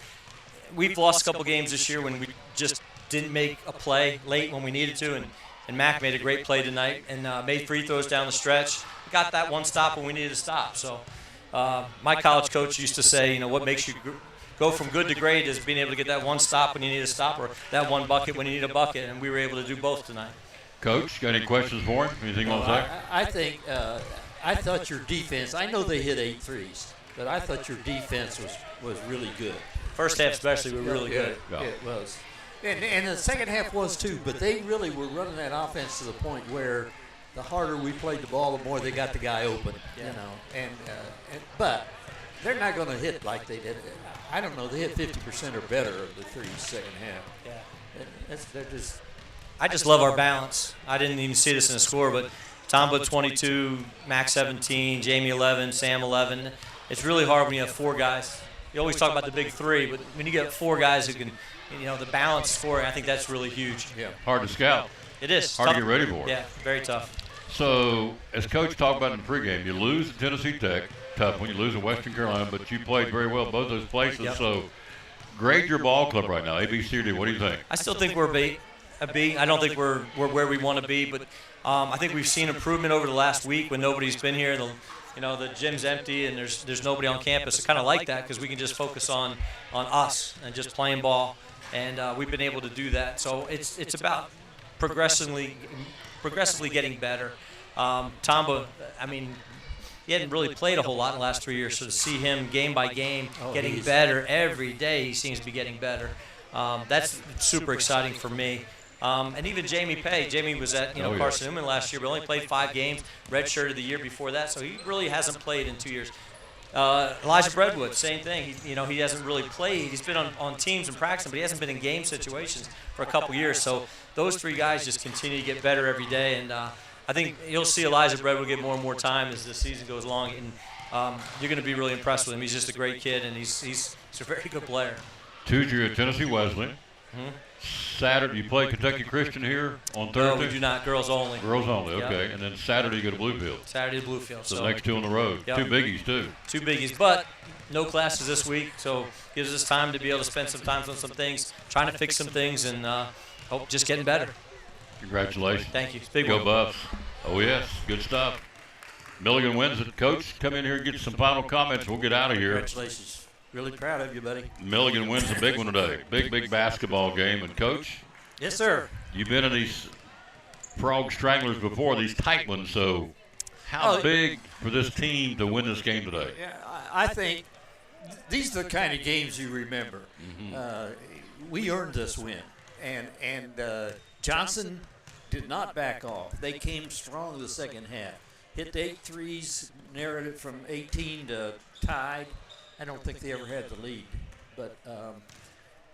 S: we've lost a couple games this year when we just didn't make a play late when we needed to. And Mac made a great play tonight and made free throws down the stretch. Got that one stop when we needed to stop. So my college coach used to say, you know, what makes you go from good to great is being able to get that one stop when you need a stop or that one bucket when you need a bucket. And we were able to do both tonight.
A: Coach, got any questions for him? Anything you want to say?
B: I think I thought your defense. I know they hit 8 threes, but I thought your defense was really good.
S: First half especially, we were really good.
B: Yeah. It was, and the second half was too. But they really were running that offense to the point where the harder we played the ball, the more they got the guy open. You know, but they're not going to hit like they did. I don't know. They hit 50% or better of the threes second half. Yeah, they're just.
S: I just love our balance. I didn't even see this in the score, but Tomba 22, Max 17, Jamie 11, Sam 11. It's really hard when you have 4 guys. You always talk about the big 3, but when you get 4 guys who can, you know, the balance scoring, I think that's really huge.
B: Yeah.
A: Hard to scout.
S: It is.
A: Hard
S: tough.
A: to get ready for.
S: Yeah, very tough.
A: So, as Coach talked about in the pregame, you lose at Tennessee Tech, tough when you lose at Western Carolina, but you played very well both those places.
S: Yep.
A: So, grade your ball club right now, A, B, C, or D. What do you think?
S: I still think we're a B. I don't think we're where we want to be, but I think we've seen improvement over the last week when nobody's been here. the gym's empty and there's nobody on campus. I kind of like that because we can just focus on us and just playing ball, and we've been able to do that. So it's about progressively getting better. Tamba, I mean, he hadn't really played a whole lot in the last 3 years, so to see him game by game getting better every day, he seems to be getting better. That's super exciting for me. And even Jamie Pay. Jamie was at Carson Newman last year, but only played 5 games, redshirted the year before that, so he really hasn't played in 2 years. Elijah Breadwood, same thing. He hasn't really played. He's been on teams and practicing, but he hasn't been in game situations for a couple years. So those 3 guys just continue to get better every day, and I think you'll see Elijah Breadwood get more and more time as the season goes along, and you're going to be really impressed with him. He's just a great kid, and he's a very good player.
A: Tuesday at Tennessee Wesleyan. Saturday, you play Kentucky Christian here on Thursday?
S: No, we do not. Girls only.
A: Girls only, okay.
S: Yep.
A: And then Saturday you go to Bluefield.
S: Saturday to Bluefield.
A: So the next 2 on the road.
S: Yep.
A: 2 biggies, too.
S: 2 biggies, but no classes this week, so gives us time to be able to spend some time on some things, trying to fix some things, and hope just getting better.
A: Congratulations.
S: Thank you. It's big
A: Go
S: one.
A: Buffs. Oh, yes. Good stuff. Milligan wins it. Coach, come in here and get some final comments. We'll get out of here.
B: Congratulations. Really proud of you, buddy.
A: Milligan wins a big one today. Big basketball game. And, Coach?
B: Yes, sir.
A: You've been in these frog stranglers before, these tight ones. So how big for this team to win this game today?
B: Yeah, I think these are the kind of games you remember. We earned this win. And Johnson did not back off. They came strong the second half. Hit 8 threes, narrowed it from 18 to tied. I don't think they ever had the lead. But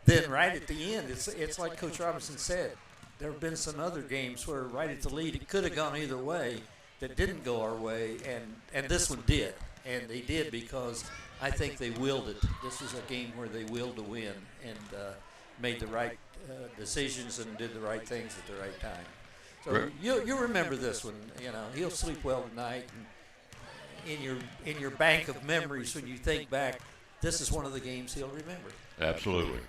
B: then right at the end, it's like Coach Robinson said. There have been some other games where right at the lead, it could have gone either way that didn't go our way, and this one did. And they did because I think they willed it. This was a game where they willed to win and made the right decisions and did the right things at the right time. So you'll remember this one. He'll sleep well tonight. And in your bank of memories, when you think back, this is one of the games he'll remember.
A: Absolutely.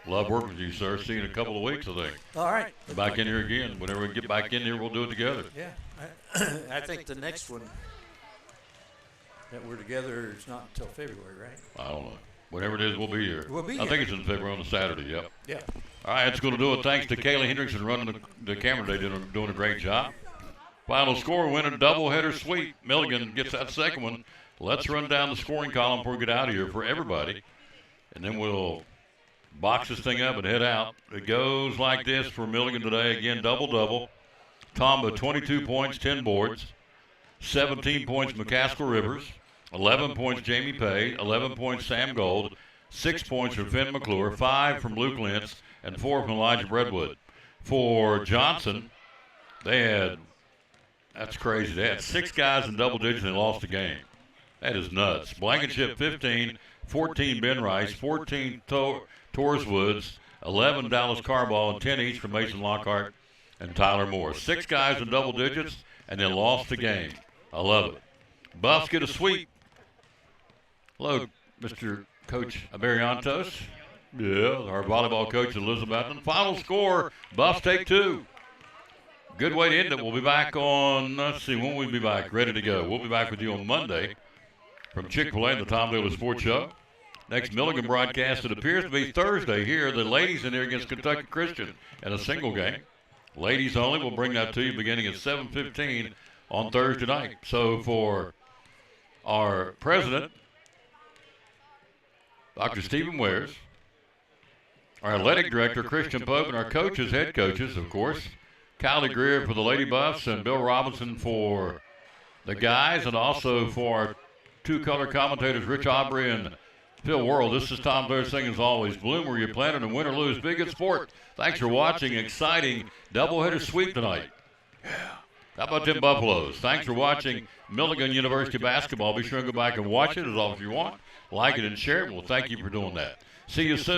A: Love working with you, sir. See you in a couple of weeks, I think.
B: All right.
A: Back in here again. Whenever we get back in here, we'll do it together.
B: Yeah. I think the next one that we're together is not until February, right?
A: I don't know. Whenever it is, we'll be here.
B: We'll be
A: I
B: here.
A: think it's in February on a Saturday, yep.
B: Yeah.
A: All right, that's going to do it. Thanks to Kaylee Hendrickson running the camera today, doing a great job. Final score, win a doubleheader sweep. Milligan gets that second one. Let's run down the scoring column before we get out of here for everybody. And then we'll box this thing up and head out. It goes like this for Milligan today. Again, double-double. Tamba, 22 points, 10 boards. 17 points, McCaskill Rivers. 11 points, Jamie Pay. 11 points, Sam Gold. 6 points from Finn McClure. 5 from Luke Lentz. And 4 from Elijah Breadwood. For Johnson, they had, that's crazy, they had 6 guys in double digits and they lost the game. That is nuts. Blankenship, 15. 14 Ben Rice. 14 Torres Woods. 11 Dallas Carball. And 10 each from Mason Lockhart and Tyler Moore. 6 guys in double digits and they lost the game. I love it. Buffs get a sweep. Hello, Mr. Coach Aberiantos. Yeah, our volleyball coach, Elizabeth. And final score, Buffs take 2. Good way to end it. We'll be back on, let's see, when we'll be back, ready to go. We'll be back with you on Monday from Chick-fil-A and the Tom Daly Sports Show. Next Milligan broadcast, it appears to be Thursday here. The ladies in there against Kentucky Christian in a single game. Ladies only. We'll bring that to you beginning at 7:15 on Thursday night. So for our president, Dr. Stephen Wares, our athletic director, Christian Pope, and our coaches, head coaches, of course, Kylie Greer for the Lady Buffs and Bill Robinson for the guys, and also for our 2 color commentators, Rich Aubrey and Phil Worrell. This is Tom Blair saying, as always, bloom where you planted and win or lose. Be a good sport. Thanks for watching. Exciting doubleheader sweep tonight. Yeah. How about them Buffaloes? Thanks for watching Milligan University basketball. Be sure and go back and watch it as often as you want. Like it and share it. Well, thank you for doing that. See you soon.